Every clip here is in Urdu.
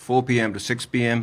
4 PM to 6 PM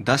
10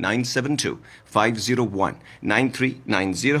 9725019390।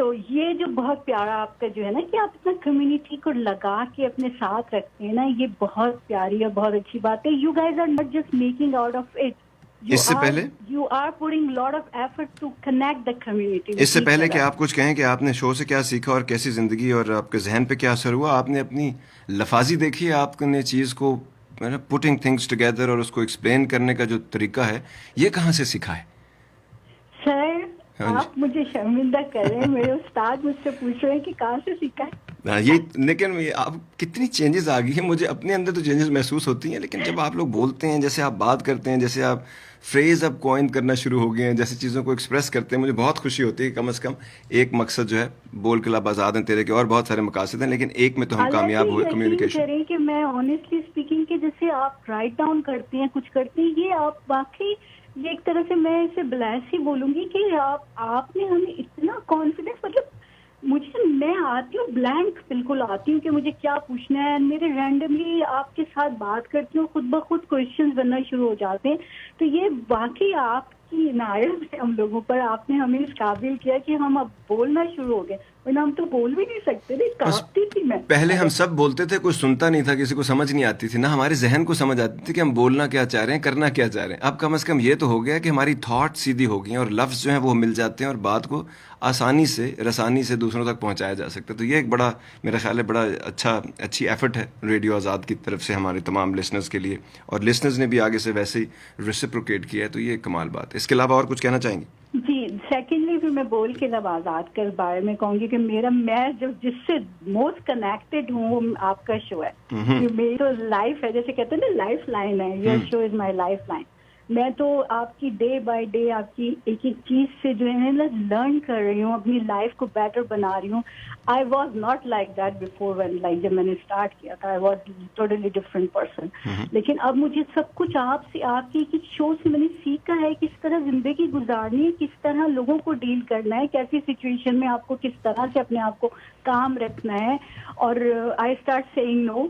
سو یہ جو بہت پیارا آپ کا جو ہے نا کہ آپ اپنا کمیونٹی کو لگا کے اپنے ساتھ رکھتے ہیں نا, یہ بہت پیاری اور بہت اچھی بات ہے. You guys are not just making out of it, اس سے پہلے you are putting lot of effort to connect the community. اس سے پہلے کہ آپ کچھ کہیں کہ آپ نے شو سے کیا سیکھا اور کیسی زندگی اور آپ کے ذہن پہ کیا اثر ہوا, آپ نے اپنی لفاظی دیکھی ہے, آپ نے چیز کو پٹنگ تھنگس ٹوگیدر اور اس کو ایکسپلین کرنے کا جو طریقہ ہے, یہ کہاں سے سیکھا ہے؟ سر آپ مجھے شرمندہ کر رہے ہیں, میرے استاد مجھ سے پوچھ رہے ہیں کہ کہاں سے سیکھا ہے. یہ لیکن اب کتنی چینجز آ گئی ہیں, مجھے اپنے اندر تو چینجز محسوس ہوتی ہیں, لیکن جب آپ لوگ بولتے ہیں, جیسے آپ بات کرتے ہیں, جیسے آپ فریز اب کوائن کرنا شروع ہو گئے ہیں, جیسے چیزوں کو ایکسپریس کرتے ہیں, مجھے بہت خوشی ہوتی ہے کہ کم از کم ایک مقصد جو ہے بول کے لب آزاد ہیں تیرے کے, اور بہت سارے مقاصد ہیں لیکن ایک میں تو ہم کامیاب ہوئے, کمیونیکیشن. کریں کہ میں آنیسٹلی اسپیکنگ کہ جیسے آپ رائٹ ڈاؤن کرتے ہیں, کچھ کرتے ہیں, یہ آپ واقعی یہ ایک طرح سے میں اسے بلیس ہی بولوں گی کہ آپ نے ہمیں اتنا کانفیڈینس, مطلب مجھے میں آتی ہوں بلینک, بالکل آتی ہوں کہ مجھے کیا پوچھنا ہے, میرے رینڈملی آپ کے ساتھ بات کرتی ہوں, خود بخود کوشچنز بننا شروع ہو جاتے ہیں. تو یہ واقعی آپ کی عنایت ہے ہم لوگوں پر, آپ نے ہمیں اس قابل کیا کہ ہم اب بولنا شروع ہو گئے, ورنہ ہم تو بول بھی نہیں سکتے تھے, کانپتی تھی میں. پہلے ہم سب بولتے تھے, کوئی سنتا نہیں تھا, کسی کو سمجھ نہیں آتی تھی, نہ ہمارے ذہن کو سمجھ آتی تھی کہ ہم بولنا کیا چاہ رہے ہیں, کرنا کیا چاہ رہے ہیں. اب کم از کم یہ تو ہو گیا کہ ہماری تھاٹ سیدھی ہو گئی ہیں اور لفظ جو ہیں وہ مل جاتے ہیں اور بات کو آسانی سے رسانی سے دوسروں تک پہنچایا جا سکتا ہے. تو یہ ایک بڑا, میرا خیال ہے بڑا اچھی ایفرٹ ہے ریڈیو آزاد کی طرف سے ہمارے تمام لسنرز کے لیے, اور لسنرز نے بھی آگے سے ویسے ہی ریسپروکیٹ کیا ہے, تو یہ کمال بات ہے. اس کے علاوہ اور کچھ کہنا چاہیں گے؟ جی, سیکنڈلی بھی میں بول کے لب آزاد کے بارے میں کہوں گی کہ میں جس سے موسٹ کنیکٹڈ ہوں وہ آپ کا شو ہے. میری تو لائف ہے, جیسے کہتے ہیں نا لائف لائن ہے, your show is my life line. میں تو آپ کی ڈے بائی ڈے آپ کی ایک ایک چیز سے جو ہے نا لرن کر رہی ہوں, اپنی لائف کو بیٹر بنا رہی ہوں. I was not like that before, when like جب میں نے اسٹارٹ کیا تھا I was totally different person. لیکن اب مجھے سب کچھ آپ سے, آپ کی ایک شو سے میں نے سیکھا ہے کس طرح زندگی گزارنی ہے, کس طرح لوگوں کو ڈیل کرنا ہے, کیسی سچویشن میں آپ کو کس طرح سے اپنے آپ کو کام رکھنا ہے. اور آئی اسٹارٹ سیئنگ نو,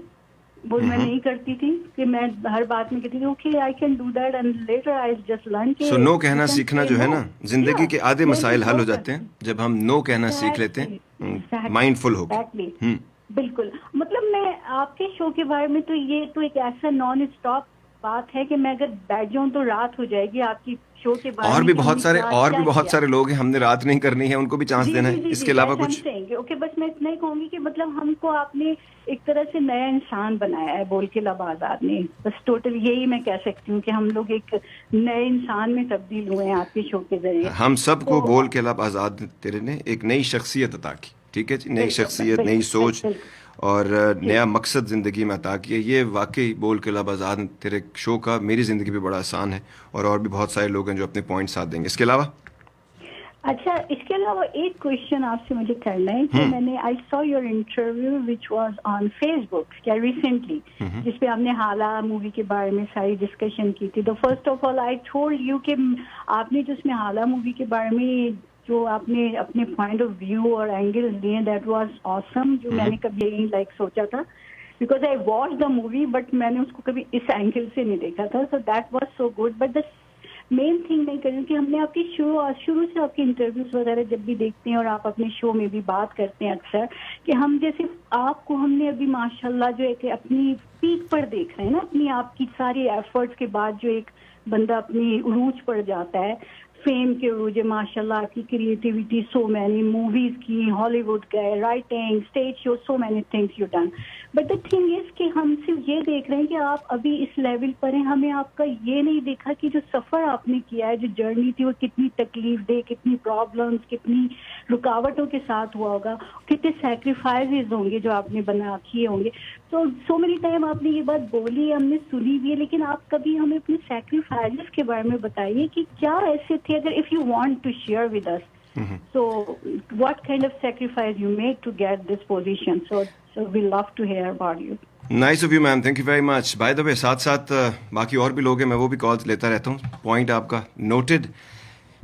وہ میں نہیں کرتی تھی کہ میں ہر بات میں کہتی تھی okay I can do that, and later I just learn کہ نو کہنا سیکھنا جو ہے نا, زندگی کے آدھے مسائل حل ہو جاتے ہیں جب ہم نو کہنا سیکھ لیتے ہیں مائنڈ فل ہو کے. بالکل, مطلب میں آپ کے شو کے بارے میں تو یہ تو ایک ایسا نان اسٹاپ بات ہے کہ میں اگر بیٹھ جاؤں تو رات ہو جائے گی آپ کی شو کے بارے میں. اور بھی بہت سارے لوگ ہیں, ہم نے رات نہیں کرنی ہے, ان کو بھی چانس دینا ہے. اس کے علاوہ کچھ اوکے, بس میں اتنا ہی کہوں گی کہ مطلب ہم کو آپ نے ایک طرح سے نیا انسان بنایا ہے بول کے لب آزاد نے, بس ٹوٹل یہی میں کہہ سکتی ہوں کہ ہم لوگ ایک نئے انسان میں تبدیل ہوئے ہیں آپ کے شو کے ذریعے. ہم سب کو بول کے لب آزاد تیرے نے ایک نئی شخصیت عطا کی. ٹھیک ہے جی, نئی شخصیت, نئی سوچ اور نیا مقصد زندگی میں عطا کیا. یہ واقعی بول کے لب آزاد تیرے شو کا میری زندگی پہ بڑا آسان ہے, اور بھی بہت سارے لوگ ہیں جو اپنے پوائنٹ ساتھ دیں گے. اس کے علاوہ اچھا, اس کے علاوہ ایک کوشچن آپ سے مجھے کرنا ہے کہ میں نے I saw your interview which was on Facebook کیا ریسنٹلی, جس پہ آپ نے حالہ مووی کے بارے میں ساری ڈسکشن کی تھی. تو first of all I told you کہ آپ نے جو اس میں حالہ مووی کے بارے میں جو آپ نے اپنے پوائنٹ آف ویو اور اینگل دیے, دیٹ واز آسم, جو میں نے کبھی لائک سوچا تھا, because I watch the movie but میں نے اس کو کبھی اس اینگل سے نہیں دیکھا تھا. So that was so good. But the main thing نہیں کروں کہ ہم نے آپ کی شروع سے آپ کے انٹرویوز وغیرہ جب بھی دیکھتے ہیں اور آپ اپنے شو میں بھی بات کرتے ہیں اکثر کہ ہم جیسے آپ کو ہم نے ابھی ماشاءاللہ جو ایک اپنی پیک پر دیکھ رہے ہیں نا, اپنی آپ کی ساری ایفرٹس کے بعد جو ایک بندہ اپنی عروج پر جاتا ہے, فیم کے عروج, ماشاءاللہ آپ کی کریٹیوٹی, سو مینی موویز کی, ہالی ووڈ گئے, writing, stage show, so many things you done. But the thing is کہ ہم صرف یہ دیکھ رہے ہیں کہ آپ ابھی اس لیول پر ہیں, ہمیں آپ کا یہ نہیں دیکھا کہ جو سفر آپ نے کیا ہے, جو جرنی تھی وہ کتنی تکلیف دہ, کتنی پرابلمس, کتنی رکاوٹوں کے ساتھ ہوا ہوگا, کتنے سیکریفائسز ہوں گے جو آپ نے کیے ہوں گے. سو مینی ٹائم آپ نے یہ بات بولی, ہم نے سنی بھی ہے, لیکن آپ کبھی ہمیں اپنے سیکریفائسز کے بارے میں بتائیے کہ کیا ایسے تھے, اگر if you want to share with us. So what kind of sacrifice you made to get this position? So we love to hear about you. Nice of you ma'am, thank you very much. By the way, ساتھ ساتھ باقی اور بھی لوگ ہیں, میں وہ بھی کالز لیتا رہتا ہوں. پوائنٹ آپ کا نوٹڈ,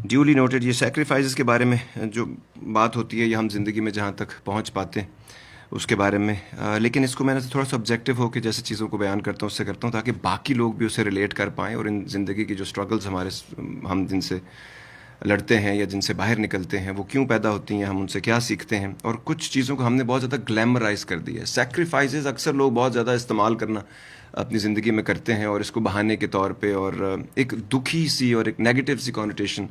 ڈیولی نوٹڈ. یہ سیکریفائسز کے بارے میں جو بات ہوتی ہے, یہ ہم زندگی میں جہاں تک پہنچ پاتے ہیں اس کے بارے میں, لیکن اس کو میں نے تھوڑا سا آبجیکٹیو ہو کے جیسے چیزوں کو بیان کرتا ہوں اس سے کرتا ہوں تاکہ باقی لوگ بھی اسے ریلیٹ کر پائیں, اور ان زندگی کی جو اسٹرگلز ہم جن سے لڑتے ہیں یا جن سے باہر نکلتے ہیں وہ کیوں پیدا ہوتی ہیں, ہم ان سے کیا سیکھتے ہیں, اور کچھ چیزوں کو ہم نے بہت زیادہ گلیمرائز کر دیا ہے. سیکریفائسز اکثر لوگ بہت زیادہ استعمال کرنا اپنی زندگی میں کرتے ہیں اور اس کو بہانے کے طور پہ, اور ایک دکھی سی اور ایک نیگیٹو سی کانوٹیشن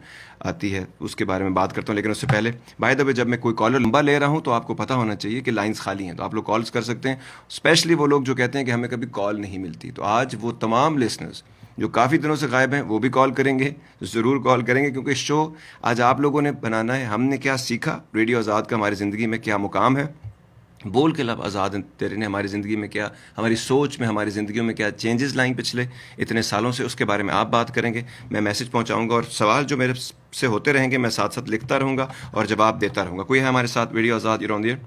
آتی ہے, اس کے بارے میں بات کرتا ہوں. لیکن اس سے پہلے بائی دا وے جب میں کوئی کالر لمبا لے رہا ہوں تو آپ کو پتہ ہونا چاہیے کہ لائنز خالی ہیں, تو آپ لوگ کالز کر سکتے ہیں, اسپیشلی وہ لوگ جو کہتے ہیں کہ ہمیں کبھی کال نہیں ملتی. تو آج وہ تمام لسنرز جو کافی دنوں سے غائب ہیں وہ بھی کال کریں گے, ضرور کال کریں گے, کیونکہ شو آج آپ لوگوں نے بنانا ہے. ہم نے کیا سیکھا, ریڈیو آزاد کا ہماری زندگی میں کیا مقام ہے, بول کے لب آزاد تیرے نے ہماری زندگی میں کیا, ہماری سوچ میں, ہماری زندگیوں میں کیا چینجز لائیں پچھلے اتنے سالوں سے, اس کے بارے میں آپ بات کریں گے. میں میسج پہنچاؤں گا اور سوال جو میرے سے ہوتے رہیں گے میں ساتھ ساتھ لکھتا رہوں گا اور جواب دیتا رہوں گا. کوئی ہے ہمارے ساتھ radio Azad, you're on the air.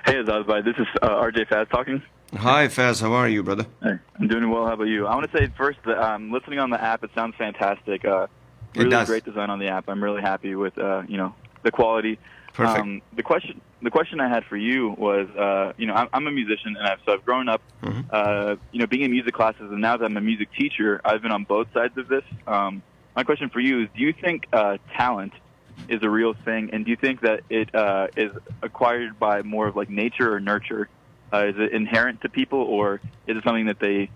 Hey Azad bhai, this is RJ Faz talking. Hi Faz, how are you, brother? Hey, I'm doing well. How about you? I want to say first that listening on the app, it sounds fantastic. Really does. great design on the app. I'm really happy with the quality. Perfect. The question I had for you was, I'm a musician, and I've grown up, being in music classes, and now that I'm a music teacher, I've been on both sides of this. My question for you is, do you think talent is a real thing, and do you think that it is acquired by more of like nature or nurture? Is it inherent to people, or is it something that they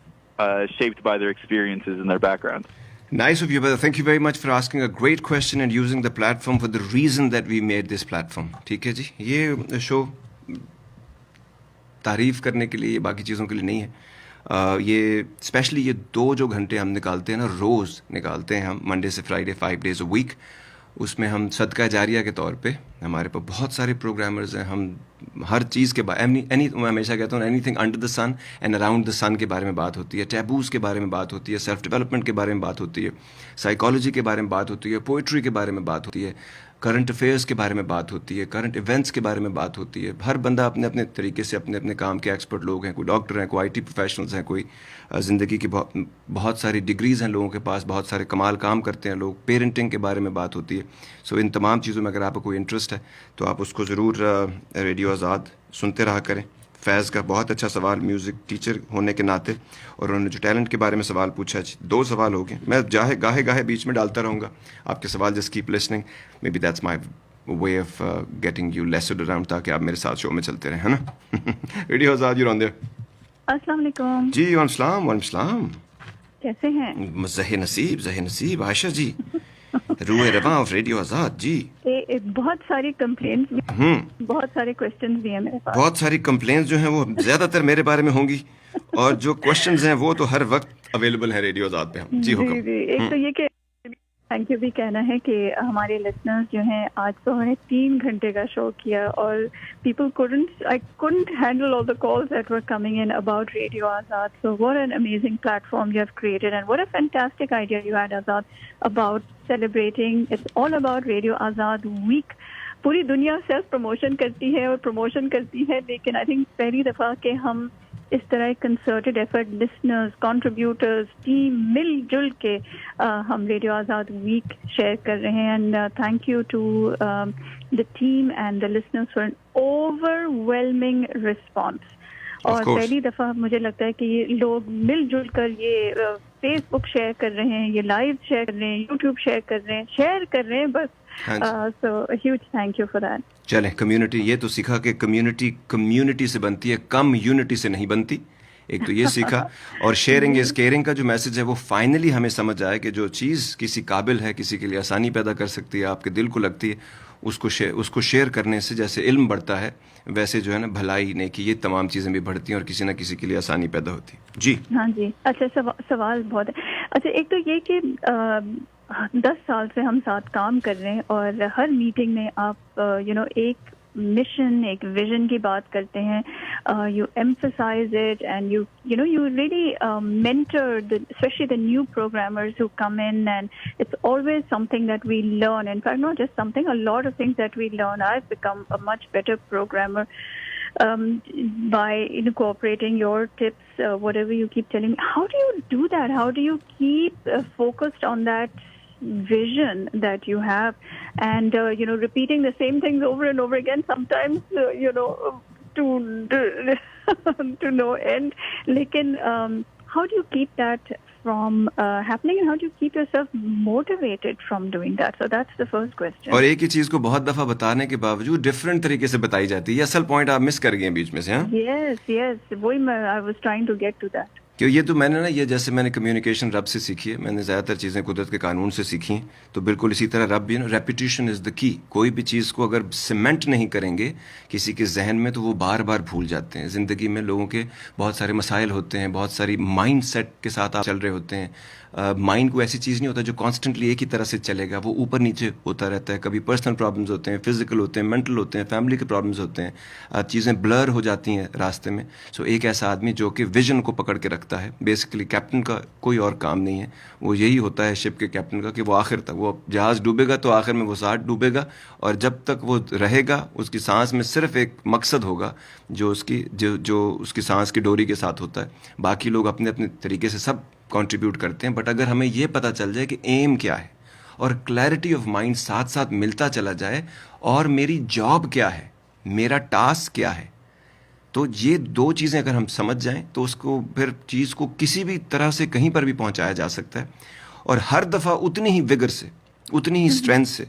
shaped by their experiences and their background? Nice of you, brother. Thank you very much for asking a great question and using the platform for the reason that we made this platform. ٹھیک ہے جی, یہ شو تعریف کرنے کے لیے, یہ باقی چیزوں کے لیے نہیں ہے. یہ اسپیشلی یہ 2 جو گھنٹے ہم نکالتے ہیں نا, روز نکالتے ہیں ہم, منڈے سے فرائیڈے, 5 days a week. اس میں ہم صدقہ جاریہ کے طور پہ, ہمارے پاس بہت سارے پروگرامرز ہیں, ہم ہر چیز کے بارے میں, میں ہمیشہ کہتا ہوں anything under the sun and around the sun کے بارے میں بات ہوتی ہے, ٹیبوز کے بارے میں بات ہوتی ہے, سیلف ڈیولپمنٹ کے بارے میں بات ہوتی ہے, سائیکالوجی کے بارے میں بات ہوتی ہے, پوئٹری کے بارے میں بات ہوتی ہے, کرنٹ افیئرس کے بارے میں بات ہوتی ہے, کرنٹ ایونٹس کے بارے میں بات ہوتی ہے. ہر بندہ اپنے اپنے طریقے سے اپنے اپنے کام کے ایکسپرٹ لوگ ہیں, کوئی ڈاکٹر ہیں, کوئی آئی ٹی پروفیشنلز ہیں, کوئی زندگی کی بہت ساری ڈگریز ہیں لوگوں کے پاس, بہت سارے کمال کام کرتے ہیں لوگ, پیرنٹنگ کے بارے میں بات ہوتی ہے. سو ان تمام چیزوں میں اگر آپ کو کوئی انٹرسٹ ہے تو آپ اس کو ضرور ریڈیو آزاد سنتے رہا کریں. فیض کا بہت اچھا سوال میوزک ٹیچر ہونے کے ناطے, اور انہوں نے جو ٹیلنٹ کے بارے میں سوال پوچھا, 2 سوال ہو گئے, میں گاہے بیچ میں ڈالتا رہوں گا آپ کے سوال. Just keep listening, maybe that's my way of getting you laced around, تاکہ آپ میرے ساتھ شو میں چلتے رہیں, ہے نا. Radio Azad, you on there. السلام علیکم. جی وعلیکم السلام. وعلیکم السلام. کیسے ہیں؟ زہ نصیب عائشہ جی, روح رواں آف ریڈیو آزاد جی. بہت ساری کمپلینٹس بھی, بہت سارے کوشچنز بھی ہیں میرے پاس. بہت ساری کمپلینٹس جو ہیں وہ زیادہ تر میرے بارے میں ہوں گی, اور جو کوشچنز ہیں وہ تو ہر وقت اویلیبل ہیں ریڈیو آزاد پہ. ہم جی حکم. جی ایک تو یہ کہ تھینک یو بھی کہنا ہے کہ ہمارے لسنرز جو ہیں, آج تو ہم نے 3 گھنٹے کا شو کیا, اور people couldn't handle all the calls that were coming in about Radio Azad. So what an amazing platform you have created, and what a fantastic idea you had, Azad, about celebrating. It's all about Radio Azad week. پوری دنیا سیلف پروموشن کرتی ہے اور پروموشن کرتی ہے, لیکن آئی تھنک پہلی دفعہ کہ ہم اس طرح کنسرٹڈ ایفرٹ, لسنرز, کنٹریبیوٹرز, ٹیم مل جل کے ہم ریڈیو آزاد ویک شیئر کر رہے ہیں. And thank you to the team and the listeners for an overwhelming response. اور پہلی دفعہ مجھے لگتا ہے کہ یہ لوگ مل جل کر یہ فیس بک شیئر کر رہے ہیں, یہ لائیو شیئر کر رہے ہیں, یوٹیوب شیئر کر رہے ہیں بس. So a huge thank you for that. چلیں, کمیونٹی, یہ تو سیکھا کہ کمیونٹی سے بنتی ہے, کم یونٹی سے نہیں بنتی. ایک تو یہ سیکھا, اور شیئرنگ از کیئرنگ کا جو میسج ہے وہ فائنلی ہمیں سمجھ آیا کہ جو چیز کسی قابل ہے, کسی کے لیے آسانی پیدا کر سکتی ہے, آپ کے دل کو لگتی ہے, اس کو شیئر کرنے سے جیسے علم بڑھتا ہے ویسے جو ہے نا بھلائی, نیکی, یہ تمام چیزیں بھی بڑھتی ہیں اور کسی نہ کسی کے لیے آسانی پیدا ہوتی ہے. جی ہاں جی. اچھا سوال بہت ہے. اچھا ایک تو یہ کہ 10 سال سے ہم ساتھ کام کر رہے ہیں, اور ہر میٹنگ میں آپ ایک مشن, ایک ویژن کی بات کرتے ہیں. You emphasize it, and you really mentor especially the new programmers who come in, and it's always something that we learn. In fact, not just something, a lot of things that we learn. I've become a much better programmer by incorporating your tips, whatever you keep telling me. How do you do that? How do you keep focused on that vision that you have, and repeating the same things over and over again, sometimes to no end. Lekin how do you keep that from happening, and how do you keep yourself motivated from doing that? So that's the first question. اور ایک ہی چیز کو بہت دفعہ بتانے کے باوجود ڈفرینٹ طریقے سے بتائی جاتی ہے. یہ اصل پوائنٹ آپ مس کر گئے بیچ میں سے. ہاں Yes, وہی میں I was trying to get to that. کہ یہ تو میں نے نا، یہ جیسے میں نے کمیونیکیشن رب سے سیکھی ہے، میں نے زیادہ تر چیزیں قدرت کے قانون سے سیکھی ہیں، تو بالکل اسی طرح رب بھی نا، ریپیٹیشن از دا کی. کوئی بھی چیز کو اگر سیمنٹ نہیں کریں گے کسی کے ذہن میں تو وہ بار بار بھول جاتے ہیں. زندگی میں لوگوں کے بہت سارے مسائل ہوتے ہیں، بہت ساری مائنڈ سیٹ کے ساتھ آپ چل رہے ہوتے ہیں. مائنڈ کو ایسی چیز نہیں ہوتا جو کانسٹنٹلی ایک ہی طرح سے چلے گا، وہ اوپر نیچے ہوتا رہتا ہے. کبھی پرسنل پرابلمز ہوتے ہیں، فزیکل ہوتے ہیں، مینٹل ہوتے ہیں، فیملی کے پرابلمز ہوتے ہیں، چیزیں بلر ہو جاتی ہیں راستے میں. سو ایک ایسا آدمی جو کہ ویژن کو پکڑ کے رکھتا ہے، بیسیکلی کیپٹن کا کوئی اور کام نہیں ہے، وہ یہی ہوتا ہے شپ کے کیپٹن کا، کہ وہ آخر تک، وہ جہاز ڈوبے گا تو آخر میں وہ ساتھ ڈوبے گا، اور جب تک وہ رہے گا اس کی سانس میں صرف ایک مقصد ہوگا جو اس کی جو اس کی سانس کی ڈوری کے ساتھ ہوتا ہے. باقی لوگ اپنے اپنے طریقے سے سب کنٹریبیوٹ کرتے ہیں. بٹ اگر ہمیں یہ پتہ چل جائے کہ ایم کیا ہے اور کلیئرٹی آف مائنڈ ساتھ ساتھ ملتا چلا جائے، اور میری جاب کیا ہے، میرا ٹاسک کیا ہے، تو یہ دو چیزیں اگر ہم سمجھ جائیں تو اس کو پھر چیز کو کسی بھی طرح سے کہیں پر بھی پہنچایا جا سکتا ہے. اور ہر دفعہ اتنی ہی وگر سے، اتنی ہی اسٹرینتھ سے،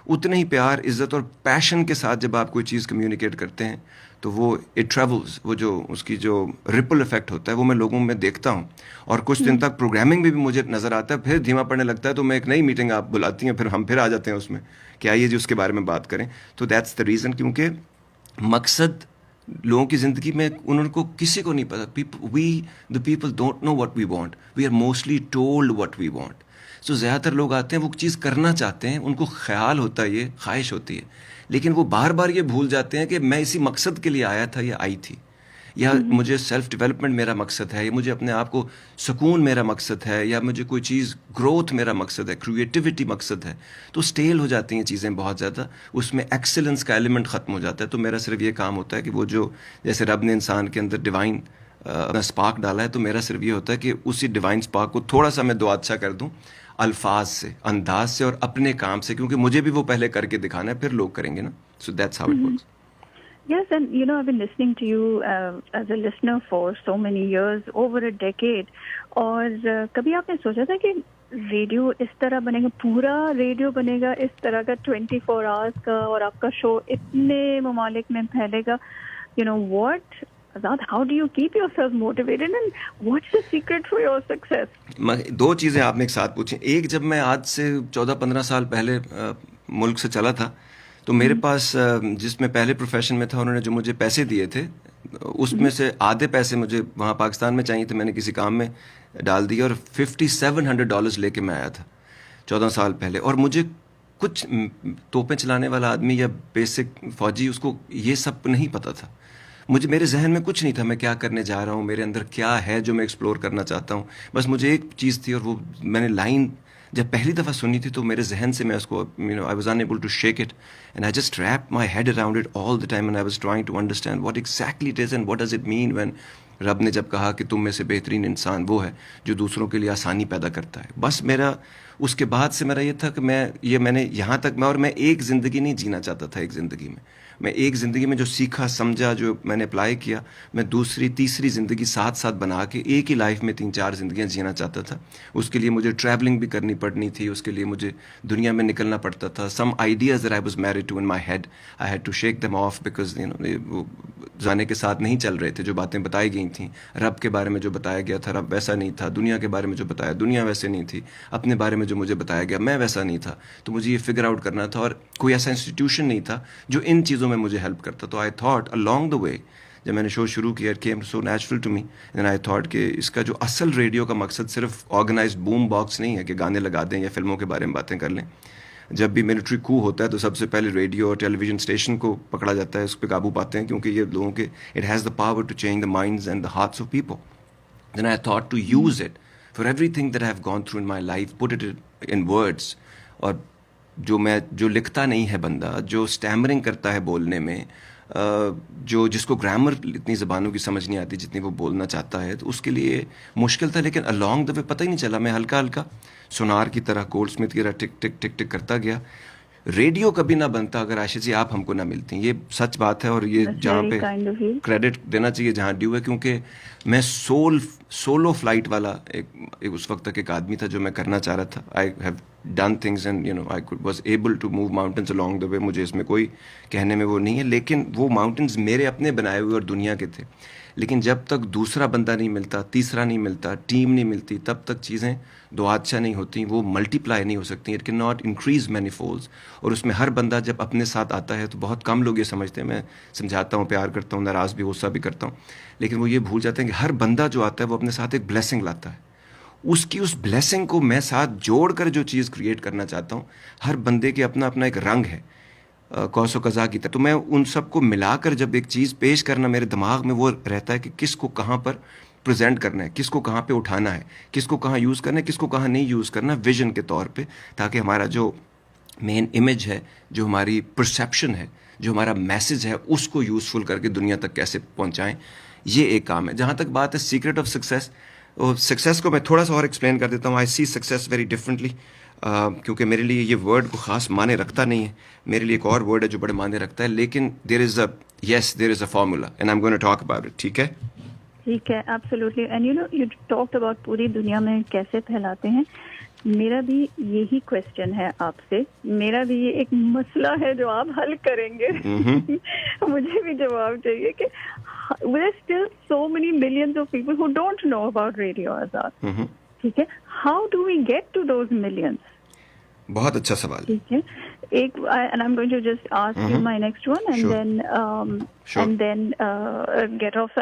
اتنے ہی پیار، عزت اور پیشن کے ساتھ جب آپ کوئی چیز کمیونیکیٹ کرتے ہیں تو وہ اٹ ٹریولز. وہ جو اس کی جو ریپل افیکٹ ہوتا ہے وہ میں لوگوں میں دیکھتا ہوں. اور کچھ دن تک پروگرامنگ میں بھی مجھے نظر آتا ہے، پھر دھیما پڑنے لگتا ہے تو میں ایک نئی میٹنگ آپ بلاتی ہیں، پھر ہم پھر آ جاتے ہیں اس میں کہ آئیے جی اس کے بارے میں بات کریں. تو دیٹس دا ریزن، کیونکہ مقصد لوگوں کی زندگی میں انہوں کو کسی کو نہیں پتا. The people don't know what we want, we are mostly told what we want. So زیادہ تر لوگ آتے ہیں، وہ چیز کرنا چاہتے ہیں، ان کو خیال ہوتا ہے، یہ خواہش ہوتی ہے، لیکن وہ بار بار یہ بھول جاتے ہیں کہ میں اسی مقصد کے لیے آیا تھا یا آئی تھی، یا مجھے سیلف ڈیولپمنٹ میرا مقصد ہے، یا مجھے اپنے آپ کو سکون میرا مقصد ہے، یا مجھے کوئی چیز گروتھ میرا مقصد ہے، کریٹیوٹی مقصد ہے. تو اسٹیل ہو جاتی ہیں چیزیں بہت زیادہ، اس میں ایکسلنس کا ایلیمنٹ ختم ہو جاتا ہے. تو میرا صرف یہ کام ہوتا ہے کہ وہ جو جیسے رب نے انسان کے اندر ڈیوائن اسپارک ڈالا ہے، تو میرا صرف یہ ہوتا ہے کہ اسی ڈیوائن اسپارک کو تھوڑا سا میں دو اچھا کر دوں، الفاظ سے، انداز سے، اور اپنے کام سے، کیونکہ مجھے بھی وہ پہلے کر کے دکھانا ہے، پھر لوگ کریں گے نا. So that's how it works. Yes, and I've been listening to you as a listener for so many years, over a decade. اور کبھی آپ نے سوچا تھا کہ ریڈیو اس طرح بنے گا، پورا ریڈیو بنے گا اس طرح کا 24 hours کا، اور آپ کا شو اتنے ممالک میں پھیلے گا؟ What, Azad, how do you keep yourself motivated, and what's the secret for your success? دو چیزیں آپ نے ایک ساتھ پوچھی. ایک، جب میں آج سے 14-15 سال پہلے ملک سے چلا تھا تو میرے پاس جس میں پہلے پروفیشن میں تھا، انہوں نے جو مجھے پیسے دیے تھے اس میں سے آدھے پیسے مجھے وہاں پاکستان میں چاہیے تھے، میں نے کسی کام میں ڈال دیے، اور $5,700 لے کے میں آیا تھا 14 سال پہلے. اور مجھے کچھ توپیں چلانے والا آدمی یا بیسک فوجی، اس کو یہ سب نہیں پتہ تھا. میرے ذہن میں کچھ نہیں تھا میں کیا کرنے جا رہا ہوں، میرے اندر کیا ہے جو میں ایکسپلور کرنا چاہتا ہوں. بس مجھے ایک چیز تھی، اور وہ میں نے لائن جب پہلی دفعہ سنی تھی تو میرے ذہن سے میں اس کو I was unable to shake it, and I just wrapped my head around it all the time, and I was trying to understand what exactly it is and what does it mean when رب نے جب کہا کہ تم میں سے بہترین انسان وہ ہے جو دوسروں کے لیے آسانی پیدا کرتا ہے. بس میرا اس کے بعد سے میرا یہ تھا کہ میں نے یہاں تک اور میں ایک زندگی نہیں جینا چاہتا تھا. ایک زندگی میں ایک زندگی میں جو سیکھا سمجھا، جو میں نے اپلائی کیا، میں دوسری تیسری زندگی ساتھ ساتھ بنا کے ایک ہی لائف میں 3-4 زندگیاں جینا چاہتا تھا. اس کے لیے مجھے ٹریولنگ بھی کرنی پڑنی تھی، اس کے لیے مجھے دنیا میں نکلنا پڑتا تھا. Some ideas that I was married to in my head, I had to shake them off because وہ زمانے کے ساتھ نہیں چل رہے تھے. جو باتیں بتائی گئی تھیں رب کے بارے میں، جو بتایا گیا تھا رب ویسا نہیں تھا. دنیا کے بارے میں جو بتایا دنیا ویسے نہیں تھی. اپنے بارے میں جو مجھے بتایا گیا میں ویسا نہیں تھا. تو مجھے یہ فگر آؤٹ کرنا تھا، اور کوئی ایسا انسٹیٹیوشن نہیں تھا جو ان چیزوں میں مجھے ہیلپ کرتا. تو I thought along the way جب میں نے شو شروع کیا it came so natural to me, and I thought کہ اس کا جو اصل ریڈیو کا مقصد صرف آرگنائزڈ بوم باکس نہیں ہے کہ گانے لگا دیں یا فلموں کے بارے میں باتیں کر لیں. جب بھی ملٹری کو ہوتا ہے تو سب سے پہلے ریڈیو اور ٹیلی ویژن اسٹیشن کو پکڑا جاتا ہے، اس پہ قابو پاتے ہیں، کیونکہ یہ لوگوں کے it has the power to change the minds and the hearts of people. Then I thought to use it for everything that I have gone through in my life, put it in words. اور جو لکھتا نہیں ہے بندہ، جو اسٹیمرنگ کرتا ہے بولنے میں، جس کو گرامر اتنی زبانوں کی سمجھ نہیں آتی جتنی وہ بولنا چاہتا ہے، تو اس کے لیے مشکل تھا. لیکن along the way پتہ ہی نہیں چلا، میں ہلکا ہلکا سونار کی طرح، گولڈ اسمتھ کی طرح ٹک ٹک ٹک ٹک کرتا گیا. ریڈیو کبھی نہ بنتا اگر عائشہ جی آپ ہم کو نہ ملتی. یہ سچ بات ہے, اور یہ جہاں پہ کریڈٹ دینا چاہیے جہاں ڈیو ہے, کیونکہ میں سولو فلائٹ والا ایک اس وقت تک ایک آدمی تھا جو میں کرنا چاہ رہا تھا. I have done things and you know I was able to move mountains along the way. مجھے اس میں کوئی کہنے میں وہ نہیں ہے, لیکن وہ ماؤنٹینس میرے اپنے بنائے ہوئے اور دنیا کے تھے. لیکن جب تک دوسرا بندہ نہیں ملتا, تیسرا نہیں ملتا, ٹیم نہیں ملتی, تب تک چیزیں دو ہاتشاہ نہیں ہوتی, وہ ملٹی پلائی نہیں ہو سکتی. It can not increase many fools. اور اس میں ہر بندہ جب اپنے ساتھ آتا ہے تو بہت کم لوگ یہ سمجھتے ہیں, میں سمجھاتا ہوں, پیار کرتا ہوں, ناراض بھی, غصہ بھی کرتا ہوں, لیکن وہ یہ بھول جاتے ہیں کہ ہر بندہ جو آتا ہے وہ اپنے ساتھ ایک بلیسنگ لاتا ہے. اس بلیسنگ کو میں ساتھ جوڑ کر جو چیز کریٹ کرنا چاہتا ہوں, ہر بندے کے اپنا اپنا ایک رنگ ہے کوس و قزا کی طرح. تو میں ان سب کو ملا کر جب ایک چیز پیش کرنا, میرے دماغ میں وہ رہتا ہے کہ کس کو کہاں پر پریزنٹ کرنا ہے, کس کو کہاں پہ اٹھانا ہے, کس کو کہاں یوز کرنا ہے, کس کو کہاں نہیں یوز کرنا, ویژن کے طور پہ, تاکہ ہمارا جو مین امیج ہے, جو ہماری پرسیپشن ہے, جو ہمارا میسج ہے, اس کو یوزفل کر کے دنیا تک کیسے پہنچائیں. یہ ایک کام ہے. جہاں تک بات ہے سیکرٹ آف سکسیس, سکسیس کو میں تھوڑا سا اور ایکسپلین کر دیتا ہوں. آئی سی سکسیس ویری ڈفرینٹلی, کیونکہ میرے لیے یہ ورڈ کو خاص معنی رکھتا نہیں ہے. میرے لیے ایک اور ورڈ ہے جو بڑے معنی رکھتا ہے, لیکن there is a formula and I'm going to talk about it. ٹھیک ہے, ٹھیک ہے, absolutely. And you talked about پوری دنیا میں کیسے پھیلاتے ہیں. میرا بھی یہی کوشچن ہے آپ سے, میرا بھی یہ ایک مسئلہ ہے جو آپ حل کریں گے. مجھے بھی جواب چاہیے کہ there are still so many millions of people who don't know about Radio Azad. ٹھیک ہے, how do we get to those millions? بہت اچھا سوال. ٹھیک ہے, ایک and I'm going to just ask you my next one and Sure. then get off.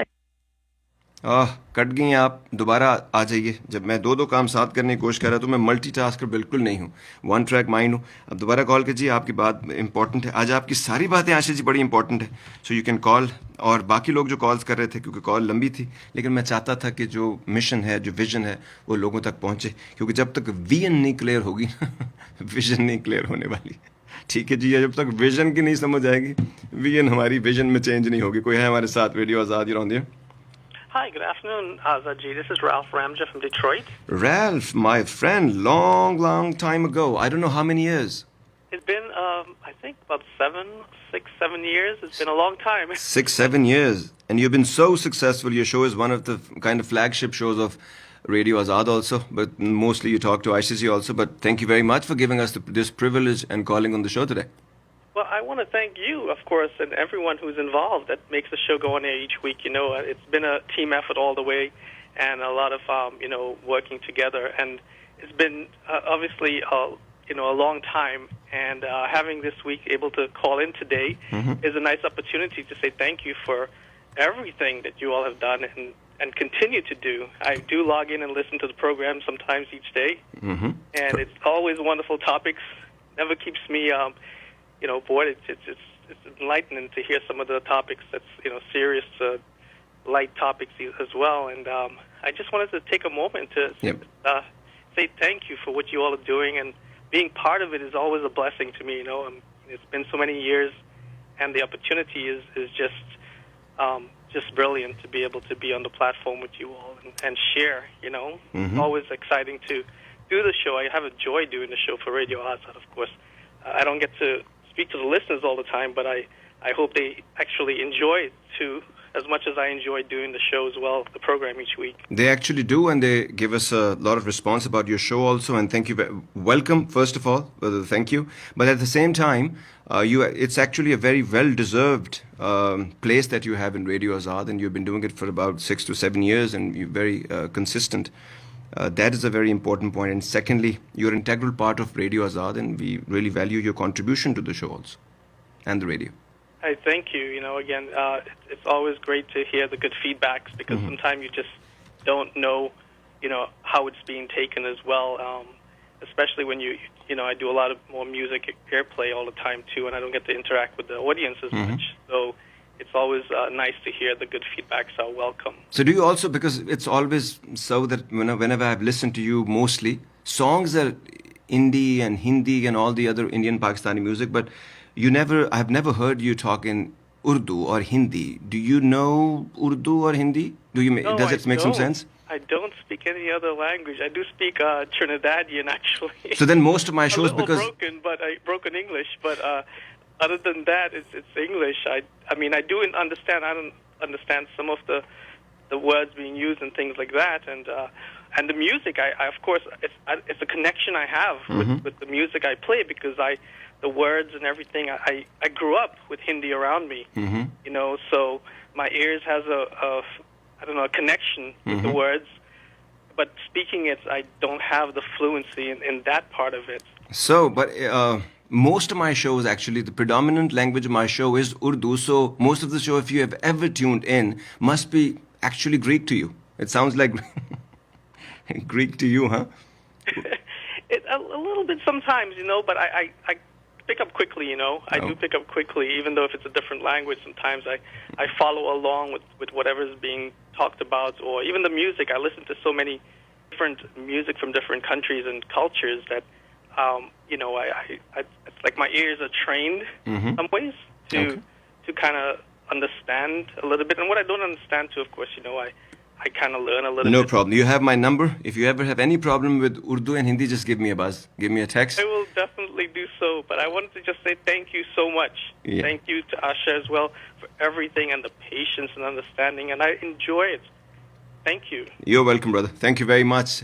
کٹ گئی آپ, دوبارہ آ جائیے. جب میں دو کام ساتھ کرنے کی کوشش کر رہا تو میں ملٹی ٹاسکر بالکل نہیں ہوں, ون ٹریک مائنڈ ہوں. اب دوبارہ کال کیجیے, آپ کی بات امپورٹنٹ ہے. آج آپ کی ساری باتیں عائشہ جی بڑی امپورٹنٹ ہے, سو یو کین کال. اور باقی لوگ جو کالز کر رہے تھے, کیونکہ کال لمبی تھی, لیکن میں چاہتا تھا کہ جو مشن ہے, جو ویژن ہے, وہ لوگوں تک پہنچے, کیونکہ جب تک ویژن نہیں کلیئر ہوگی ویژن نہیں کلیئر ہونے والی. ٹھیک ہے جی, جب تک ویژن کی نہیں سمجھ آئے گی, ویژن ہماری ویژن میں چینج نہیں ہوگی. کوئی ہے ہمارے ساتھ radio Azad on the. Hi, good afternoon, Azad ji. This is Ralph Ramja from Detroit. Ralph, my friend, long time ago. I don't know how many years. It's been, I think, about 7 years. It's been a long time. 6-7 years. And you've been so successful. Your show is one of the kind of flagship shows of Radio Azad also. But mostly you talk to ICC also. But thank you very much for giving us this privilege and calling on the show today. Well, I want to thank you, of course, and everyone who's involved that makes the show go on air each week. You know, it's been a team effort all the way, and a lot of, working together. And it's been obviously, a long time. And having this week able to call in today is a nice opportunity to say thank you for everything that you all have done and continue to do. I do log in and listen to the program sometimes each day, and it's always wonderful topics. Never keeps me bored. It's enlightening to hear some of the topics that's, serious, light topics as well. And I just wanted to take a moment to say thank you for what you all are doing, and being part of it is always a blessing to me. It's been so many years, and the opportunity is just brilliant to be able to be on the platform with you all and share. It's always exciting to do the show. I have a joy doing the show for Radio Azad, of course. I don't get to speak to the listeners all the time, but I hope they actually enjoy it too, as much as I enjoy doing the show as well, the program each week. They actually do, and they give us a lot of response about your show also, and thank you. Welcome, first of all, thank you. But at the same time, it's actually a very well-deserved place that you have in Radio Azad, and you've been doing it for about 6 to 7 years, and you're very consistent. That is a very important point. And secondly, you're an integral part of Radio Azad, and we really value your contribution to the show also, and the radio. I thank you. Again, it's always great to hear the good feedbacks, because sometimes you just don't know, how it's being taken as well. Especially when I do a lot of more music airplay all the time too, and I don't get to interact with the audience as much. So it's always nice to hear the good feedbacks are welcome. So do you also, because it's always so that whenever I've listened to you, mostly songs are Indie and Hindi and all the other Indian Pakistani music, but I've never heard you talk in Urdu or Hindi. Do you know Urdu or Hindi? No, does it make some sense? I don't speak any other language. I do speak Trinidadian, actually. So then most of my shows, a little because broken English, but other than that, it's English. I mean, I do understand. I don't understand some of the words being used and things like that, and the music. I of course, it's a connection I have with the music I play, because the words and everything. I grew up with Hindi around me, you know, so my ears has a connection with the words, but speaking it, I don't have the fluency in that part of it. So, but most of my shows, actually, the predominant language of my show is Urdu. So most of the show, if you have ever tuned in, must be actually Greek to you. It sounds like Greek to you, huh? A little bit sometimes, you know, but I pick up quickly, you know. I do pick up quickly, even though if it's a different language, sometimes I follow along with whatever is being talked about, or even the music. I listen to so many different music from different countries and cultures that, you know, it's like my ears are trained in some ways to kind of understand a little bit. And what I don't understand too, of course, you know, I kind of learn a little bit. No problem. You have my number. If you ever have any problem with Urdu and Hindi, just give me a buzz. Give me a text. I will definitely do so. But I wanted to just say thank you so much. Yeah. Thank you to Asha as well for everything and the patience and understanding. And I enjoy it. Thank you. You're welcome, brother. Thank you very much.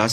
10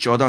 14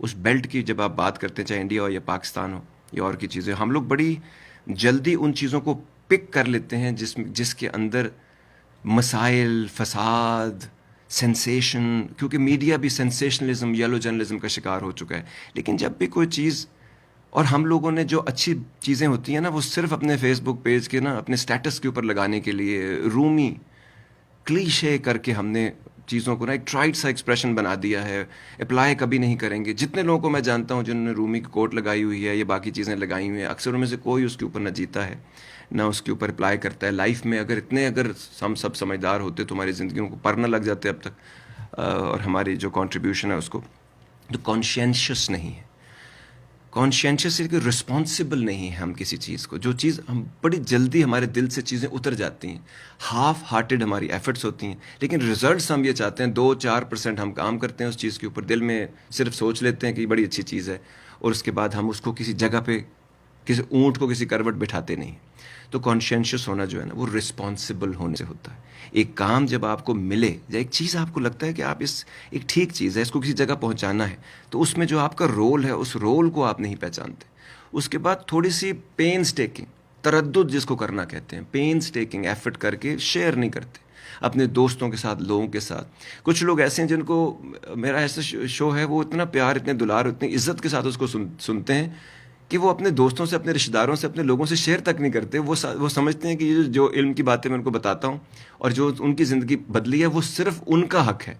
us belt کی جب آپ بات کرتے ہیں, چاہے انڈیا ہو یا پاکستان ہو یا اور کی چیزیں, ہم لوگ بڑی جلدی ان چیزوں کو پک کر لیتے ہیں جس کے اندر مسائل, فساد, سینسیشن, کیونکہ میڈیا بھی سینسیشنلزم, یلو جرنلزم کا شکار ہو چکا ہے. لیکن جب بھی کوئی چیز, اور ہم لوگوں نے جو اچھی چیزیں ہوتی ہیں نا, وہ صرف اپنے فیس بک پیج کے نا اپنے سٹیٹس کے اوپر لگانے کے لیے رومی کلیشے کر کے ہم نے چیزوں کو نا ایک ٹرائڈ سا ایکسپریشن بنا دیا ہے, اپلائی کبھی نہیں کریں گے. جتنے لوگوں کو میں جانتا ہوں جنہوں نے رومی کی کوٹ لگائی ہوئی ہے یا باقی چیزیں لگائی ہوئی ہیں, اکثر ان میں سے کوئی اس کے اوپر نہ جیتا ہے نہ اس کے اوپر اپلائی کرتا ہے لائف میں. اگر ہم سب سمجھدار ہوتے تو ہماری زندگیوں کو پر نہ لگ جاتے اب تک, اور ہماری جو کنٹریبیوشن ہے اس کو, تو کانشینشیس نہیں ہے. کانشینشیس کہ رسپانسبل نہیں ہے ہم کسی چیز کو, جو چیز ہم بڑی جلدی ہمارے دل سے چیزیں اتر جاتی ہیں, ہاف ہارٹیڈ ہماری ایفرٹس ہوتی ہیں, لیکن ریزلٹس ہم یہ چاہتے ہیں 2-4% ہم کام کرتے ہیں اس چیز کے اوپر, دل میں صرف سوچ لیتے ہیں کہ یہ بڑی اچھی چیز ہے, اور اس کے بعد ہم اس کو کسی جگہ پہ, کسی اونٹ کو کسی کروٹ بٹھاتے نہیں. تو کانشینشیس ہونا جو ہے نا, وہ رسپانسبل ہونے سے ہوتا ہے. ایک کام جب آپ کو ملے یا ایک چیز آپ کو لگتا ہے کہ آپ ایک ٹھیک چیز ہے, اس کو کسی جگہ پہنچانا ہے, تو اس میں جو آپ کا رول ہے اس رول کو آپ نہیں پہچانتے. اس کے بعد تھوڑی سی پینز ٹیکنگ, تردد جس کو کرنا کہتے ہیں, پینز ٹیکنگ ایفرٹ کر کے شیئر نہیں کرتے اپنے دوستوں کے ساتھ, لوگوں کے ساتھ. کچھ لوگ ایسے ہیں جن کو, میرا ایسا شو ہے, وہ اتنا پیار, اتنے دلار, اتنی عزت کے ساتھ اس کو سنتے ہیں کہ وہ اپنے دوستوں سے, اپنے رشتہ داروں سے, اپنے لوگوں سے شیئر تک نہیں کرتے. وہ سمجھتے ہیں کہ یہ جو علم کی باتیں میں ان کو بتاتا ہوں اور جو ان کی زندگی بدلی ہے وہ صرف ان کا حق ہے.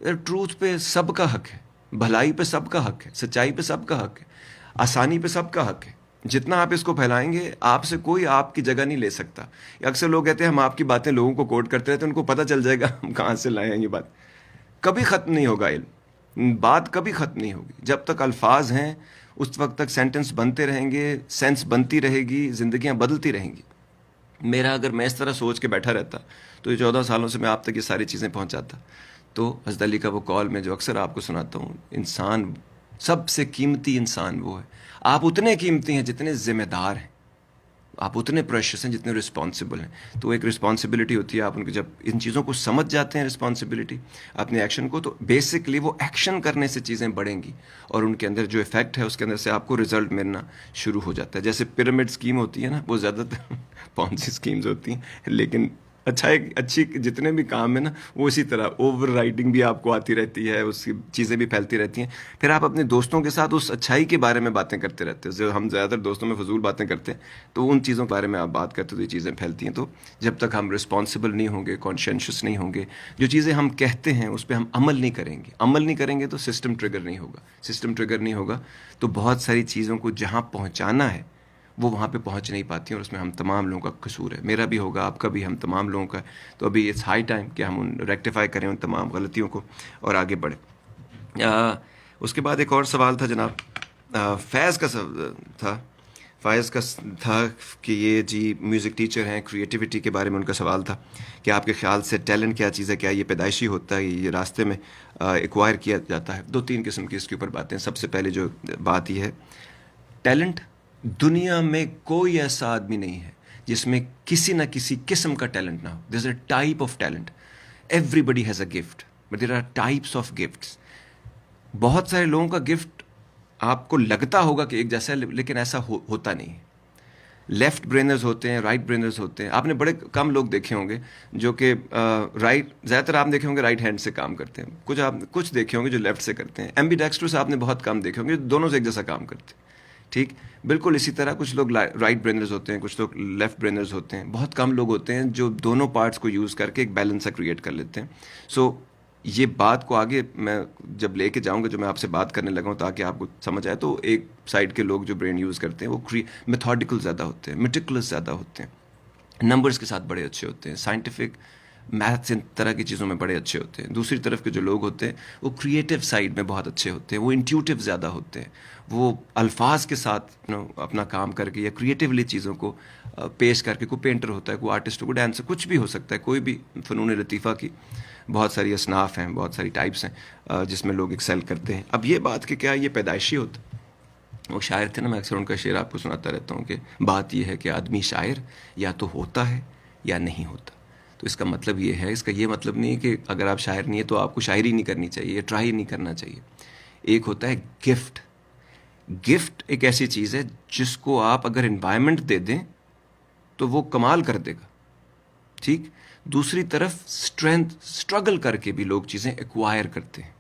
ٹروتھ پہ سب کا حق ہے, بھلائی پہ سب کا حق ہے, سچائی پہ سب کا حق ہے, آسانی پہ سب کا حق ہے. جتنا آپ اس کو پھیلائیں گے, آپ سے کوئی آپ کی جگہ نہیں لے سکتا. اکثر لوگ کہتے ہیں ہم آپ کی باتیں لوگوں کو کوٹ کرتے رہتے ہیں, ان کو پتہ چل جائے گا ہم کہاں سے لائے ہیں. یہ بات کبھی ختم نہیں ہوگا, علم بات کبھی ختم نہیں ہوگی. جب تک الفاظ ہیں اس وقت تک سینٹنس بنتے رہیں گے, سینس بنتی رہے گی, زندگیاں بدلتی رہیں گی. اگر میں اس طرح سوچ کے بیٹھا رہتا تو یہ 14 سالوں سے میں آپ تک یہ ساری چیزیں پہنچاتا. تو حضرت علی کا وہ قول میں جو اکثر آپ کو سناتا ہوں, انسان سب سے قیمتی انسان وہ ہے. آپ اتنے قیمتی ہیں جتنے ذمہ دار ہیں, آپ اتنے پریشیس ہیں جتنے رسپانسبل ہیں. تو ایک رسپانسبلٹی ہوتی ہے, آپ ان کو جب ان چیزوں کو سمجھ جاتے ہیں, رسپانسبلٹی اپنے ایکشن کو, تو بیسکلی وہ ایکشن کرنے سے چیزیں بڑھیں گی, اور ان کے اندر جو افیکٹ ہے اس کے اندر سے آپ کو رزلٹ ملنا شروع ہو جاتا ہے. جیسے پیرامڈ اسکیم ہوتی ہے نا, وہ زیادہ تر پونسی اسکیمز ہوتی ہیں, لیکن اچھی جتنے بھی کام ہیں نا, وہ اسی طرح اوور رائڈنگ بھی آپ کو آتی رہتی ہے, اس کی چیزیں بھی پھیلتی رہتی ہیں. پھر آپ اپنے دوستوں کے ساتھ اس اچھائی کے بارے میں باتیں کرتے رہتے ہیں. جو ہم زیادہ تر دوستوں میں فضول باتیں کرتے ہیں, تو ان چیزوں کے بارے میں آپ بات کرتے تو یہ چیزیں پھیلتی ہیں. تو جب تک ہم رسپانسبل نہیں ہوں گے, کانشینشیس نہیں ہوں گے, جو چیزیں ہم کہتے ہیں اس پہ ہم عمل نہیں کریں گے تو سسٹم ٹریگر نہیں ہوگا. تو بہت ساری چیزوں کو جہاں پہنچانا ہے وہ وہاں پہ پہنچ نہیں پاتی, اور اس میں ہم تمام لوگوں کا قصور ہے. میرا بھی ہوگا, آپ کا بھی, ہم تمام لوگوں کا. تو ابھی اٹس ہائی ٹائم کہ ہم ریکٹیفائی کریں ان تمام غلطیوں کو اور آگے بڑھیں. اس کے بعد ایک اور سوال تھا جناب, فیض کا تھا کہ یہ جی میوزک ٹیچر ہیں, کریٹیوٹی کے بارے میں ان کا سوال تھا کہ آپ کے خیال سے ٹیلنٹ کیا چیز ہے, کیا یہ پیدائشی ہوتا ہے, یہ راستے میں ایکوائر کیا جاتا ہے. 2-3 قسم کی اس کے اوپر باتیں. سب سے پہلے جو بات یہ ہے, ٹیلنٹ دنیا میں کوئی ایسا آدمی نہیں ہے جس میں کسی نہ کسی قسم کا ٹیلنٹ نہ ہو. There is a type of talent. Everybody has a gift, but there are types of gifts. بہت سارے لوگوں کا گفٹ آپ کو لگتا ہوگا کہ ایک جیسا ہے, لیکن ایسا ہوتا نہیں ہے. لیفٹ برینرز ہوتے ہیں, رائٹ برینرز ہوتے ہیں. آپ نے بڑے کم لوگ دیکھے ہوں گے جو کہ زیادہ تر آپ دیکھے ہوں گے رائٹ ہینڈ سے کام کرتے ہیں. کچھ دیکھے ہوں گے جو لیفٹ سے کرتے ہیں. ایمبی ڈیکسٹرس آپ نے بہت کم دیکھے ہوں گے, دونوں سے ایک جیسا کام کرتے ہیں. ٹھیک, بالکل اسی طرح کچھ لوگ رائٹ برینرز ہوتے ہیں, کچھ لوگ لیفٹ برینرز ہوتے ہیں. بہت کم لوگ ہوتے ہیں جو دونوں پارٹس کو یوز کر کے ایک بیلنس سا کریٹ کر لیتے ہیں. سو یہ بات کو آگے میں جب لے کے جاؤں گا, جو میں آپ سے بات کرنے لگا ہوں تاکہ آپ کو سمجھ آئے, تو ایک سائڈ کے لوگ جو برین یوز کرتے ہیں وہ میتھوڈیکل زیادہ ہوتے ہیں, میٹیکولس زیادہ ہوتے ہیں, نمبرز کے ساتھ بڑے اچھے ہوتے ہیں, سائنٹیفک میتھس ان طرح کی چیزوں میں بڑے اچھے ہوتے ہیں. دوسری طرف کے جو لوگ ہوتے ہیں وہ کریٹیو سائڈ میں بہت اچھے ہوتے ہیں, وہ انٹیوٹیو زیادہ ہوتے ہیں, وہ الفاظ کے ساتھ اپنا کام کر کے یا کریٹیولی چیزوں کو پیش کر کے. کوئی پینٹر ہوتا ہے, کوئی آرٹسٹ, کوئی ڈانسر, کچھ بھی ہو سکتا ہے, کوئی بھی فنون لطیفہ کی بہت ساری اصناف ہیں, بہت ساری ٹائپس ہیں جس میں لوگ ایکسیل کرتے ہیں. اب یہ بات کہ کیا یہ پیدائشی ہوتا, وہ شاعر تھے نا, میں اکثر ان کا شعر آپ کو سناتا رہتا ہوں کہ بات یہ ہے کہ آدمی شاعر یا تو ہوتا ہے یا نہیں ہوتا. تو اس کا مطلب یہ ہے, اس کا یہ مطلب نہیں ہے کہ اگر آپ شاعر نہیں ہیں تو آپ کو شاعری نہیں کرنی چاہیے, ٹرائی نہیں کرنا چاہیے. ایک ہوتا ہے گفٹ. گفٹ ایک ایسی چیز ہے جس کو آپ اگر انوائرمنٹ دے دیں تو وہ کمال کر دے گا. ٹھیک. دوسری طرف اسٹرگل کر کے بھی لوگ چیزیں ایکوائر کرتے ہیں.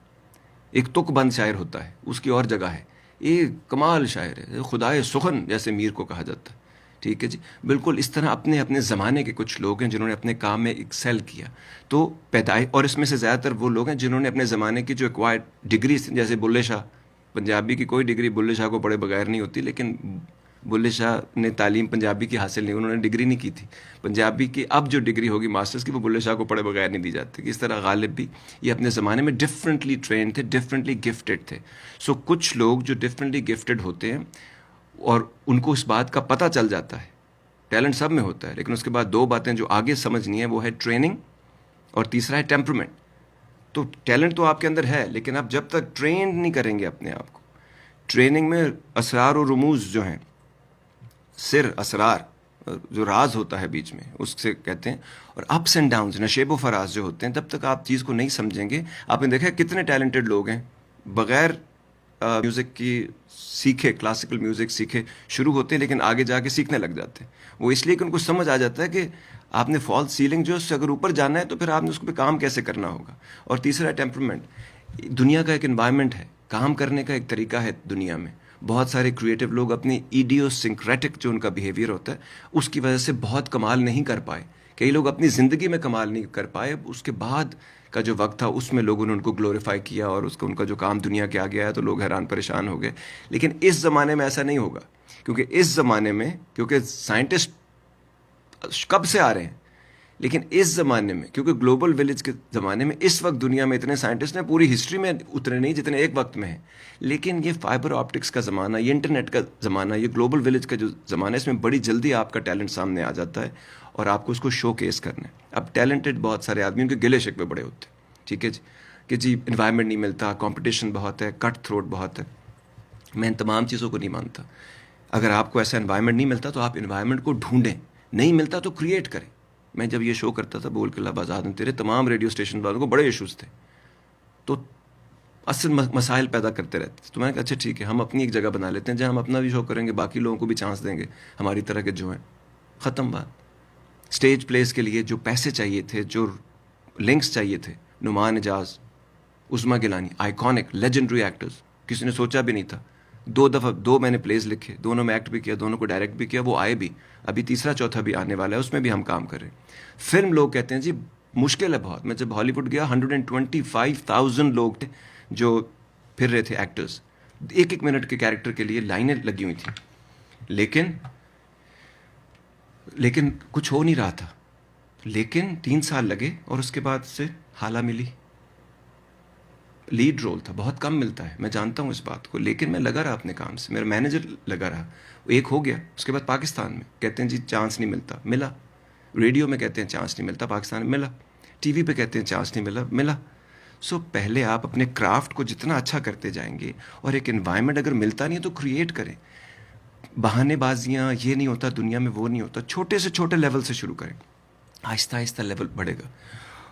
ایک تک بند شاعر ہوتا ہے, اس کی اور جگہ ہے, یہ کمال شاعر ہے, خدائے سخن جیسے میر کو کہا جاتا ہے. ٹھیک ہے جی. بالکل اس طرح اپنے اپنے زمانے کے کچھ لوگ ہیں جنہوں نے اپنے کام میں ایکسل کیا. تو اور اس میں سے زیادہ تر وہ لوگ ہیں جنہوں نے اپنے زمانے کی جو ایکوائرڈ ڈگریز, جیسے بلے شاہ, پنجابی کی کوئی ڈگری بلے شاہ کو پڑھے بغیر نہیں ہوتی, لیکن بلے شاہ نے تعلیم پنجابی کی حاصل نہیں, انہوں نے ڈگری نہیں کی تھی پنجابی کی. اب جو ڈگری ہوگی ماسٹرز کی وہ بلے شاہ کو پڑھے بغیر نہیں دی جاتی. اس طرح غالب بھی یہ اپنے زمانے میں ڈفرینٹلی ٹرینڈ تھے, ڈفرینٹلی گفٹیڈ تھے. سو کچھ لوگ جو ڈفرینٹلی گفٹیڈ ہوتے ہیں اور ان کو اس بات کا پتہ چل جاتا ہے, ٹیلنٹ سب میں ہوتا ہے, لیکن اس کے بعد دو باتیں جو آگے سمجھنی ہے وہ ہے ٹریننگ اور تیسرا ہے ٹیمپرمنٹ. تو ٹیلنٹ تو آپ کے اندر ہے, لیکن آپ جب تک ٹرینڈ نہیں کریں گے اپنے آپ کو, ٹریننگ میں اسرار و رموز جو ہیں, سر اسرار جو راز ہوتا ہے بیچ میں, اس سے کہتے ہیں, اور اپس اینڈ ڈاؤنز, نشیب و فراز جو ہوتے ہیں, تب تک آپ چیز کو نہیں سمجھیں گے. آپ نے دیکھا ہے کتنے ٹیلنٹڈ لوگ ہیں بغیر میوزک کی سیکھے, کلاسیکل میوزک سیکھے شروع ہوتے ہیں, لیکن آگے جا کے سیکھنے لگ جاتے ہیں. وہ اس لیے کہ ان کو سمجھ آ جاتا ہے کہ آپ نے فالس سیلنگ جو اس سے اگر اوپر جانا ہے تو پھر آپ نے اس پہ کام کیسے کرنا ہوگا. اور تیسرا ٹیمپرمنٹ. دنیا کا ایک انوائرمنٹ ہے, کام کرنے کا ایک طریقہ ہے دنیا میں. بہت سارے کریٹو لوگ اپنی ایڈیوسنکریٹک جو ان کا بیہیویئر ہوتا ہے اس کی وجہ سے بہت کمال نہیں کر پائے. کئی لوگ اپنی زندگی میں کمال نہیں کر پائے, اس کے بعد کا جو وقت تھا اس میں لوگوں نے ان کو گلوریفائی کیا اور اس کا ان کا جو کام دنیا کے آگے آیا تو لوگ حیران پریشان ہو گئے. لیکن اس زمانے میں ایسا نہیں ہوگا, کیونکہ اس زمانے میں, کیونکہ سائنٹسٹ کب سے آ رہے ہیں, لیکن اس زمانے میں کیونکہ گلوبل ولیج کے زمانے میں اس وقت دنیا میں اتنے سائنٹسٹ ہیں, پوری ہسٹری میں اتنے نہیں جتنے ایک وقت میں ہیں. لیکن یہ فائبر آپٹکس کا زمانہ, یہ انٹرنیٹ کا زمانہ, یہ گلوبل ولیج کا جو زمانہ ہے, اس میں بڑی جلدی آپ کا ٹیلنٹ سامنے آ جاتا ہے اور آپ کو اس کو شو کیس کرنا ہے. اب ٹیلنٹڈ بہت سارے آدمی ان کے گلے شکوے بڑے ہوتے ہیں. ٹھیک ہے جی, کہ جی انوائرمنٹ نہیں ملتا, کمپٹیشن بہت ہے, کٹ تھروٹ بہت ہے. میں ان تمام چیزوں کو نہیں مانتا. اگر آپ کو ایسا انوائرمنٹ نہیں ملتا تو آپ انوائرمنٹ کو ڈھونڈیں, نہیں ملتا تو کریٹ کریں. میں جب یہ شو کرتا تھا بول کے اللہ آزاد ہیں تیرے, تمام ریڈیو اسٹیشن والوں کو بڑے ایشوز تھے, تو اصل مسائل پیدا کرتے رہتے تھے. تو میں نے کہا اچھا ٹھیک ہے, ہم اپنی ایک جگہ بنا لیتے ہیں جہاں ہم اپنا بھی شو کریں گے, باقی لوگوں کو بھی چانس دیں گے ہماری طرح کے جو ہیں. ختم بات. اسٹیج پلیس کے لیے جو پیسے چاہیے تھے, جو لنکس چاہیے تھے, نعمان اجاز, عظمیٰ گیلانی, آئیکونک لیجنڈری ایکٹرز, کسی نے سوچا بھی نہیں تھا. 2 دفعہ 2 میں نے پلیز لکھے, دونوں میں ایکٹ بھی کیا, دونوں کو ڈائریکٹ بھی کیا, وہ آئے بھی, ابھی تیسرا چوتھا بھی آنے والا ہے, اس میں بھی ہم کام کر رہے ہیں. فلم لوگ کہتے ہیں جی مشکل ہے بہت. میں جب ہالی ووڈ گیا 125,000 لوگ تھے جو پھر رہے تھے ایکٹرز, 1 منٹ کے کیریکٹر کے لیے لائنیں لگی ہوئی تھیں, لیکن کچھ ہو نہیں رہا تھا. لیکن 3 سال لگے اور اس کے بعد سے حالہ ملی. لیڈ رول تھا, بہت کم ملتا ہے, میں جانتا ہوں اس بات کو, لیکن میں لگا رہا اپنے کام سے, میرا مینیجر لگا رہا, ایک ہو گیا. اس کے بعد پاکستان میں کہتے ہیں جی چانس نہیں ملتا, ملا. ریڈیو میں کہتے ہیں چانس نہیں ملتا, پاکستان میں ملا. ٹی وی پہ کہتے ہیں چانس نہیں ملا, ملا. سو پہلے آپ اپنے کرافٹ کو جتنا اچھا کرتے جائیں گے, اور ایک انوائرمنٹ اگر ملتا نہیں ہے تو کریٹ کریں. بہانے بازیاں, یہ نہیں ہوتا دنیا میں, وہ نہیں ہوتا. چھوٹے سے چھوٹے لیول سے شروع کریں, آہستہ آہستہ لیول بڑھے گا.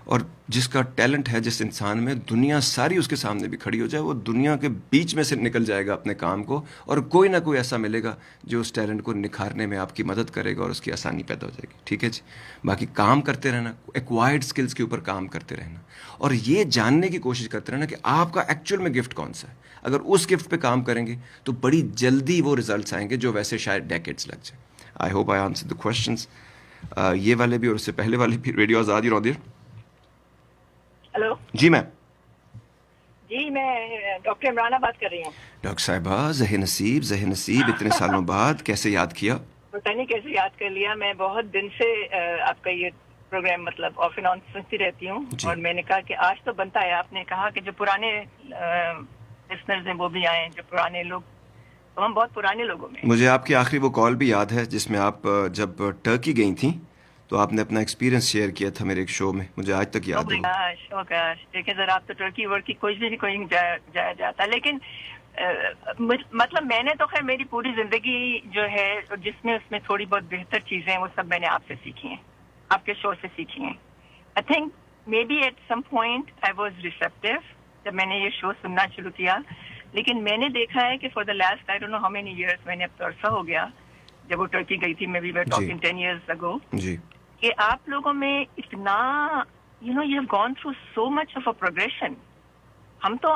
اور جس کا ٹیلنٹ ہے جس انسان میں, دنیا ساری اس کے سامنے بھی کھڑی ہو جائے, وہ دنیا کے بیچ میں سے نکل جائے گا اپنے کام کو, اور کوئی نہ کوئی ایسا ملے گا جو اس ٹیلنٹ کو نکھارنے میں آپ کی مدد کرے گا اور اس کی آسانی پیدا ہو جائے گی. ٹھیک ہے جی. باقی کام کرتے رہنا, ایکوائرڈ سکلز کے اوپر کام کرتے رہنا, اور یہ جاننے کی کوشش کرتے رہنا کہ آپ کا ایکچوئل میں گفٹ کون سا ہے. اگر اس گفٹ پہ کام کریں گے تو بڑی جلدی وہ ریزلٹس آئیں گے جو ویسے شاید ڈیکیڈز لگ جائیں. I hope I answer the questions. یہ والے بھی اور اس سے پہلے والے بھی. Radio Azad you know there. Hello جی میم. جی میں ڈاکٹر عمرانہ بات کر رہی ہوں. ڈاکٹر صاحبہ, زہ نصیب اتنے سالوں بعد کیسے یاد کیا؟ پتہ نہیں کیسے یاد کر لیا. میں بہت دن سے آپ کا یہ پروگرام مطلب آف اینڈ آن سنتی رہتی ہوں, اور میں نے کہا کہ آج تو بنتا ہے. آپ نے کہا کہ جو پرانے لسنرز ہیں وہ بھی آئیں, جو پرانے لوگ, تو ہم بہت پرانے لوگوں میں. مجھے آپ کی آخری وہ کال بھی یاد ہے جس میں آپ جب ٹرکی گئی تھیں تو آپ نے اپنا ایکسپیرینس شیئر کیا تھا میرے ایک شو میں, مجھے آج تک یاد ہے. دیکھیں ذرا, آپ تو ٹرکی ورکی کوئی بھی کوئی جایا جاتا, لیکن مطلب میں نے تو خیر میری پوری زندگی جو ہے جس میں اس میں تھوڑی بہت بہتر چیزیں ہیں وہ سب میں نے آپ سے سیکھی ہیں, آپ کے شو سے سیکھی ہیں. I think maybe at some point I was receptive جب میں نے یہ شو سننا شروع کیا, لیکن میں نے دیکھا ہے کہ for the last I don't know how many years, میں نے اب تو عرصہ ہو گیا جب وہ ٹرکی گئی تھی، میں بھی ٹاکنگ 10 years ago، جی کہ آپ لوگوں میں اتنا you have gone through so much of a progression. ہم تو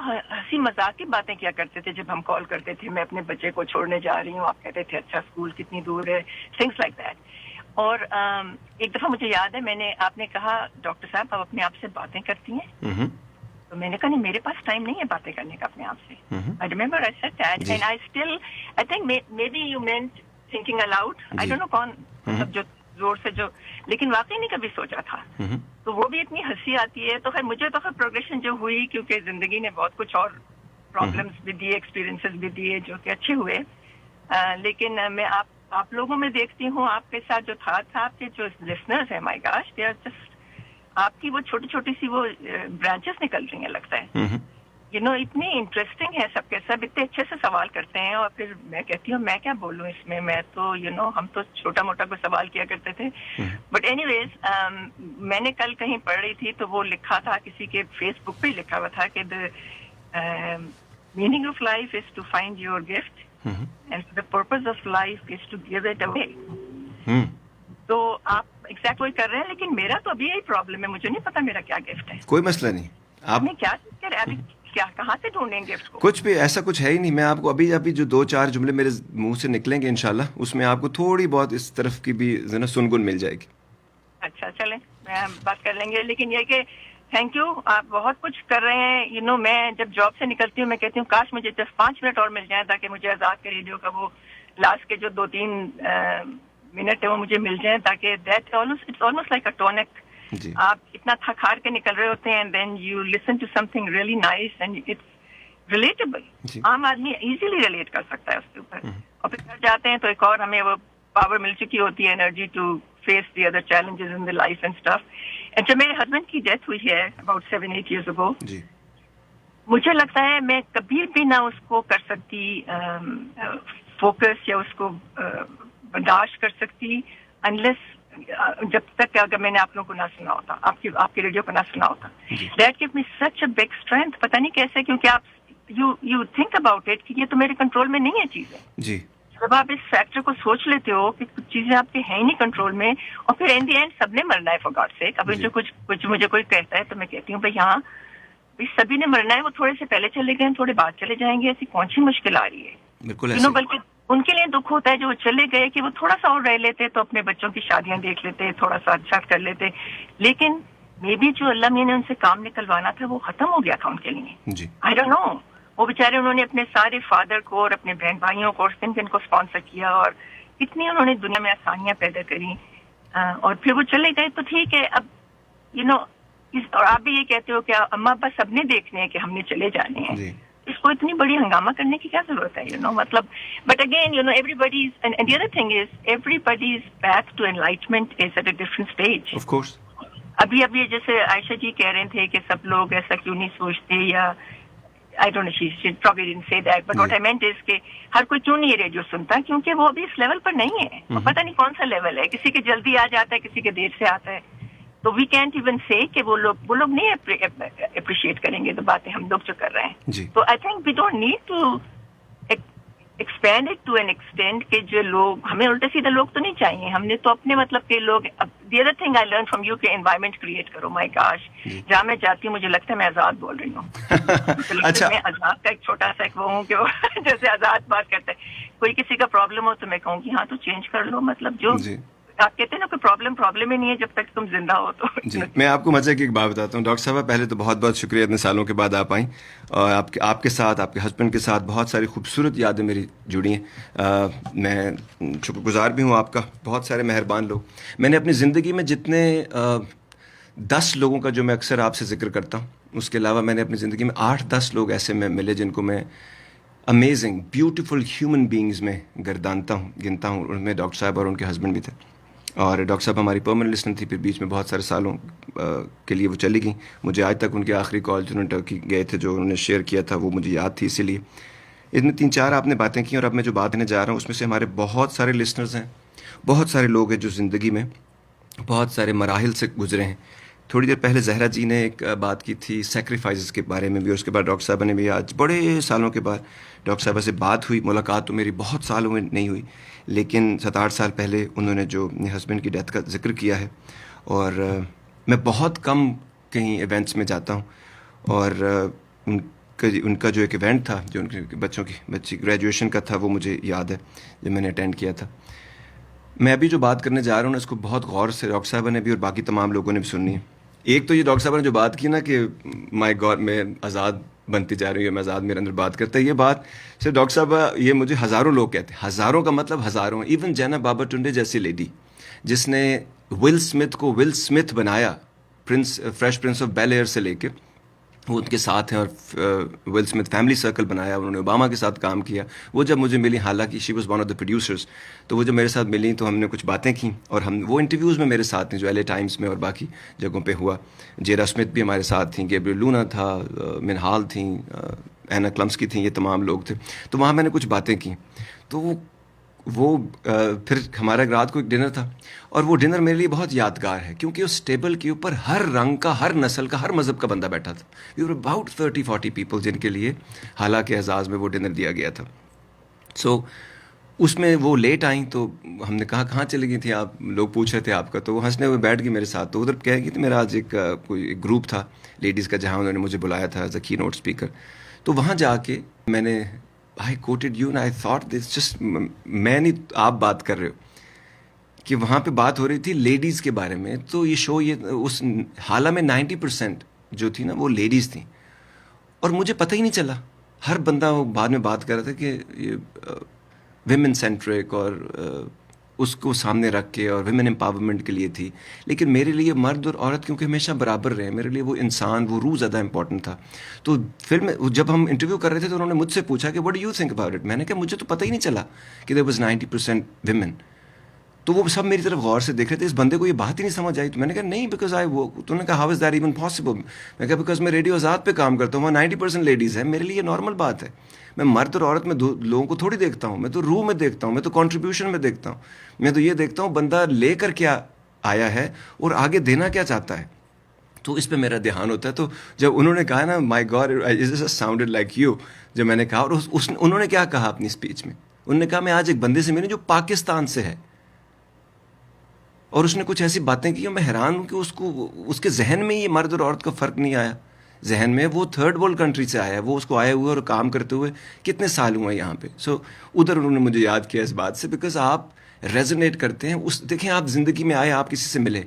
ہنسی مذاق کی باتیں کیا کرتے تھے جب ہم کال کرتے تھے، میں اپنے بچے کو چھوڑنے جا رہی ہوں، آپ کہتے تھے اچھا اسکول کتنی دور ہے، تھنگس لائک دیٹ. اور ایک دفعہ مجھے یاد ہے آپ نے کہا ڈاکٹر صاحب آپ اپنے آپ سے باتیں کرتی ہیں؟ تو میں نے کہا نہیں، میرے پاس ٹائم نہیں ہے باتیں کرنے کا اپنے آپ سے. I remember I said that and I think maybe you meant thinking aloud. I don't know کون مطلب جو زور سے جو، لیکن واقعی نہیں کبھی سوچا تھا. تو وہ بھی اتنی ہنسی آتی ہے. تو خیر مجھے تو خیر پروگریشن جو ہوئی، کیونکہ زندگی نے بہت کچھ اور پرابلمس بھی دیے، ایکسپیرینسز بھی دیے جو کہ اچھے ہوئے. لیکن میں آپ لوگوں میں دیکھتی ہوں آپ کے ساتھ جو تھا آپ کے جو لسنرز ہیں، مائی گاش دے آر جسٹ، آپ کی وہ چھوٹی چھوٹی سی وہ برانچز نکل رہی ہیں لگتا ہے. اتنی انٹرسٹنگ ہے سب کے سب، اتنے اچھے سے سوال کرتے ہیں. اور پھر میں کہتی ہوں میں کیا بولوں اس میں تو ہم تو چھوٹا موٹا کوئی سوال کیا کرتے تھے. بٹ اینی ویز میں نے کل کہیں پڑھ رہی تھی تو وہ لکھا تھا کسی کے فیس بک پہ لکھا ہوا تھا کہ the meaning of life is to find your gift and the purpose of life is to give it away. تو آپ ایگزیکٹ وہی کر رہے ہیں، لیکن میرا تو ابھی یہی پرابلم ہے، مجھے نہیں پتا میرا کیا گفٹ ہے. کوئی مسئلہ نہیں، آپ نے کیا چیز کرے ابھی، کہاں سے ڈھونڈیں گے گفٹ کو؟ کچھ بھی ایسا کچھ ہے ہی نہیں. میں آپ کو ابھی جو 2-4 جملے میرے منہ سے نکلیں گے انشاءاللہ، اس میں آپ کو تھوڑی بہت اس طرف کی بھی سنگن مل جائے گی. اچھا چلیں بات کر لیں گے. لیکن یہ کہ تھینک یو، آپ بہت کچھ کر رہے ہیں. میں جب جاب سے نکلتی ہوں میں کہتی ہوں کاش مجھے 5 منٹ اور مل جائیں تاکہ مجھے آزاد کے ریڈیو کا وہ لاسٹ کے جو 2-3 منٹ ہے وہ مجھے مل جائیں، تاکہ that it's almost like a tonic. آپ اتنا تھک ہار کے نکل رہے ہوتے ہیں and then you listen to something really nice and it's relatable. عام آدمی ایزیلی ریلیٹ کر سکتا ہے اس کے اوپر. اور پھر گھر جاتے ہیں تو ایک اور ہمیں وہ پاور مل چکی ہوتی ہے، energy to face the other challenges in the life and stuff. And جب میرے ہسبینڈ کی ڈیتھ ہوئی ہے اباؤٹ 7-8 years ago، مجھے لگتا ہے میں کبھی بھی نہ اس کو کر سکتی فوکس یا اس کو برداشت کر سکتی انلیس جب تک کہ اگر میں نے آپ لوگوں کو نہ سنا ہوتا، آپ کے ریڈیو کو نہ سنا ہوتا. That give me such a big strength. پتہ نہیں کیسے، کیونکہ آپ یو تھنک اباؤٹ اٹ کہ یہ تو میرے کنٹرول میں نہیں ہے چیزیں. جی جب آپ اس فیکٹر کو سوچ لیتے ہو کہ کچھ چیزیں آپ کے ہیں ہی نہیں کنٹرول میں، اور پھر ان دی اینڈ سب نے مرنا ہے فار گاڈ سیک. ابھی جو کچھ مجھے کوئی کہتا ہے تو میں کہتی ہوں بھائی ہاں سبھی نے مرنا ہے، وہ تھوڑے سے پہلے چلے گئے تھوڑے بعد چلے جائیں گے، ایسی کون سی مشکل آ رہی ہے. بالکل بلکہ ان کے لیے دکھ ہوتا ہے جو وہ چلے گئے کہ وہ تھوڑا سا اور رہ لیتے تو اپنے بچوں کی شادیاں دیکھ لیتے، تھوڑا سا اچھا کر لیتے. لیکن مے بی جو اللہ نے ان سے کام نکلوانا تھا وہ ختم ہو گیا تھا ان کے لیے. آئی ڈونٹ نو، وہ بیچارے انہوں نے اپنے سارے فادر کو اور اپنے بہن بھائیوں کو اور ان کو اسپانسر کیا اور اتنی انہوں نے دنیا میں آسانیاں پیدا کری، اور پھر وہ چلے گئے. تو ٹھیک ہے، اب اور آپ بھی یہ کہتے ہو کہ اماں ابا سب نے دیکھنے ہیں کہ ہم نے چلے جانے ہیں، اس کو اتنی بڑی ہنگامہ کرنے کی کیا ضرورت ہے؟ مطلب but again everybody's and the other thing is everybody's path to enlightenment is at a different stage. Of course ابھی جیسے عائشہ جی کہہ رہے تھے کہ سب لوگ ایسا کیوں نہیں سوچتے، یا I don't know, she probably didn't say that, but what I meant is کہ ہر کوئی کیوں نہیں یہ ریڈیو سنتا، کیونکہ وہ ابھی اس لیول پر نہیں ہے. پتہ نہیں کون سا لیول ہے، کسی کے جلدی آ جاتا ہے، کسی کے دیر سے آتا ہے. تو وی کینٹ ایون سے کہ وہ لوگ نہیں اپریشیٹ کریں گے تو باتیں ہم لوگ جو کر رہے ہیں. تو I think we don't need to expand it to an extent کہ جو لوگ ہمیں الٹے سیدھے لوگ تو نہیں چاہیے. ہم نے تو اپنے مطلب کے لوگ. دی other thing I learn from you کہ انوائرمنٹ کریٹ کرو. مائی گاش، جہاں میں جاتی ہوں مجھے لگتا ہے میں آزاد بول رہی ہوں. اچھا، میں آزاد کا ایک چھوٹا سا ایک وہ ہوں کہ جیسے آزاد بات کرتا ہے. کوئی کسی کا پرابلم ہو تو میں کہوں گی ہاں تو چینج کر لو. مطلب جو آپ کہتے ہیں نا کوئی پرابلم ہی نہیں ہے جب تک تم زندہ ہو تو. جی میں آپ کو مزے کی ایک بات بتاتا ہوں. ڈاکٹر صاحبہ پہلے تو بہت بہت شکریہ، اتنے سالوں کے بعد آپ آئیں، اور آپ کے ساتھ آپ کے ہسبینڈ کے ساتھ بہت ساری خوبصورت یادیں میری جڑی ہیں. میں شکر گزار بھی ہوں آپ کا. بہت سارے مہربان لوگ میں نے اپنی زندگی میں جتنے 10 لوگوں کا جو میں اکثر آپ سے ذکر کرتا ہوں، اس کے علاوہ میں نے اپنی زندگی میں 8-10 لوگ ایسے میں ملے جن کو میں امیزنگ بیوٹیفل ہیومن بینگز میں گردانتا ہوں، گنتا ہوں. ان میں ڈاکٹر صاحب اور ان کے ہسبینڈ بھی تھے. اور ڈاکٹر صاحب ہماری پرماننٹ لسنر تھی، پھر بیچ میں بہت سارے سالوں کے لیے وہ چلی گئیں. مجھے آج تک ان کے آخری کال جو انہوں نے ٹرکی گئے تھے جو انہوں نے شیئر کیا تھا وہ مجھے یاد تھی. اسی لیے اتنے 3-4 آپ نے باتیں کی، اور اب میں جو بات کرنے جا رہا ہوں اس میں سے ہمارے بہت سارے لسنرز ہیں، بہت سارے لوگ ہیں جو زندگی میں بہت سارے مراحل سے گزرے ہیں. تھوڑی دیر پہلے زہرا جی نے ایک بات کی تھی سیکریفائسز کے بارے میں بھی، اور اس کے بعد ڈاکٹر صاحبہ نے بھی آج بڑے سالوں کے بعد ڈاکٹر صاحبہ سے بات ہوئی. ملاقات تو میری بہت سالوں میں نہیں ہوئی، لیکن 7-8 سال پہلے انہوں نے جو ہسبینڈ کی ڈیتھ کا ذکر کیا ہے. اور میں بہت کم کہیں ایونٹس میں جاتا ہوں، اور ان کا جو ایک ایونٹ تھا جو ان کے بچی گریجویشن کا تھا وہ مجھے یاد ہے جو میں نے اٹینڈ کیا تھا. میں ابھی جو بات کرنے جا رہا ہوں نا اس کو بہت غور سے ڈاکٹر صاحبہ نے بھی اور باقی تمام لوگوں نے بھی سننی ہے. ایک تو یہ ڈاکٹر صاحبہ نے جو بات کی نا کہ مائی گاڈ میں آزاد بنتی جا رہی ہوں، میں آزاد میرے اندر بات کرتا ہے، یہ بات صرف ڈاکٹر صاحبہ یہ مجھے ہزاروں لوگ کہتے ہیں. ہزاروں کا مطلب ہزاروں. ایون جینا بابا ٹنڈے جیسی لیڈی جس نے ول اسمتھ کو ول اسمتھ بنایا، Fresh Prince of Bel Air سے لے کے وہ ان کے ساتھ ہیں، اور ول اسمتھ فیملی سرکل بنایا، انہوں نے اوباما کے ساتھ کام کیا. وہ جب مجھے ملی، حالانکہ she was one of the producers, تو وہ جب میرے ساتھ ملی تو ہم نے کچھ باتیں کیں، اور ہم وہ انٹرویوز میں میرے ساتھ تھیں جو LA ٹائمز میں اور باقی جگہوں پہ ہوا. جیرا اسمتھ بھی ہمارے ساتھ تھیں، گیبریل لونا تھا، منہال تھیں، اینا کلمسکی تھیں، یہ تمام لوگ تھے. تو وہاں میں نے کچھ باتیں کیں. تو وہ پھر ہمارا رات کو ایک ڈنر تھا، اور وہ ڈنر میرے لیے بہت یادگار ہے کیونکہ اس ٹیبل کے اوپر ہر رنگ کا، ہر نسل کا، ہر مذہب کا بندہ بیٹھا تھا. وی ور اباؤٹ 30-40 پیپل جن کے لیے حالانکہ اعزاز میں وہ ڈنر دیا گیا تھا. سو اس میں وہ لیٹ آئیں تو ہم نے کہا کہاں چلی گئی تھیں آپ، لوگ پوچھ رہے تھے آپ کا. تو وہ ہنسنے ہوئے بیٹھ گئی میرے ساتھ. تو ادھر کہہ گئی تھی میرا آج کوئی گروپ تھا لیڈیز کا جہاں انہوں نے مجھے بلایا تھا ایز اے کی نوٹ اسپیکر. تو وہاں جا کے میں نے I quoted you and I thought this just میں نہیں آپ بات کر رہے ہو کہ وہاں پہ بات ہو رہی تھی لیڈیز کے بارے میں. تو یہ شو یہ اس حالہ میں 90% جو تھی نا وہ لیڈیز تھیں، اور مجھے پتہ ہی نہیں چلا. ہر بندہ بعد میں بات کر رہا تھا کہ یہ ویمن سینٹرک اور اس کو سامنے رکھ کے اور ویمن امپاورمنٹ کے لیے تھی. لیکن میرے لیے مرد اور عورت کیونکہ ہمیشہ برابر رہے، میرے لیے وہ انسان، وہ روح زیادہ امپورٹنٹ تھا. تو پھر جب ہم انٹرویو کر رہے تھے تو انہوں نے مجھ سے پوچھا کہ what do you think about it. میں نے کہا مجھے تو پتہ ہی نہیں چلا کہ دیر واز 90% ویمن. تو وہ سب میری طرف غور سے دیکھ رہے تھے، اس بندے کو یہ بات ہی نہیں سمجھ آئی. تو میں نے کہا نہیں، بیکاز تو نے کہا how is that even possible. میں کہا بیکاز میں ریڈیو آزاد پہ کام کرتا ہوں، وہاں 90% لیڈیز ہیں، میرے لیے یہ نارمل بات ہے. میں مرد اور عورت میں لوگوں کو تھوڑی دیکھتا ہوں، میں تو روح میں دیکھتا ہوں، میں تو کنٹریبیوشن میں دیکھتا ہوں. میں تو یہ دیکھتا ہوں بندہ لے کر کیا آیا ہے اور آگے دینا کیا چاہتا ہے. تو اس پہ میرا دھیان ہوتا ہے. تو جب انہوں نے کہا نا مائی گاڈ ساؤنڈڈ لائک یو، جب میں نے کہا، اور انہوں نے کیا کہا اپنی اسپیچ میں، انہوں نے کہا میں آج ایک بندے سے ملی جو پاکستان سے ہے، اور اس نے کچھ ایسی باتیں کی، میں حیران ہوں کہ اس کے ذہن میں یہ مرد اور عورت کا فرق نہیں آیا. ذہن میں وہ تھرڈ ورلڈ کنٹری سے آیا ہے، وہ اس کو آئے ہوئے اور کام کرتے ہوئے کتنے سال ہوئے یہاں پہ. سو ادھر انہوں نے مجھے یاد کیا اس بات سے، بیکاز آپ ریزونیٹ کرتے ہیں. دیکھیں آپ زندگی میں آئے، آپ کسی سے ملے،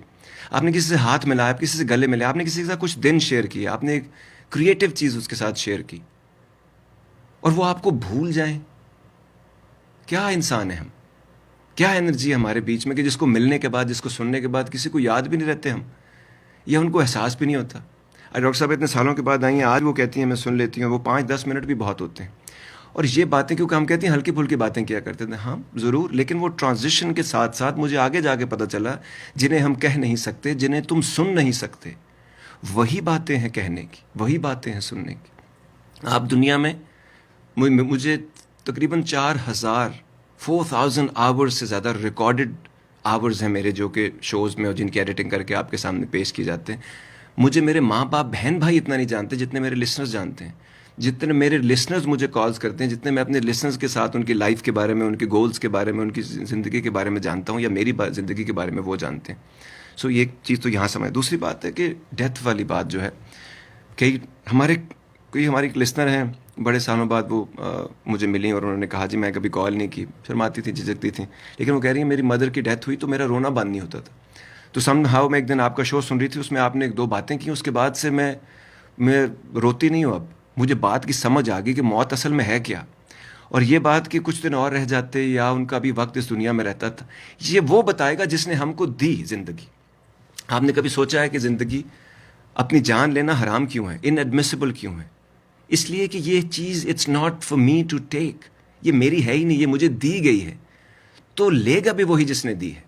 آپ نے کسی سے ہاتھ ملایا، آپ کسی سے گلے ملے، آپ نے کسی کے ساتھ کچھ دن شیئر کیا، آپ نے ایک کریٹو چیز اس کے ساتھ شیئر کی، اور وہ آپ کو بھول جائیں. کیا انسان ہے ہم، کیا انرجی ہے ہمارے بیچ میں کہ جس کو ملنے کے بعد، جس کو سننے کے بعد کسی کو یاد بھی نہیں رہتے ہم، یا ان کو احساس بھی نہیں ہوتا. ڈاکٹر صاحب اتنے سالوں کے بعد آئی ہیں، آج وہ کہتی ہیں میں سن لیتی ہوں، وہ 5-10 منٹ بھی بہت ہوتے ہیں. اور یہ باتیں کیونکہ ہم کہتے ہیں ہلکی پھلکی باتیں کیا کرتے تھے، ہاں ضرور، لیکن وہ ٹرانزیشن کے ساتھ ساتھ مجھے آگے جا کے پتہ چلا جنہیں ہم کہہ نہیں سکتے، جنہیں تم سن نہیں سکتے، وہی باتیں ہیں کہنے کی، وہی باتیں ہیں سننے کی. آپ دنیا میں مجھے تقریباً 4,000 آورز سے زیادہ ریکارڈڈ آورز ہیں میرے، جو کہ شوز میں اور جن کی ایڈیٹنگ کر کے آپ کے سامنے پیش کی جاتے ہیں. مجھے میرے ماں باپ بہن بھائی اتنا نہیں جانتے جتنے میرے لسنرز جانتے ہیں، جتنے میرے لسنرز مجھے کالز کرتے ہیں، جتنے میں اپنے لسنرز کے ساتھ ان کی لائف کے بارے میں، ان کے گولز کے بارے میں، ان کی زندگی کے بارے میں جانتا ہوں، یا میری زندگی کے بارے میں وہ جانتے ہیں. سو یہ چیز تو یہاں سمجھ. دوسری بات ہے کہ ڈیتھ والی بات جو ہے، کئی ہماری ایک لسنر ہیں، بڑے سالوں بعد وہ مجھے ملی اور انہوں نے کہا جی میں کبھی کال نہیں کی، شرماتی تھیں، جھجکتی تھیں، لیکن وہ کہہ رہی ہیں میری مدر کی ڈیتھ ہوئی تو میرا رونا بند نہیں ہوتا تھا. تو سم ہاؤ میں ایک دن آپ کا شو سن رہی تھی، اس میں آپ نے 1-2 باتیں کی، اس کے بعد سے میں روتی نہیں ہوں. اب مجھے بات کی سمجھ آ گئی کہ موت اصل میں ہے کیا، اور یہ بات کہ کچھ دن اور رہ جاتے یا ان کا بھی وقت اس دنیا میں رہتا تھا، یہ وہ بتائے گا جس نے ہم کو دی زندگی. آپ نے کبھی سوچا ہے کہ زندگی، اپنی جان لینا حرام کیوں ہے، ان ایڈمیسیبل کیوں ہے؟ اس لیے کہ یہ چیز it's not for me to take, یہ میری ہے ہی نہیں، یہ مجھے دی گئی ہے. تو لے گا بھی وہی جس نے دی ہے،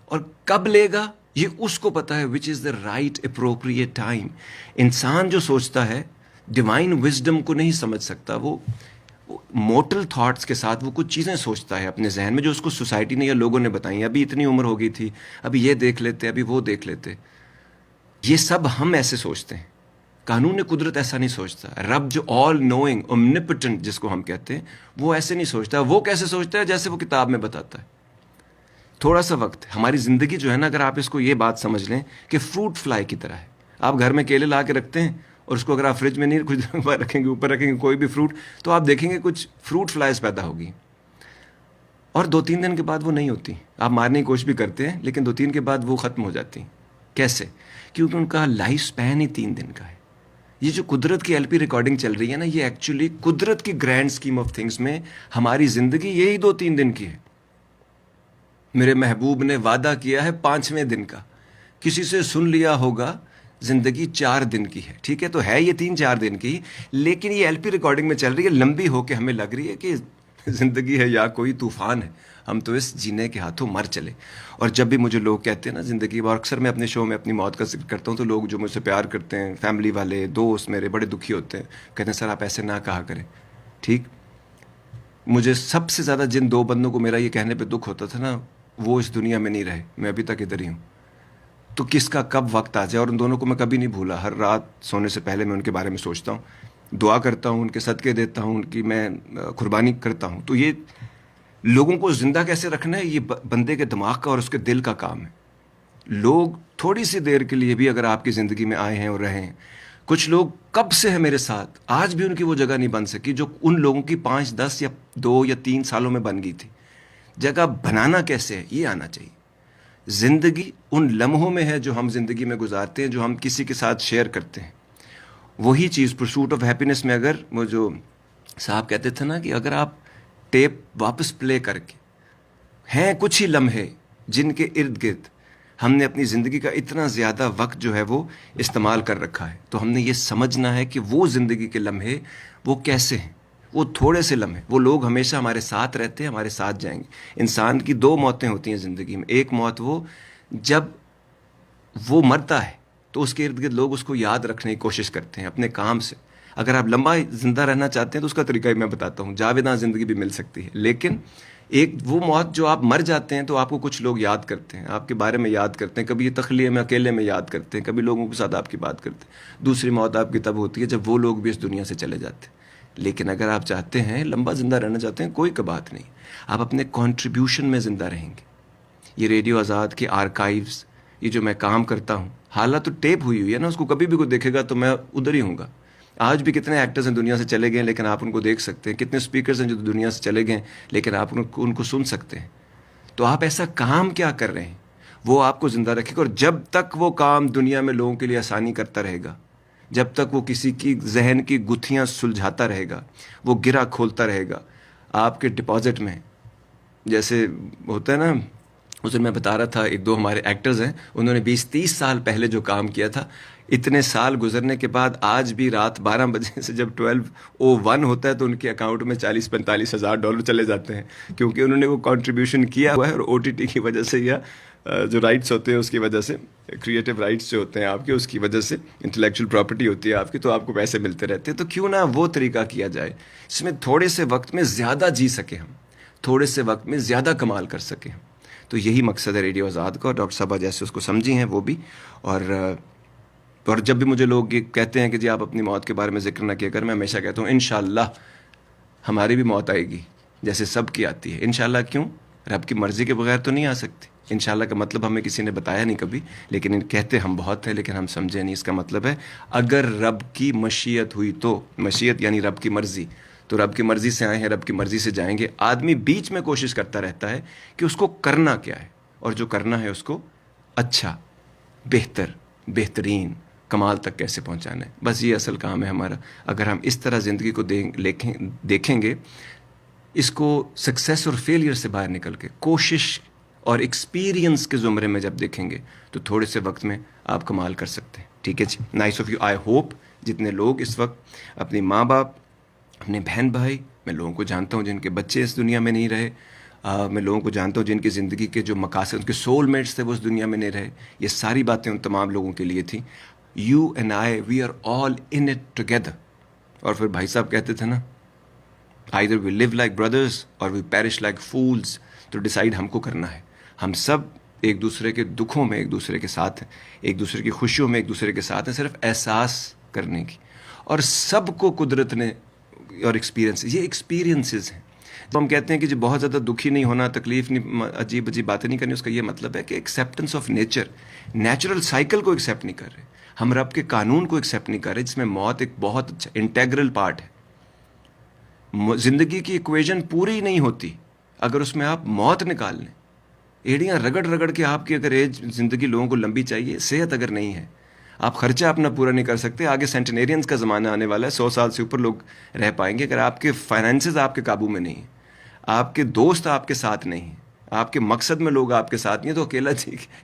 اور کب لے گا یہ اس کو پتا ہے، وچ از دا رائٹ اپروپریٹ ٹائم. انسان جو سوچتا ہے ڈیوائن وزڈم کو نہیں سمجھ سکتا، وہ موٹل تھاٹس کے ساتھ وہ کچھ چیزیں سوچتا ہے اپنے ذہن میں جو اس کو سوسائٹی نے یا لوگوں نے بتائی، ابھی اتنی عمر ہو گئی تھی، ابھی یہ دیکھ لیتے، ابھی وہ دیکھ لیتے. یہ سب ہم ایسے سوچتے ہیں, قانون قدرت ایسا نہیں سوچتا. رب جو آل نوئنگ اومنیپوٹنٹ جس کو ہم کہتے ہیں, وہ ایسے نہیں سوچتا. وہ کیسے سوچتا ہے؟ جیسے وہ کتاب میں بتاتا ہے. تھوڑا سا وقت, ہماری زندگی جو ہے نا, اگر آپ اس کو یہ بات سمجھ لیں کہ فروٹ فلائی کی طرح ہے. آپ گھر میں کیلے لا کے رکھتے ہیں اور اس کو اگر آپ فریج میں نہیں کچھ دنوں بعد رکھیں گے, اوپر رکھیں گے کوئی بھی فروٹ, تو آپ دیکھیں گے کچھ فروٹ فلائز پیدا ہوگی, اور 2-3 دن کے بعد وہ نہیں ہوتی. آپ مارنے کی کوشش بھی کرتے ہیں لیکن 2-3 کے بعد وہ ختم ہو جاتی. کیسے؟ کیونکہ ان کا لائف سپین ہی 3 دن کا ہے. یہ جو قدرت کی LP ریکارڈنگ چل رہی ہے نا, یہ ایکچولی قدرت کی گرینڈ اسکیم آف تھنگس میں ہماری زندگی یہی 2-3 دن کی ہے. میرے محبوب نے وعدہ کیا ہے 5ویں دن کا. کسی سے سن لیا ہوگا زندگی 4 دن کی ہے. ٹھیک ہے, تو ہے یہ 3-4 دن کی, لیکن یہ LP ریکارڈنگ میں چل رہی ہے, لمبی ہو کے ہمیں لگ رہی ہے کہ زندگی ہے یا کوئی طوفان ہے, ہم تو اس جینے کے ہاتھوں مر چلے. اور جب بھی مجھے لوگ کہتے ہیں نا زندگی, اور اکثر میں اپنے شو میں اپنی موت کا ذکر کرتا ہوں, تو لوگ جو مجھ سے پیار کرتے ہیں, فیملی والے, دوست میرے, بڑے دکھی ہوتے ہیں, کہتے ہیں سر آپ ایسے نہ کہا کریں. ٹھیک, مجھے سب سے زیادہ جن 2 بندوں کو میرا یہ کہنے پہ دکھ ہوتا تھا نا, وہ اس دنیا میں نہیں رہے. میں ابھی تک ادھر ہی ہوں. تو کس کا کب وقت آ جائے, اور ان دونوں کو میں کبھی نہیں بھولا. ہر رات سونے سے پہلے میں ان کے بارے میں سوچتا ہوں, دعا کرتا ہوں, ان کے صدقے دیتا ہوں, ان کی میں قربانی کرتا ہوں. تو یہ لوگوں کو زندہ کیسے رکھنا ہے, یہ بندے کے دماغ کا اور اس کے دل کا کام ہے. لوگ تھوڑی سی دیر کے لیے بھی اگر آپ کی زندگی میں آئے ہیں اور رہے ہیں, کچھ لوگ کب سے ہیں میرے ساتھ, آج بھی ان کی وہ جگہ نہیں بن سکی جو ان لوگوں کی 5, 10 یا 2 یا 3 سالوں میں بن گئی تھی. جگہ بنانا کیسے ہے, یہ آنا چاہیے. زندگی ان لمحوں میں ہے جو ہم زندگی میں گزارتے ہیں, جو ہم کسی کے ساتھ شیئر کرتے ہیں. وہی چیز پرسوٹ آف ہیپینس میں, اگر وہ جو صاحب کہتے تھے نا کہ اگر آپ ٹیپ واپس پلے کر کے, ہیں کچھ ہی لمحے جن کے ارد گرد ہم نے اپنی زندگی کا اتنا زیادہ وقت جو ہے وہ استعمال کر رکھا ہے, تو ہم نے یہ سمجھنا ہے کہ وہ زندگی کے لمحے وہ کیسے ہیں. وہ تھوڑے سے لمحے, وہ لوگ ہمیشہ ہمارے ساتھ رہتے ہیں, ہمارے ساتھ جائیں گے. انسان کی 2 موتیں ہوتی ہیں زندگی میں. ایک موت وہ جب وہ مرتا ہے تو اس کے ارد گرد لوگ اس کو یاد رکھنے کی کوشش کرتے ہیں اپنے کام سے. اگر آپ لمبا زندہ رہنا چاہتے ہیں تو اس کا طریقہ میں بتاتا ہوں, جاویداں زندگی بھی مل سکتی ہے. لیکن ایک وہ موت جو آپ مر جاتے ہیں تو آپ کو کچھ لوگ یاد کرتے ہیں, آپ کے بارے میں یاد کرتے ہیں, کبھی یہ تخلیہ میں اکیلے میں یاد کرتے ہیں, کبھی لوگوں کے ساتھ آپ کی بات کرتے ہیں. دوسری موت آپ کی تب ہوتی ہے جب وہ لوگ بھی اس دنیا سے چلے جاتے ہیں. لیکن اگر آپ چاہتے ہیں لمبا زندہ رہنا چاہتے ہیں, کوئی بات نہیں, آپ اپنے کنٹریبیوشن میں زندہ رہیں گے. یہ ریڈیو آزاد کے آرکائیوز, یہ جو میں کام کرتا ہوں, حالات تو ٹیپ ہوئی ہے نا, اس کو کبھی بھی کوئی دیکھے گا تو میں ادھر ہی ہوں گا. آج بھی کتنے ایکٹرز ہیں دنیا سے چلے گئے لیکن آپ ان کو دیکھ سکتے ہیں, کتنے اسپیکرز ہیں جو دنیا سے چلے گئے لیکن آپ ان کو سن سکتے ہیں. تو آپ ایسا کام کیا کر رہے ہیں, وہ آپ کو زندہ رکھے گا. اور جب تک وہ کام دنیا میں لوگوں کے لیے آسانی کرتا رہے گا, جب تک وہ کسی کی ذہن کی گتھیاں سلجھاتا رہے گا, وہ گرہ کھولتا رہے گا آپ کے ڈپازٹ میں. جیسے ہوتا ہے نا, اس دن میں بتا رہا تھا, 1-2 ہمارے ایکٹرز ہیں, انہوں نے 20-30 سال پہلے جو کام کیا تھا, اتنے سال گزرنے کے بعد آج بھی رات 12 بجے سے جب 12:01 ہوتا ہے تو ان کے اکاؤنٹ میں $40-45 ہزار چلے جاتے ہیں, کیونکہ انہوں نے وہ کنٹریبیوشن کیا ہوا ہے. اور OTT کی وجہ سے یا جو رائٹس ہوتے ہیں اس کی وجہ سے, کریٹو رائٹس جو ہوتے ہیں آپ کے, اس کی وجہ سے انٹلیکچوئل پراپرٹی ہوتی ہے آپ کی, تو آپ کو پیسے ملتے رہتے ہیں. تو کیوں نہ وہ طریقہ کیا جائے جس میں تھوڑے سے وقت میں زیادہ جی سکیں ہم, تھوڑے سے وقت میں زیادہ کمال کر سکیں ہم. تو یہی مقصد ہے ریڈیو آزاد کا, اور ڈاکٹر صاحبہ جیسے اس کو سمجھی ہیں وہ بھی. اور جب بھی مجھے لوگ یہ کہتے ہیں کہ جی آپ اپنی موت کے بارے میں ذکر نہ کیا کر, میں ہمیشہ کہتا ہوں انشاءاللہ ہماری بھی موت آئے گی جیسے سب کی آتی ہے. انشاءاللہ کیوں, رب کی مرضی کے بغیر تو نہیں آ سکتی. انشاءاللہ کا مطلب ہمیں کسی نے بتایا نہیں کبھی, لیکن کہتے ہم بہت ہیں لیکن ہم سمجھے نہیں. اس کا مطلب ہے اگر رب کی مشیت ہوئی تو, مشیت یعنی رب کی مرضی, تو رب کی مرضی سے آئے ہیں, رب کی مرضی سے جائیں گے. آدمی بیچ میں کوشش کرتا رہتا ہے کہ اس کو کرنا کیا ہے, اور جو کرنا ہے اس کو اچھا, بہتر, بہترین, کمال تک کیسے پہنچانا ہے. بس یہ اصل کام ہے ہمارا. اگر ہم اس طرح زندگی کو دیکھیں گے, اس کو سکسیس اور فیلئر سے باہر نکل کے کوشش اور ایکسپیرینس کے زمرے میں جب دیکھیں گے تو تھوڑے سے وقت میں آپ کمال کر سکتے ہیں. ٹھیک ہے جی, nice of you. I hope جتنے لوگ اس وقت اپنے ماں باپ, اپنے بہن بھائی, میں لوگوں کو جانتا ہوں جن کے بچے اس دنیا میں نہیں رہے, میں لوگوں کو جانتا ہوں جن کی زندگی کے جو مقاصد, ان کے سول میٹس تھے وہ اس دنیا میں نہیں رہے. یہ ساری باتیں ان تمام لوگوں کے لیے تھیں. You and I, we are all in it together. اور پھر بھائی صاحب کہتے تھے نا, either we live like brothers or we perish like fools. تو ڈیسائیڈ ہم کو کرنا ہے. ہم سب ایک دوسرے کے دکھوں میں ایک دوسرے کے ساتھ ہیں, ایک دوسرے کی خوشیوں میں ایک دوسرے کے ساتھ ہیں, صرف احساس کرنے کی. اور سب کو قدرت نے اور یہ ایکسپیرینسز ہیں. تو ہم کہتے ہیں کہ جو بہت زیادہ دکھی نہیں ہونا, تکلیف نہیں, عجیب عجیب باتیں نہیں کرنی, اس کا یہ مطلب ہے کہ acceptance of nature, natural cycle کو ایکسیپٹ نہیں کر رہے, ہم رب کے قانون کو ایکسیپٹ نہیں کر رہے, جس میں موت ایک بہت اچھا انٹیگرل پارٹ ہے. زندگی کی ایکویژن پوری نہیں ہوتی اگر اس میں آپ موت نکال لیں. ایڑیاں رگڑ رگڑ کے آپ کی اگر ایج زندگی لوگوں کو لمبی چاہیے, صحت اگر نہیں ہے, آپ خرچہ اپنا پورا نہیں کر سکتے. آگے سینٹینیرینز کا زمانہ آنے والا ہے, 100 سال سے اوپر لوگ رہ پائیں گے. اگر آپ کے فائنینسز آپ کے قابو میں نہیں ہیں, آپ کے دوست آپ کے ساتھ نہیں ہیں, آپ کے مقصد میں لوگ آپ کے ساتھ نہیں ہیں, تو اکیلا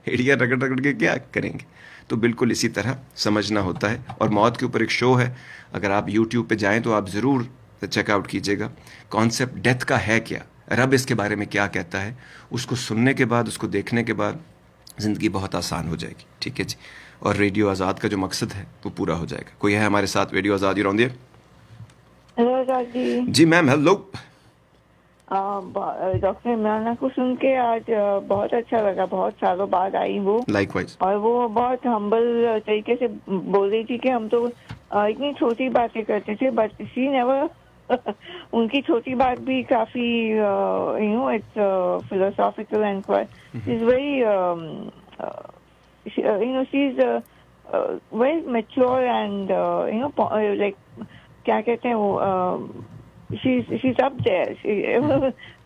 ایڑیاں رگڑ رگڑ کے کیا کریں گے. تو بالکل اسی طرح سمجھنا ہوتا ہے. اور موت کے اوپر ایک شو ہے, اگر آپ یوٹیوب پہ جائیں تو آپ ضرور چیک آؤٹ کیجیے گا. کانسیپٹ ڈیتھ کا ہے کیا, رب اس کے بارے میں کیا کہتا ہے, اس کو سننے کے بعد, اس کو دیکھنے کے بعد زندگی بہت آسان ہو جائے گی. ٹھیک ہے جی. اور ریڈیو آزاد کا جو مقصد ہے وہ پورا ہو جائے گا. کوئی ہے ہمارے ساتھ radio Azad you're on the air? Hello جی. جی میم ہیلو. ڈاکٹر عمرانہ کو سن کے آج بہت اچھا لگا, بہت سالوں بعد آئی وہ, لائک وائز. اور وہ بہت ہمبل طریقے سے بول رہی تھی کہ ہم تو اتنی چھوٹی باتیں کرتے تھے, بٹ سی نیور ان کی چھوٹی بات بھی کافی it's philosophical and is very she is very mature and like کیا کہتے ہیں وہ, she's up there.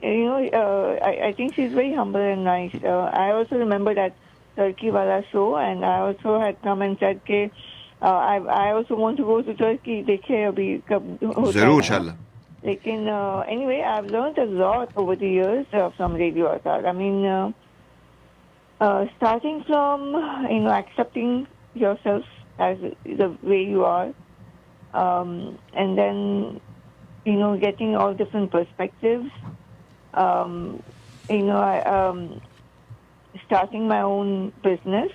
I think she's very humble and nice. I also remember that Turkey wala show, and I also had come and said ke I also want to go to Turkey. Dekhe abhi kab hota hai. Zarur inshallah. Lekin anyway, I've learned a lot over the years from Radio Azad. I mean, starting from accepting yourself as the way you are, and then getting all different perspectives, starting my own business,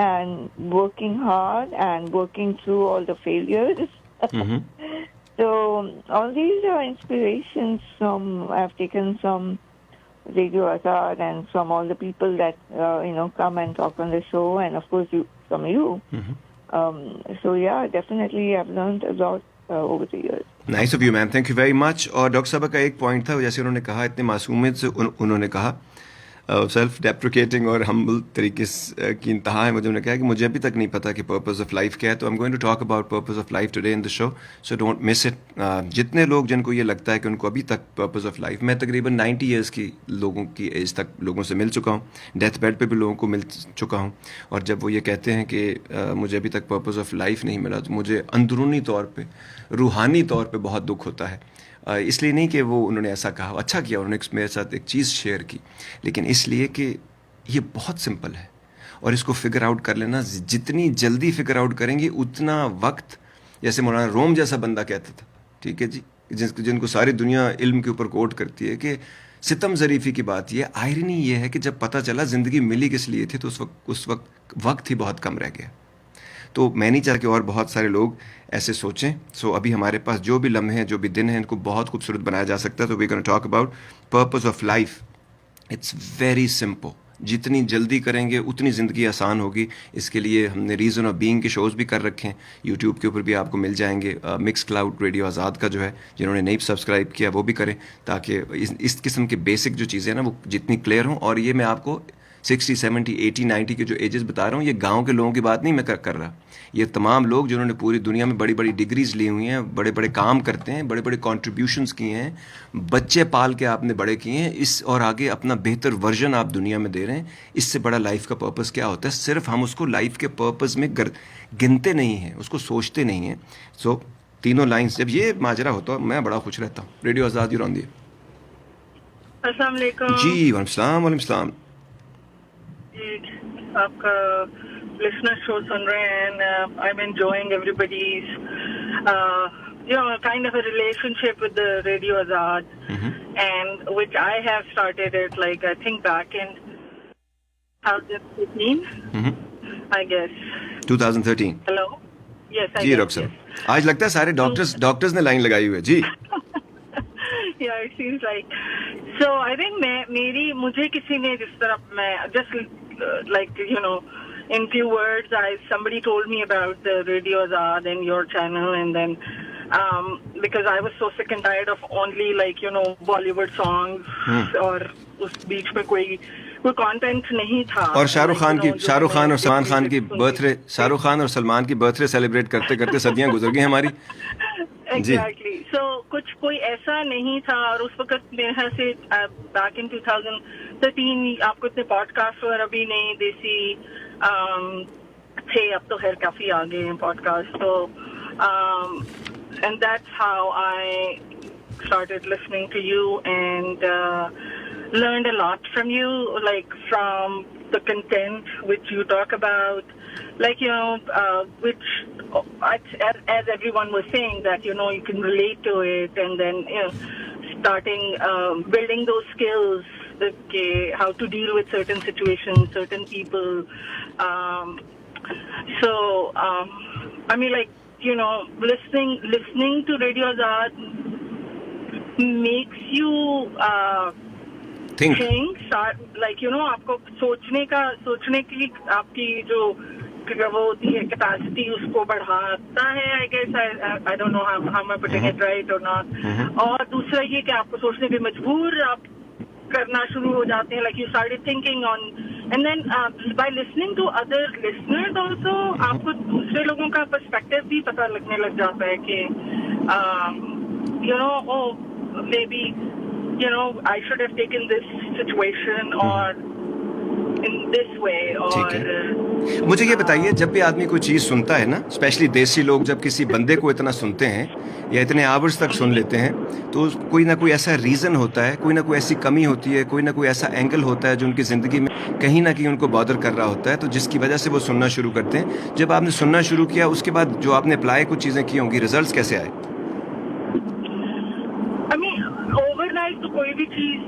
and working hard and working through all the failures. So all these are inspirations I've taken from Radio Azad and from all the people that come and talk on the show, and of course from you. So yeah, definitely I've learned a lot over the years. Nice of you, ma'am. Thank you very much. اور ڈاکٹر صاحبہ کا ایک پوائنٹ تھا, جیسے انہوں نے کہا, اتنے معصومیت سے انہوں نے کہا, سیلف ڈیپریکیٹنگ اور ہمبل طریقے کی انتہا ہے. مجھے انہوں نے کہا کہ مجھے ابھی تک نہیں پتا کہ پرپز آف لائف کیا ہے. تو I'm going to talk about purpose of life today in the show, so don't miss it. جتنے لوگ جن کو یہ لگتا ہے کہ ان کو ابھی تک پرپز آف لائف, میں تقریباً 90 ایئرس کی لوگوں کی ایج تک لوگوں سے مل چکا ہوں, ڈیتھ بیڈ پہ بھی لوگوں کو مل چکا ہوں, اور جب وہ یہ کہتے ہیں کہ مجھے ابھی تک پرپز آف لائف نہیں ملا, تو مجھے اندرونی طور پہ, روحانی طور پہ بہت دکھ ہوتا ہے. اس لیے نہیں کہ وہ انہوں نے ایسا کہا, اچھا کیا انہوں نے میرے ساتھ ایک چیز شیئر کی, لیکن اس لیے کہ یہ بہت سمپل ہے, اور اس کو فگر آؤٹ کر لینا, جتنی جلدی فگر آؤٹ کریں گے اتنا وقت, جیسے مولانا روم جیسا بندہ کہتا تھا, ٹھیک ہے جی, جن کو ساری دنیا علم کے اوپر کوٹ کرتی ہے, کہ ستم ظریفی کی بات یہ, آئرنی یہ ہے کہ جب پتہ چلا زندگی ملی کس لیے تھی, تو اس وقت ہی بہت کم رہ گیا. تو میں نہیں چاہتا کہ اور بہت سارے لوگ ایسے سوچیں. سو ابھی ہمارے پاس جو بھی لمحے ہیں, جو بھی دن ہیں, ان کو بہت خوبصورت بنایا جا سکتا ہے. تو we gonna talk about purpose of life. It's very simple. جتنی جلدی کریں گے اتنی زندگی آسان ہوگی. اس کے لیے ہم نے ریزن آف بینگ کے شوز بھی کر رکھے ہیں, یوٹیوب کے اوپر بھی آپ کو مل جائیں گے. مکس کلاؤڈ ریڈیو آزاد کا جو ہے, جنہوں نے نہیں سبسکرائب کیا وہ بھی کریں, تاکہ اس قسم کے بیسک جو چیزیں ہیں نا وہ جتنی کلیئر ہوں. اور یہ میں آپ کو 60, 70, 80, 90 کے جو ایجز بتا رہا ہوں, یہ گاؤں کے لوگوں کی بات نہیں میں کر رہا. یہ تمام لوگ جنہوں نے پوری دنیا میں بڑی بڑی ڈگریز لی ہوئی ہیں, بڑے بڑے کام کرتے ہیں, بڑے بڑے کنٹریبیوشنز کیے ہیں, بچے پال کے آپ نے بڑے کیے ہیں, اور آگے اپنا بہتر ورژن آپ دنیا میں دے رہے ہیں. اس سے بڑا لائف کا پرپز کیا ہوتا ہے؟ صرف ہم اس کو لائف کے پرپز میں گنتے نہیں ہیں, اس کو سوچتے نہیں ہیں. سو تینوں لائنز جب یہ ماجرا ہوتا ہے, میں بڑا خوش رہتا ہوں. ریڈیو آزاد یور آن دی. السلام علیکم. جی وعلیکم السلام. وعلیکم السلام. آپ کا لسنر شو سن رہے ہیں, I'm enjoying everybody's kind of a relationship with the Radio Azad, and which I have started it like I think back in 2013, I guess. 2013. Hello. Yes, I جی guess. ڈاکٹر صاحب, آج لگتا ہے سارے ڈاکٹرز نے لائن لگائی ہوئی ہے. جی Yeah, it seems like. So I think مجھے کسی نے جس طرح میں just like you know in few words somebody told me about the Radio Azad and your channel, and then because I was so sick and tired of only like you know Bollywood songs اور اس بیچ میں کوئی کانٹینٹ نہیں تھا. اور شاہ رخ خان اور سلمان خان کی برتھ ڈے سیلیبریٹ کرتے کرتے صدیاں گزر گئی ہماری. ایگزیکٹلی. سو کچھ کوئی ایسا نہیں تھا, اور اس وقت میرے خیال سے بیک ان 2013 آپ کو اتنے پوڈ کاسٹ وغیرہ بھی نہیں دیسی تھے. اب تو خیر کافی آگے ہیں پوڈ کاسٹ. تو and that's how I started listening to you and learned a lot from you, like from the content which you talk about, like you know which as everyone was saying that you know you can relate to it, and then you know starting building those skills, okay, how to deal with certain situations, certain people. So I mean, like you know listening to Radio Azad makes you think like you know آپ کو سوچنے کی آپ کی جو وہ ہوتی ہے کیپیسٹی اس کو بڑھاتا ہے. I guess I don't know how I'm putting it right or not. اور دوسرا یہ کہ آپ کو سوچنے پہ مجبور آپ کرنا شروع ہو جاتے ہیں, like you started thinking on, and then by listening to other listeners also آپ کو دوسرے لوگوں کا پرسپیکٹو بھی پتہ لگنے لگ جاتا ہے کہ you know oh maybe you know I should have taken this situation or in this way. اور مجھے یہ بتائیے, جب بھی آدمی کوئی چیز سنتا ہے نا, اسپیشلی دیسی لوگ جب کسی بندے کو اتنا سنتے ہیں یا اتنے آورز تک سن لیتے ہیں, تو کوئی نہ کوئی ایسا ریزن ہوتا ہے, کوئی نہ کوئی ایسی کمی ہوتی ہے, کوئی نہ کوئی ایسا اینگل ہوتا ہے جو ان کی زندگی میں کہیں نہ کہیں ان کو بادر کر رہا ہوتا ہے, تو جس کی وجہ سے وہ سننا شروع کرتے ہیں. جب آپ نے سننا شروع کیا, اس کے بعد جو آپ نے اپلائی کچھ چیزیں کی ہوں گی, ریزلٹس کیسے آئے؟ تو کوئی بھی چیز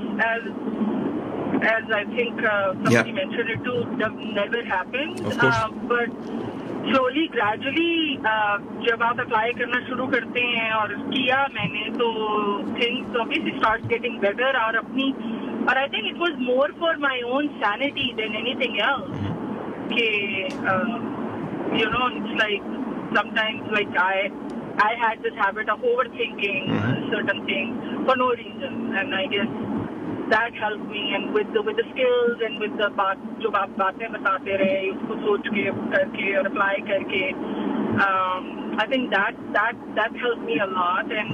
as I think somebody mentioned it too, never happened. But slowly gradually جب آپ اپلائی کرنا شروع کرتے ہیں, اور کیا میں نے, تو things obviously start getting better. اور I think it was more for my own sanity than anything else. کہ you know it's like sometimes like I had this habit of overthinking certain things for no reason, and I guess that helped me. And with the skills and with the جو آپ باتیں بتاتے رہے, اس کو سوچ کے کر کے اور اپلائی کر کے, I think that helped me a lot. And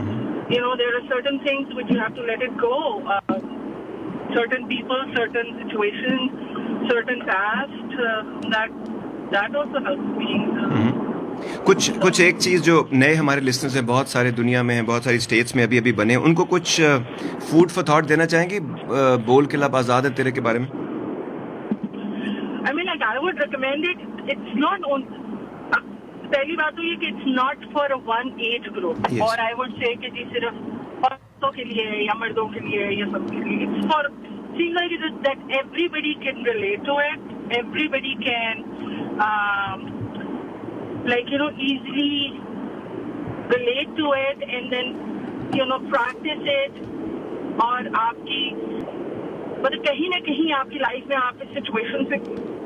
you know there are certain things which you have to let it go. Certain people, certain situations, certain past, that also helps me. کچھ ایک چیز جو نئے ہمارے لسنرز ہیں, بہت سارے دنیا میں ہیں, بہت ساری اسٹیٹس میں ابھی بنے, ان کو کچھ فوڈ فار تھاٹ دینا چاہیں گی بول کے لب آزاد ہے تیرے کے بارے میں؟ I mean like I would recommend it. It's not on پہلی بات تو یہ کہ it's not for a one age group. اور I would say کہ جی صرف عورتوں کے لیے یا مردوں کے لیے یا سب کے لیے. It's for seems like it is that everybody can relate to it. Everybody can like you know easily relate to it, and then you know practice it. اور آپ کی مطلب کہیں نہ کہیں آپ کی لائف میں آپ اس سچویشن سے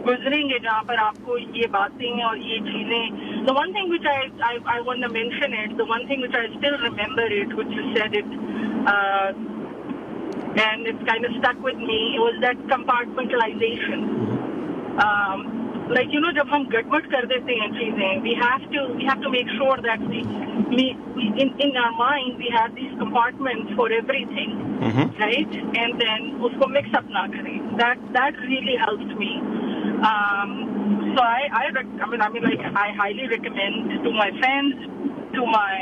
گزریں گے جہاں پر آپ کو یہ باتیں اور یہ چیزیں. The one thing which I want to mention it, the one thing which I still remember it, which you said it, and it kind of stuck with me, it was that compartmentalization. Like you know جب ہم گڑبڑ کر دیتے ہیں چیزیں, we have to make sure that in our mind we have these compartments for everything, right? And then usko mix up na kare. That really helped me. So I mean like I highly recommend to my friends, to my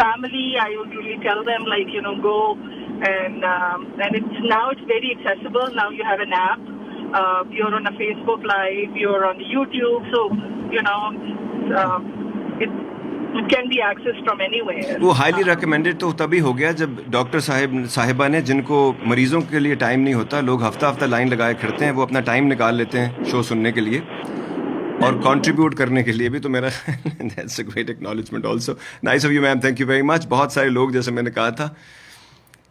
family. I usually tell them like you know go and it's very accessible now. You have an app. You're on a Facebook Live, you're on YouTube, so you know it can be accessed from anywhere. وہ ہائیلی ریکمینڈیڈ تو تبھی ہو گیا جب ڈاکٹر صاحبہ نے, جن کو مریضوں کے لیے ٹائم نہیں ہوتا, لوگ ہفتہ لائن لگائے کھڑتے ہیں, وہ اپنا ٹائم نکال لیتے ہیں شو سننے کے لیے اور کنٹریبیوٹ کرنے کے لیے بھی. تو میرا that's a great acknowledgement also. Nice of you ma'am, thank you very مچ. بہت سارے لوگ, جیسے میں نے کہا تھا,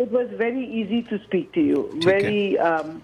It was very easy to speak to you. Very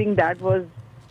think that was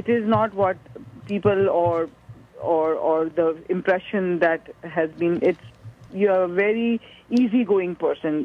it is not what people or the impression that has been. You are a very easy going person.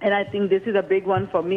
and I think this is a big one for me,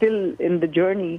still in the journey,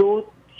2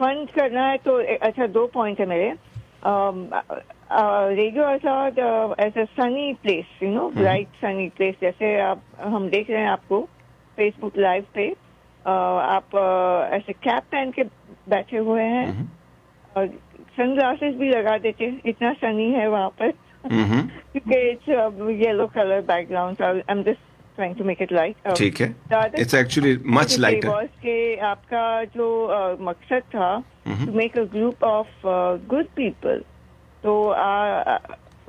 fund کرنا ہے تو اچھا 2 پوائنٹ ہے میرے. Radio Azad as a sunny place, you know, bright sunny place. جیسے ہم دیکھ رہے ہیں آپ کو فیس بک لائیو پہ, آپ ایسے کیپ پہن کے بیٹھے ہوئے ہیں اور سن گلاسز بھی لگا دیتے, اتنا سنی ہے وہاں پر کیونکہ yellow colour background. I am just trying to make it light. ٹھیک ہے, اٹس ایکچولی مچ لائٹر. کہ آپ کا جو مقصد تھا to make a group of good people, تو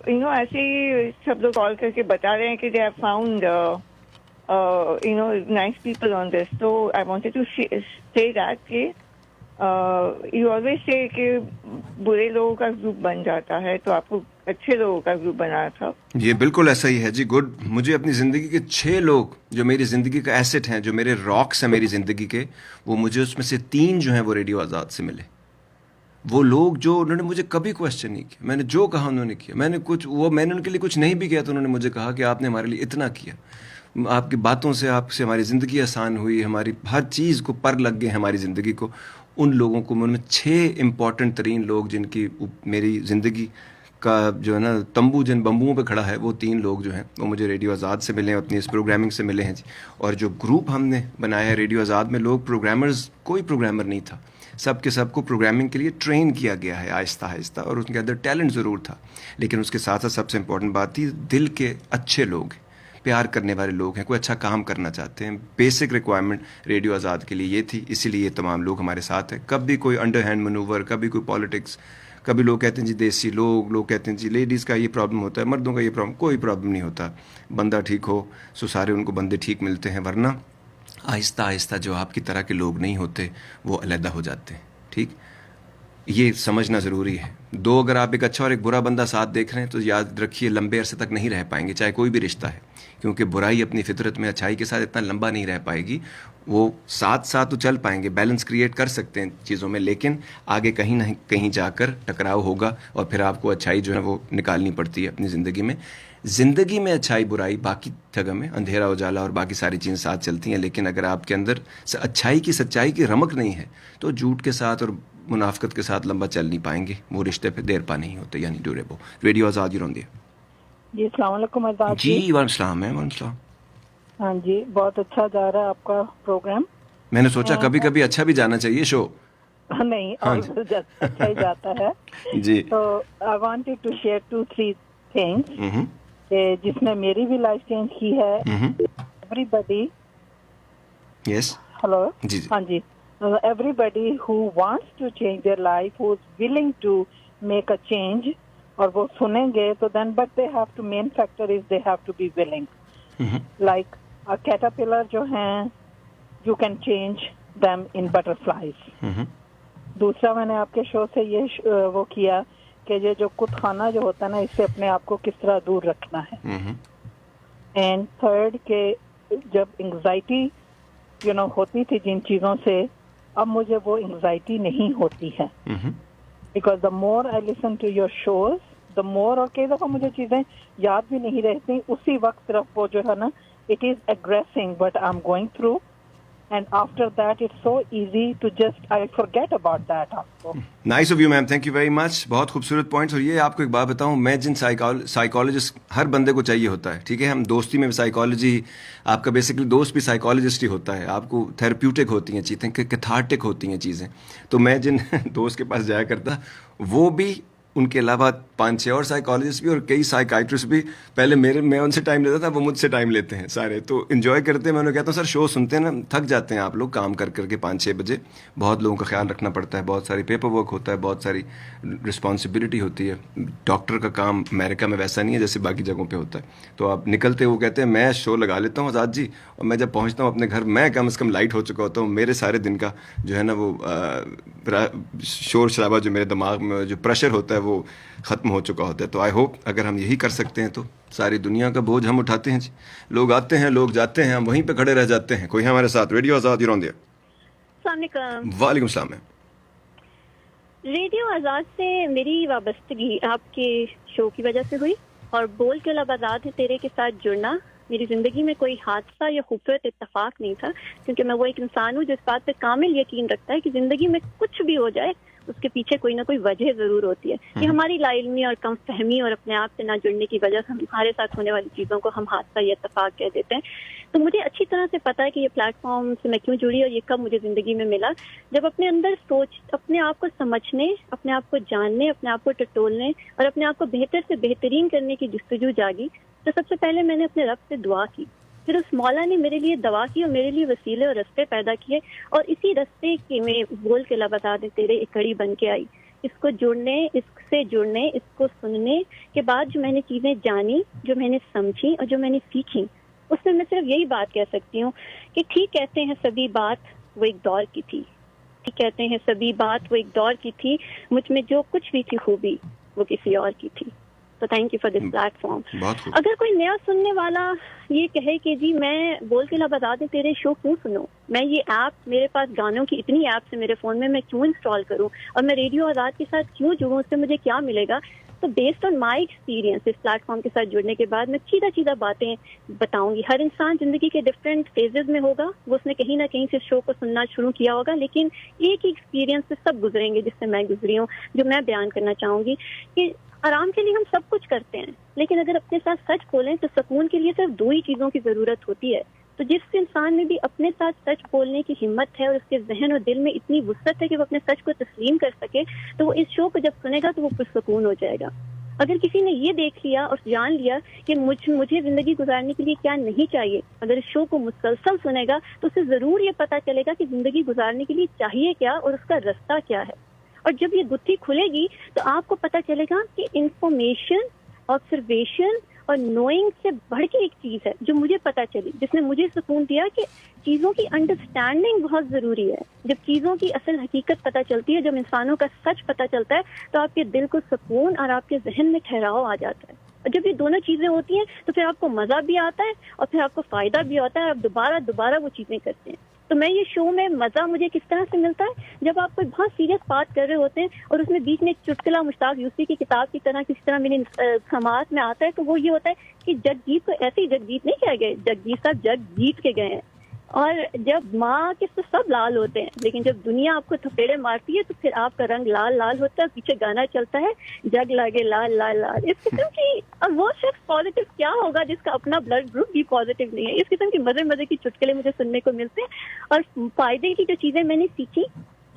یو نو ایسے ہی سب لوگ کال کر کے بتا رہے ہیں کہ they have found you know nice people on this. تو I wanted to say that کہ یو آلویز سے کہ برے لوگوں کا گروپ بن جاتا ہے, تو آپ کو اچھے لوگوں کا گروپ بنانا تھا. یہ بالکل ایسا ہی ہے جی. گڈ. مجھے اپنی زندگی کے 6 لوگ جو میری زندگی کا ایسٹ ہیں, جو میرے راکس ہیں میری زندگی کے, وہ مجھے اس میں سے 3 جو ہیں وہ ریڈیو آزاد سے ملے. وہ لوگ جو انہوں نے مجھے کبھی کوشچن نہیں کیا, میں نے جو کہا انہوں نے کیا. میں نے ان کے لیے کچھ نہیں بھی کیا تو انہوں نے مجھے کہا کہ آپ نے ہمارے لیے اتنا کیا, آپ کی باتوں سے آپ سے ہماری زندگی آسان ہوئی, ہماری ہر چیز کو پر لگ گئے ہماری زندگی کو. ان لوگوں کو میں 6 امپورٹنٹ ترین لوگ جن کی میری زندگی کا جو ہے نا تمبو جن بمبوؤں پہ کھڑا ہے, وہ 3 لوگ جو ہیں وہ مجھے ریڈیو آزاد سے ملے ہیں, اپنی اس پروگرامنگ سے ملے ہیں جی. اور جو گروپ ہم نے بنایا ہے ریڈیو آزاد میں, لوگ پروگرامرز, کوئی پروگرامر نہیں تھا, سب کے سب کو پروگرامنگ کے لیے ٹرین کیا گیا ہے آہستہ آہستہ, اور ان کے اندر ٹیلنٹ ضرور تھا, لیکن اس کے ساتھ ساتھ سب سے امپورٹنٹ بات تھی دل کے اچھے لوگ ہیں, پیار کرنے والے لوگ ہیں, کوئی اچھا کام کرنا چاہتے ہیں. بیسک ریکوائرمنٹ ریڈیو آزاد کے لیے یہ تھی, اسی لیے یہ تمام لوگ ہمارے ساتھ ہیں. کبھی کوئی انڈر ہینڈ منوور, کبھی کوئی پالیٹکس, کبھی لوگ کہتے ہیں جی دیسی لوگ کہتے ہیں جی لیڈیز کا یہ پرابلم ہوتا ہے, مردوں کا یہ پرابلم. کوئی پرابلم نہیں ہوتا, بندہ ٹھیک ہو سو سارے ان کو بندے ٹھیک ملتے ہیں, ورنہ آہستہ آہستہ جو آپ کی طرح کے لوگ نہیں ہوتے وہ علیحدہ ہو جاتے ہیں. ٹھیک, یہ سمجھنا ضروری ہے. 2 اگر آپ ایک اچھا اور ایک برا بندہ ساتھ دیکھ رہے ہیں تو یاد رکھیے لمبے عرصے تک نہیں رہ پائیں گے, چاہے کوئی بھی رشتہ ہے, کیونکہ برائی اپنی فطرت میں اچھائی کے ساتھ اتنا لمبا نہیں رہ پائے گی. وہ ساتھ ساتھ تو چل پائیں گے, بیلنس کریٹ کر سکتے ہیں چیزوں میں, لیکن آگے کہیں نہ کہیں جا کر ٹکراؤ ہوگا, اور پھر آپ کو اچھائی جو ہے وہ نکالنی پڑتی ہے اپنی زندگی میں. زندگی میں اچھائی برائی باقی جگہ میں اندھیرا اجالا اور باقی ساری چیزیں ساتھ چلتی ہیں, لیکن اگر آپ کے اندر اچھائی کی سچائی کی رمق نہیں ہے تو جھوٹ کے ساتھ اور منافقت کے ساتھ لمبا چل نہیں پائیں گے, وہ رشتے پہ دیر پا نہیں ہوتے, یعنی ڈیوریبل. ریڈیو آزاد ہی روندے. جی السلام علیکم آزاد جی وعلیکم السلام. وعلیکم السلام. ہاں جی, بہت اچھا جا رہا ہے آپ کا پروگرام. میں نے سوچا کبھی کبھی اچھا بھی جانا چاہیے شو. نہیں, اچھا ہی جاتا ہے جی. تو I wanted to share 2-3 things جس نے میری بھی لائف چینج کی ہے. ایوری بڈی, یس, ہلو, جی ہاں جی, everybody who wants to change their life, who's willing to make a change, اور وہ سنیں گے تو then but they have to, main factor is they have to be willing. Like a caterpillar جو ہیں, you can change them in butterflies. دوسرا میں نے آپ کے شو سے یہ وہ کیا کہ یہ جو کت خانہ جو ہوتا ہے نا, اس سے اپنے آپ کو کس طرح دور رکھنا ہے. اینڈ تھرڈ کہ جب انگزائٹی ہوتی تھی جن چیزوں سے, اب مجھے وہ انگزائٹی نہیں ہوتی ہے, because the more I listen to your shows, the more, اور کئی دفعہ مجھے چیزیں یاد بھی نہیں رہتی اسی وقت, صرف وہ جو ہے نا it is aggressing but I'm going through, and after that it's so easy to just I forget about that also. Nice of you ma'am, thank you very much. بہت خوبصورت پوائنٹس. اور یہ آپ کو ایک بات بتاؤں, میں جن سائیکالوجسٹ ہر بندے کو چاہیے ہوتا ہے, ٹھیک ہے, ہم دوستی میں سائیکالوجی, آپ کا بیسکلی دوست بھی سائیکالوجسٹ ہی ہوتا ہے, آپ کو تھیراپیوٹک ہوتی ہیں چیزیں, کیتھارٹک ہوتی ہیں چیزیں. تو میں جن دوست کے پاس جایا کرتا, وہ بھی, ان کے علاوہ 5-6 اور سائیکالوجسٹ بھی اور کئی سائیکائٹرسٹ بھی, پہلے میں ان سے ٹائم لیتا تھا, وہ مجھ سے ٹائم لیتے ہیں سارے, تو انجوائے کرتے ہیں. میں انہیں کہتا ہوں سر شو سنتے ہیں نا, تھک جاتے ہیں آپ لوگ کام کر کے 5-6 بجے, بہت لوگوں کا خیال رکھنا پڑتا ہے, بہت ساری پیپر ورک ہوتا ہے, بہت ساری رسپانسبلٹی ہوتی ہے. ڈاکٹر کا کام امریکہ میں ویسا نہیں ہے جیسے باقی جگہوں پہ ہوتا ہے. تو آپ نکلتے, وہ کہتے ہیں میں شو لگا لیتا ہوں آزاد جی, اور میں جب پہنچتا ہوں اپنے گھر میں کم از کم لائٹ ہو چکا ہوتا ہوں, میرے سارے دن کا جو ہے نا وہ شور شرابہ جو میرے دماغ میں جو پریشر ہوتا ہے وہ ختم ہو چکا ہوتا ہے. تو آئی ہوپ اگر ہم یہی کر سکتے ہیں تو ساری دنیا کا بوجھ ہم اٹھاتے ہیں جی. لوگ آتے ہیں, لوگ جاتے ہیں, ہم وہیں پہ کھڑے رہ جاتے ہیں. کوئی ہمارے ساتھ. ریڈیو آزاد ہی روندے. السلام علیکم. وعلیکم السلام. ریڈیو آزاد سے میری وابستگی آپ کے شو کی وجہ سے ہوئی, اور بول کے لب آزاد ہے تیرے کے ساتھ جڑنا میری زندگی میں کوئی حادثہ یا خوبصورت اتفاق نہیں تھا، کیونکہ میں وہ ایک انسان ہوں جو اس بات پہ کامل یقین رکھتا ہے کہ زندگی میں کچھ بھی ہو جائے اس کے پیچھے کوئی نہ کوئی وجہ ضرور ہوتی ہے. کہ ہماری لا علمی اور کم فہمی اور اپنے آپ سے نہ جڑنے کی وجہ سے ہمارے ساتھ ہونے والی چیزوں کو ہم حادثہ یا اتفاق کہہ دیتے ہیں. تو مجھے اچھی طرح سے پتا ہے کہ یہ پلیٹ فارم سے میں کیوں جڑی اور یہ کب مجھے زندگی میں ملا. جب اپنے اندر سوچ، اپنے آپ کو سمجھنے، اپنے آپ کو جاننے، اپنے آپ کو ٹٹولنے اور اپنے آپ کو بہتر سے بہترین کرنے کی جستجو جاگی، تو سب سے پہلے میں نے اپنے رب سے دعا کی. پھر اس مولا نے میرے لیے دوا کی اور میرے لیے وسیلے اور رستے پیدا کیے، اور اسی رستے کے میں بول کے اللہ بتا دے تیرے ایک کڑی بن کے آئی. اس کو جڑنے، اس سے جڑنے، اس کو سننے کے بعد جو میں نے چیزیں جانی، جو میں نے سمجھی اور جو میں نے سیکھی، اس میں صرف یہی بات کہہ سکتی ہوں کہ ٹھیک کہتے ہیں سبھی بات وہ ایک دور کی تھی، ٹھیک کہتے ہیں سبھی بات وہ ایک دور کی تھی، مجھ میں جو کچھ بھی تھی خوبی وہ کسی اور کی تھی. تو thank you for this plate form. اگر کوئی نیا سننے والا یہ کہے کہ جی میں بول کے بتا دیں تیرے شو کیوں سنوں، میں یہ ایپ، میرے پاس گانوں کی اتنی ایپس ہیں میرے فون میں کیوں انسٹال کروں، اور میں ریڈیو آزاد کے ساتھ کیوں جڑوں، اس سے مجھے کیا ملے گا. تو بیسڈ آن مائی ایکسپیرینس اس پلیٹ فارم کے ساتھ جڑنے کے بعد میں سیدھا باتیں بتاؤں گی. ہر انسان زندگی کے ڈفرینٹ فیزز میں ہوگا، وہ اس نے کہیں نہ کہیں سے شو کو سننا شروع کیا ہوگا، لیکن ایک ہی ایکسپیرینس سے سب گزریں گے جس سے میں گزری ہوں، جو میں بیان کرنا چاہوں گی کہ آرام کے لیے ہم سب کچھ کرتے ہیں، لیکن اگر اپنے ساتھ سچ بولیں تو سکون کے لیے صرف 2 ہی چیزوں کی ضرورت ہوتی ہے. تو جس انسان میں بھی اپنے ساتھ سچ بولنے کی ہمت ہے اور اس کے ذہن اور دل میں اتنی وسعت ہے کہ وہ اپنے سچ کو تسلیم کر سکے، تو وہ اس شو کو جب سنے گا تو وہ پرسکون ہو جائے گا. اگر کسی نے یہ دیکھ لیا اور جان لیا کہ مجھے زندگی گزارنے کے لیے کیا نہیں چاہیے، اگر اس شو کو مسلسل سنے گا تو اسے ضرور یہ پتا چلے گا کہ زندگی گزارنے کے لیے چاہیے کیا اور اس کا رستہ کیا ہے. اور جب یہ گتھی کھلے گی تو آپ کو پتا چلے گا کہ انفارمیشن، آبزرویشن اور نوئنگ سے بڑھ کے ایک چیز ہے جو مجھے پتا چلی، جس نے مجھے سکون دیا کہ چیزوں کی انڈرسٹینڈنگ بہت ضروری ہے. جب چیزوں کی اصل حقیقت پتا چلتی ہے، جب انسانوں کا سچ پتا چلتا ہے، تو آپ کے دل کو سکون اور آپ کے ذہن میں ٹھہراؤ آ جاتا ہے. اور جب یہ دونوں چیزیں ہوتی ہیں تو پھر آپ کو مزہ بھی آتا ہے اور پھر آپ کو فائدہ بھی ہوتا ہے، آپ دوبارہ وہ چیزیں کرتے ہیں. تو میں یہ شو میں مزہ مجھے کس طرح سے ملتا ہے، جب آپ کوئی بہت سیریس بات کر رہے ہوتے ہیں اور اس میں بیچ میں ایک چٹکلا مشتاق یوسفی کی کتاب کی طرح کسی طرح میری سماعت میں آتا ہے، تو وہ یہ ہوتا ہے کہ جگجیت کو ایسے ہی جگجیت نہیں کہہ گئے، جگجیت صاحب جگ جیت کے گئے ہیں. اور جب ماں کے تو سب لال ہوتے ہیں، لیکن جب دنیا آپ کو تھپیڑے مارتی ہے تو پھر آپ کا رنگ لال لال ہوتا ہے. پیچھے گانا چلتا ہے جگ لگے لال لال لال. اس قسم کی، اب وہ شخص پازیٹیو کیا ہوگا جس کا اپنا بلڈ گروپ بھی پازیٹیو نہیں ہے. اس قسم کی مزے کی چٹکلے مجھے سننے کو ملتے ہیں. اور فائدے کی جو چیزیں میں نے سیکھی،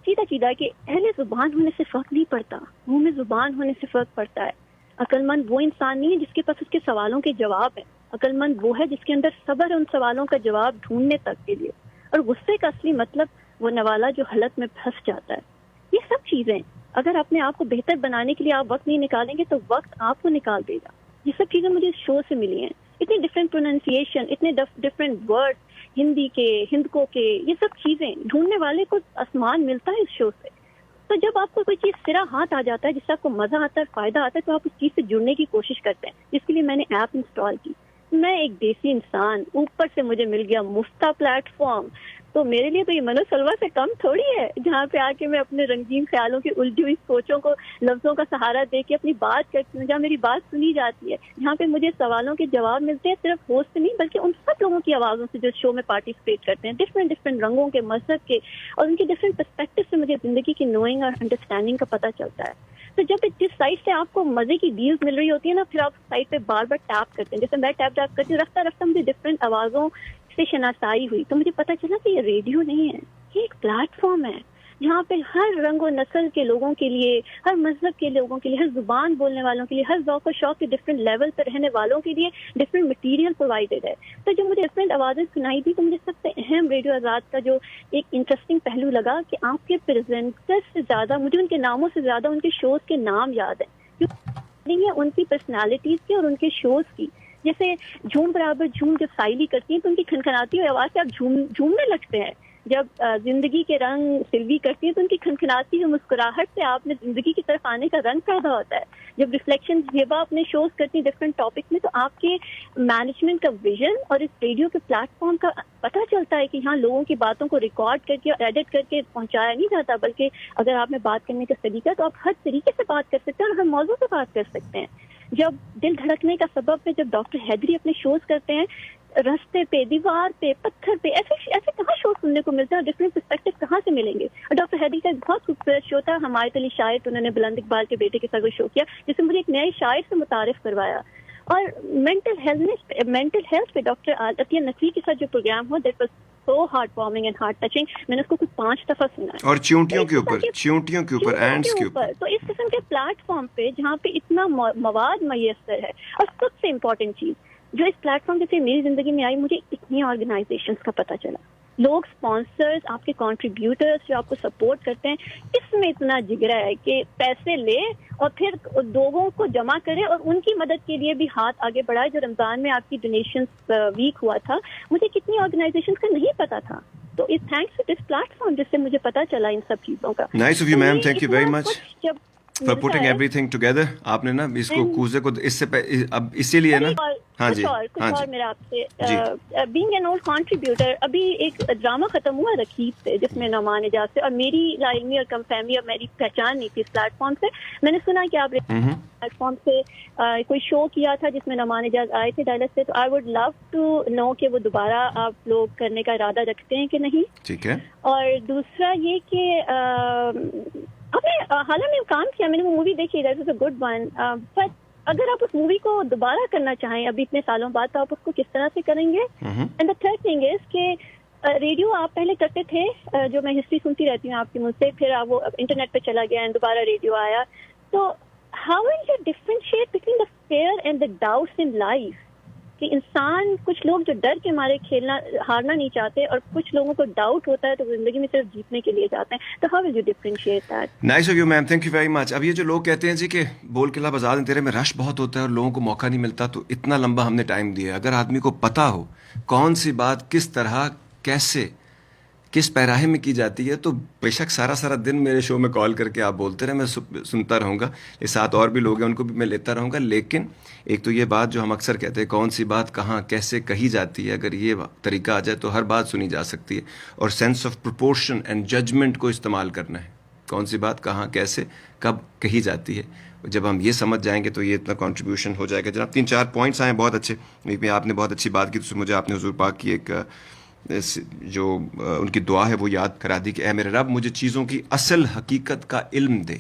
سیدھا کہ اہل زبان ہونے سے فرق نہیں پڑتا، منہ میں زبان ہونے سے فرق پڑتا ہے. عقل مند وہ انسان نہیں ہے جس کے پاس اس کے سوالوں کے جواب ہیں، عقل مند وہ ہے جس کے اندر صبر ہے ان سوالوں کا جواب ڈھونڈنے تک کے لیے. اور غصے کا اصلی مطلب وہ نوالا جو حلق میں پھنس جاتا ہے. یہ سب چیزیں اگر اپنے آپ کو بہتر بنانے کے لیے آپ وقت نہیں نکالیں گے تو وقت آپ کو نکال دے گا. یہ سب چیزیں مجھے اس شو سے ملی ہیں. اتنی ڈفرینٹ پروننسیشن، اتنے ڈفرینٹ ورڈ، ہندی کے، ہندکوں کے، یہ سب چیزیں ڈھونڈنے والے کو آسمان ملتا ہے اس شو سے. تو جب آپ کو کوئی چیز سرا ہاتھ آ جاتا ہے جس سے آپ کو مزہ آتا ہے، فائدہ آتا ہے، تو آپ اس چیز سے جڑنے کی کوشش کرتے ہیں، جس کے لیے میں نے ایپ انسٹال کی. میں ایک دیسی انسان، اوپر سے مجھے مل گیا مفتا پلیٹ فارم، تو میرے لیے تو یہ منو سلوا سے کم تھوڑی ہے، جہاں پہ آ کے میں اپنے رنگین خیالوں کی الجھی ہوئی سوچوں کو لفظوں کا سہارا دے کے اپنی بات کرتی ہوں، جہاں میری بات سنی جاتی ہے، جہاں پہ مجھے سوالوں کے جواب ملتے ہیں، صرف ہوسٹ نہیں بلکہ ان سب لوگوں کی آوازوں سے جو شو میں پارٹیسپیٹ کرتے ہیں، ڈفرینٹ رنگوں کے، مذہب کے، اور ان کی ڈفرینٹ پرسپیکٹو سے مجھے زندگی کی نوئنگ اور انڈرسٹینڈنگ کا پتہ چلتا ہے. تو جب جس سائٹ سے آپ کو مزے کی ڈیلز مل رہی ہوتی ہے نا، پھر آپ سائٹ پہ بار ٹیپ کرتے ہیں. جیسے میں ٹیپ کرتی ہوں، رفتہ مجھے ڈفرینٹ آوازوں سے شناسائی ہوئی، تو مجھے پتا چلا کہ یہ ریڈیو نہیں ہے، یہ ایک پلیٹ فارم ہے جہاں پہ ہر رنگ و نسل کے لوگوں کے لیے، ہر مذہب کے لوگوں کے لیے، ہر زبان بولنے والوں کے لیے، ہر ذوق و شوق کے ڈفرینٹ لیول پہ رہنے والوں کے لیے ڈفرینٹ مٹیریل پرووائڈیڈ ہے. تو جو مجھے ڈفرینٹ آوازیں سنائی دی، تو مجھے سب سے اہم ریڈیو آزاد کا جو ایک انٹرسٹنگ پہلو لگا کہ آپ کے پریزنٹر سے زیادہ مجھے ان کے ناموں سے زیادہ ان کے شوز کے نام یاد ہیں، کیونکہ ان کی پرسنالٹیز کی اور ان کے شوز کی. جیسے جھوم برابر جھوم جب سائلی کرتی ہیں تو ان کی کھنکھناتی ہوئی آواز سے آپ جھومنے لگتے ہیں. جب زندگی کے رنگ سلوی کرتی ہیں تو ان کی کھنکھناتی ہوئی مسکراہٹ سے آپ نے زندگی کی طرف آنے کا رنگ پیدا ہوتا ہے. جب ریفلیکشن زیبا اپنے شوز کرتی ہیں ڈفرینٹ ٹاپک میں، تو آپ کے مینجمنٹ کا ویژن اور اس ریڈیو کے پلیٹ فارم کا پتہ چلتا ہے کہ یہاں لوگوں کی باتوں کو ریکارڈ کر کے ایڈٹ کر کے پہنچایا نہیں جاتا، بلکہ اگر آپ نے بات کرنے کا طریقہ تو آپ ہر طریقے سے بات کر سکتے ہیں اور ہر موضوع پہ بات کر سکتے ہیں. جب دل دھڑکنے کا سبب ہے، جب ڈاکٹر حیدری اپنے شوز کرتے ہیں رستے پہ, دیوار پہ, پتھر پہ, ایسے کہاں شو سننے کو ملتے ہیں, اور ڈفرینٹ پرسپیکٹو کہاں سے ملیں گے. اور ڈاکٹر ہیدی کا ایک بہت خوبصورت شو تھا ہمایت علی شاعر, انہوں نے بلند اقبال کے بیٹے کے ساتھ وہ شو کیا جس میں مجھے ایک نئے شاعر سے متعارف کروایا. اور مینٹل ہیلتھ پہ ڈاکٹر عطیہ نقوی کے ساتھ جو پروگرام ہوا, that was so heart warming and heart touching. میں نے اس کو کچھ 5 دفعہ سنا ہے. اور چیونٹیوں کے اوپر اینڈز کے اوپر, تو اس قسم کے پلیٹ فارم پہ جہاں پہ اتنا مواد میسر ہے. اور سب سے امپورٹنٹ چیز جو اس پلیٹ فارم سے میری زندگی میں آئی, مجھے اتنی آرگنائزیشنز کا پتہ چلا, لوگ اسپانسرز, آپ کے کنٹریبیوٹرز جو آپ کو سپورٹ کرتے ہیں, اس میں اتنا جگرا ہے کہ پیسے لے اور پھر لوگوں کو جمع کرے اور ان کی مدد کے لیے بھی ہاتھ آگے بڑھائے. جو رمضان میں آپ کی ڈونیشنز ویک ہوا تھا, مجھے کتنی آرگنائزیشنز کا نہیں پتا تھا. تو اس thanks to this platform جس سے مجھے پتا چلا ان سب چیزوں کا. Nice of you ma'am, thank you very much for putting everything together. آپ نے نا اس کو کوزے کو اس سے اب اسی لیے نا, ہاں جی کچھ اور میرا آپ سے, بینگ این اولڈ کنٹریبیوٹر, ابھی ایک ڈرامہ ختم ہوا رقیب سے جس میں نعمان اعجاز سے, اور میری لا علمی اور کم فہمی اور میری پہچان نہیں تھی اس پلیٹ فارم سے. میں نے سنا کہ آپ پلیٹ فارم سے کوئی شو کیا تھا جس میں نعمان اعجاز آئے تھے ڈائلس سے, تو I would love to know کہ وہ دوبارہ آپ لوگ کرنے کا ارادہ رکھتے ہیں کہ نہیں. ٹھیک ہے. اور دوسرا یہ کہ آپ نے حالیہ میں کام کیا, میں نے وہ مووی دیکھی, that was a good one, but اگر آپ اس مووی کو دوبارہ کرنا چاہیں ابھی اتنے سالوں بعد, تو آپ اس کو کس طرح سے کریں گے. And the third thing is کہ ریڈیو آپ پہلے کرتے تھے, جو میں ہسٹری سنتی رہتی ہوں آپ کے منہ سے, پھر آپ وہ انٹرنیٹ پہ چلا گیا اینڈ دوبارہ ریڈیو آیا, تو how will you differentiate between the fear and the doubts in life, کہ انسان, کچھ لوگ جو ڈر کے مارے ہارنا نہیں چاہتے, اور کچھ لوگوں کو ڈاؤٹ ہوتا ہے تو زندگی میں صرف جیتنے کے لیے جاتے ہیں. تو how will you differentiate that. Nice of you ma'am, thank you very مچ. اب یہ جو لوگ کہتے ہیں جی کہ بول کے لب آزاد تیرے میں رش بہت ہوتا ہے اور لوگوں کو موقع نہیں ملتا, تو اتنا لمبا ہم نے ٹائم دیا. اگر آدمی کو پتا ہو کون سی بات کس طرح کیسے کس پیراہے میں کی جاتی ہے, تو بے شک سارا دن میرے شو میں کال کر کے آپ بولتے رہے, میں سنتا رہوں گا. یہ ساتھ اور بھی لوگ ہیں, ان کو بھی میں لیتا رہوں گا. لیکن ایک تو یہ بات جو ہم اکثر کہتے ہیں, کون سی بات کہاں کیسے کہی جاتی ہے, اگر یہ طریقہ آ جائے تو ہر بات سنی جا سکتی ہے. اور sense of proportion and judgement کو استعمال کرنا ہے, کون سی بات کہاں کیسے کب کہی جاتی ہے. جب ہم یہ سمجھ جائیں گے تو یہ اتنا کنٹریبیوشن ہو جائے گا. جناب 3-4 پوائنٹس آئے بہت اچھے. ایک میں آپ نے بہت اچھی بات کی, تو مجھے آپ نے حضور پاک کی ایک جو ان کی دعا ہے وہ یاد کرا دی کہ اے میرے رب مجھے چیزوں کی اصل حقیقت کا علم دے.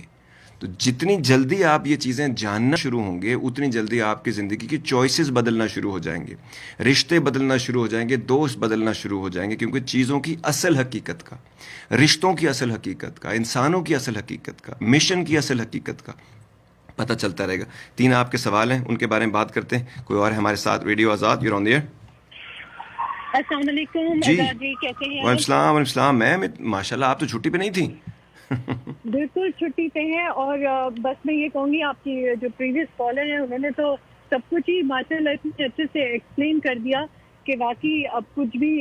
تو جتنی جلدی آپ یہ چیزیں جاننا شروع ہوں گے, اتنی جلدی آپ کی زندگی کی چوائسیز بدلنا شروع ہو جائیں گے, رشتے بدلنا شروع ہو جائیں گے, دوست بدلنا شروع ہو جائیں گے, کیونکہ چیزوں کی اصل حقیقت کا, رشتوں کی اصل حقیقت کا, انسانوں کی اصل حقیقت کا, مشن کی اصل حقیقت کا پتہ چلتا رہے گا. 3 آپ کے سوال ہیں, ان کے بارے میں بات کرتے ہیں. کوئی اور ہے ہمارے ساتھ؟ Radio Azad, you on the air. السلام علیکم. جی کیسے ہیں؟ وعلیکم السلام. میم ماشاء اللہ آپ تو چھٹی پہ نہیں تھیں. بالکل چھٹی پہ ہیں, اور بس میں یہ کہوں گی آپ کی جو پریویس کالر ہیں انہوں نے تو سب کچھ ہی ماشاء اللہ اتنے اچھے سے ایکسپلین کر دیا کہ واقعی اب کچھ بھی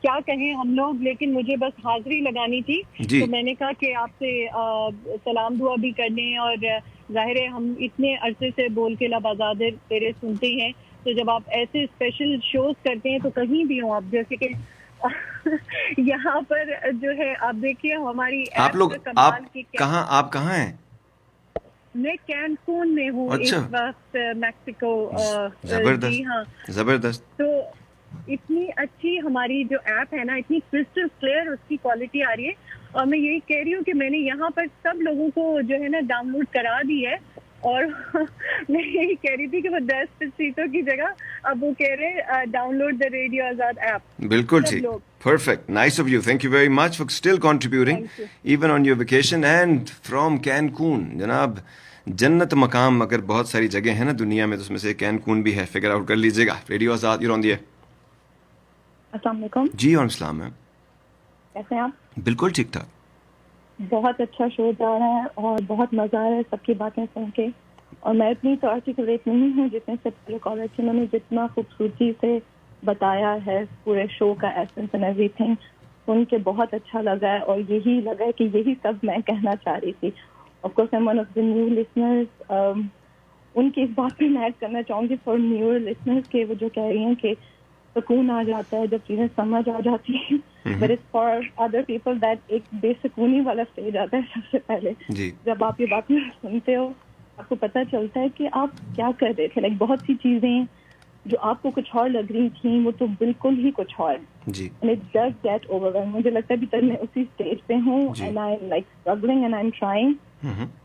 کیا کہیں ہم لوگ, لیکن مجھے بس حاضری لگانی تھی. تو میں نے کہا کہ آپ سے سلام دعا بھی کر لیں, اور ظاہر ہے ہم اتنے عرصے سے بول کے لب آزاد تیرے سنتے ہیں, تو جب آپ ایسے اسپیشل شوز کرتے ہیں تو کہیں بھی ہوں آپ, جیسے کہ یہاں پر جو ہے آپ دیکھیے ہماری آپ لوگ آپ کہاں ہیں؟ میں کینکون میں ہوں اس وقت, میکسیکو. زبردست. جی ہاں زبردست. تو اتنی اچھی ہماری جو ایپ ہے نا, اتنی کرسٹل کلیئر اس کی کوالٹی آ رہی ہے, اور میں یہی کہہ رہی ہوں کہ میں نے یہاں پر سب لوگوں کو جو ہے نا ڈاؤن لوڈ کرا دی ہے, اور میں یہی کہہ رہی تھی کہ وہ 10 سیٹوں کی جگہ اب وہ کہہ رہے download the radio Azad app. بالکل ٹھیک, perfect, nice of you, thank you very much for still contributing even on your vacation and from Cancun. جناب جنت مقام اگر بہت ساری جگہ ہیں نا دنیا میں, تو اس میں سے کینکون بھی ہے, فگر آؤٹ کر لیجیے گا. Radio Azad, you on the air. السلام علیکم. جی وعلیکم السلام میم. کیسے ہیں آپ؟ بالکل ٹھیک ٹھاک. بہت اچھا شو جا رہا ہے اور بہت مزہ آ رہا ہے سب کی باتیں سن کے, اور میں اتنی تو آرٹیکولیٹ نہیں ہوں جتنے سے پہلے کالر تھے, انہوں نے جتنا خوبصورتی سے بتایا ہے پورے شو کا ایسنس اینڈ ایوری تھنگ, سن کے بہت اچھا لگا ہے, اور یہی لگا ہے کہ یہی سب میں کہنا چاہ رہی تھی. Of course I'm one of the new listeners, ان کی اس بات پہ میں ایڈ کرنا چاہوں گی فار نیور لسنرز کہ وہ جو کہہ رہی ہیں کہ سکون آ جاتا ہے جب چیزیں سمجھ آ جاتی ہیں, but it's for other people that ایک بے سکونی والا اسٹیج آتا ہے سب سے پہلے. جب آپ یہ باتیں سنتے ہو آپ کو پتہ چلتا ہے کہ آپ کیا کر رہے تھے, لائک بہت سی چیزیں جو آپ کو کچھ اور لگ رہی تھیں وہ تو بالکل ہی کچھ اور جی and it does get overwhelming. مجھے لگتا ہے ابھی تک میں اسی اسٹیج پہ ہوں and I'm like struggling and I'm trying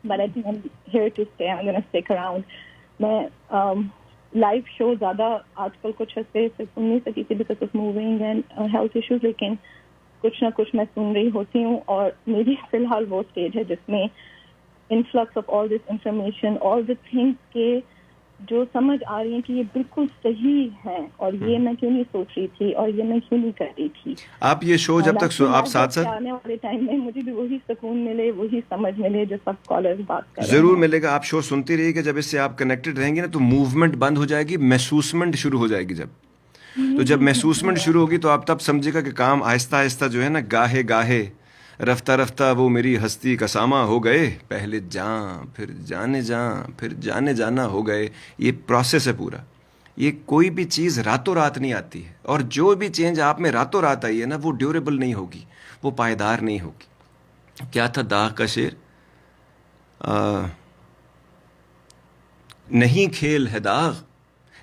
but I think I'm here to stay. I'm going to stick around. میں لائیو شو زیادہ آج کل کچھ عرصے سے سن نہیں سکی تھی because of moving and health issues, لیکن کچھ نہ کچھ میں سن رہی ہوتی ہوں اور میری فی الحال وہ اسٹیج ہے جس میں influx of all this information, all the things کے جو سمجھ آ رہی ہیں کہ یہ بالکل صحیح ہے اور یہ میں کیوں نہیں سوچ رہی تھی اور یہ میں کیوں نہیں کر رہی تھی. آپ یہ شو جب تک آپ ساتھ ساتھ آنے والے ٹائم میں مجھے بھی وہی سکون ملے, وہی سمجھ ملے جو سب کالرز بات کر رہے ہیں. ضرور ملے گا. آپ شو سنتی رہیے کہ جب اس سے آپ کنیکٹڈ رہیں گے نا تو موومنٹ بند ہو جائے گی, محسوسمنٹ شروع ہو جائے گی. جب محسوسمنٹ شروع ہوگی تو آپ تب سمجھے گا کہ کام آہستہ آہستہ جو ہے نا گاہے گاہے رفتہ رفتہ وہ میری ہستی کا ساماں ہو گئے, پہلے جاں پھر جانے جاں پھر جانے جانا ہو گئے. یہ پروسیس ہے پورا. یہ کوئی بھی چیز راتوں رات نہیں آتی ہے, اور جو بھی چینج آپ میں راتوں رات آئی ہے نا وہ ڈیوریبل نہیں ہوگی, وہ پائیدار نہیں ہوگی. کیا تھا داغ کا شعر, نہیں کھیل ہے داغ,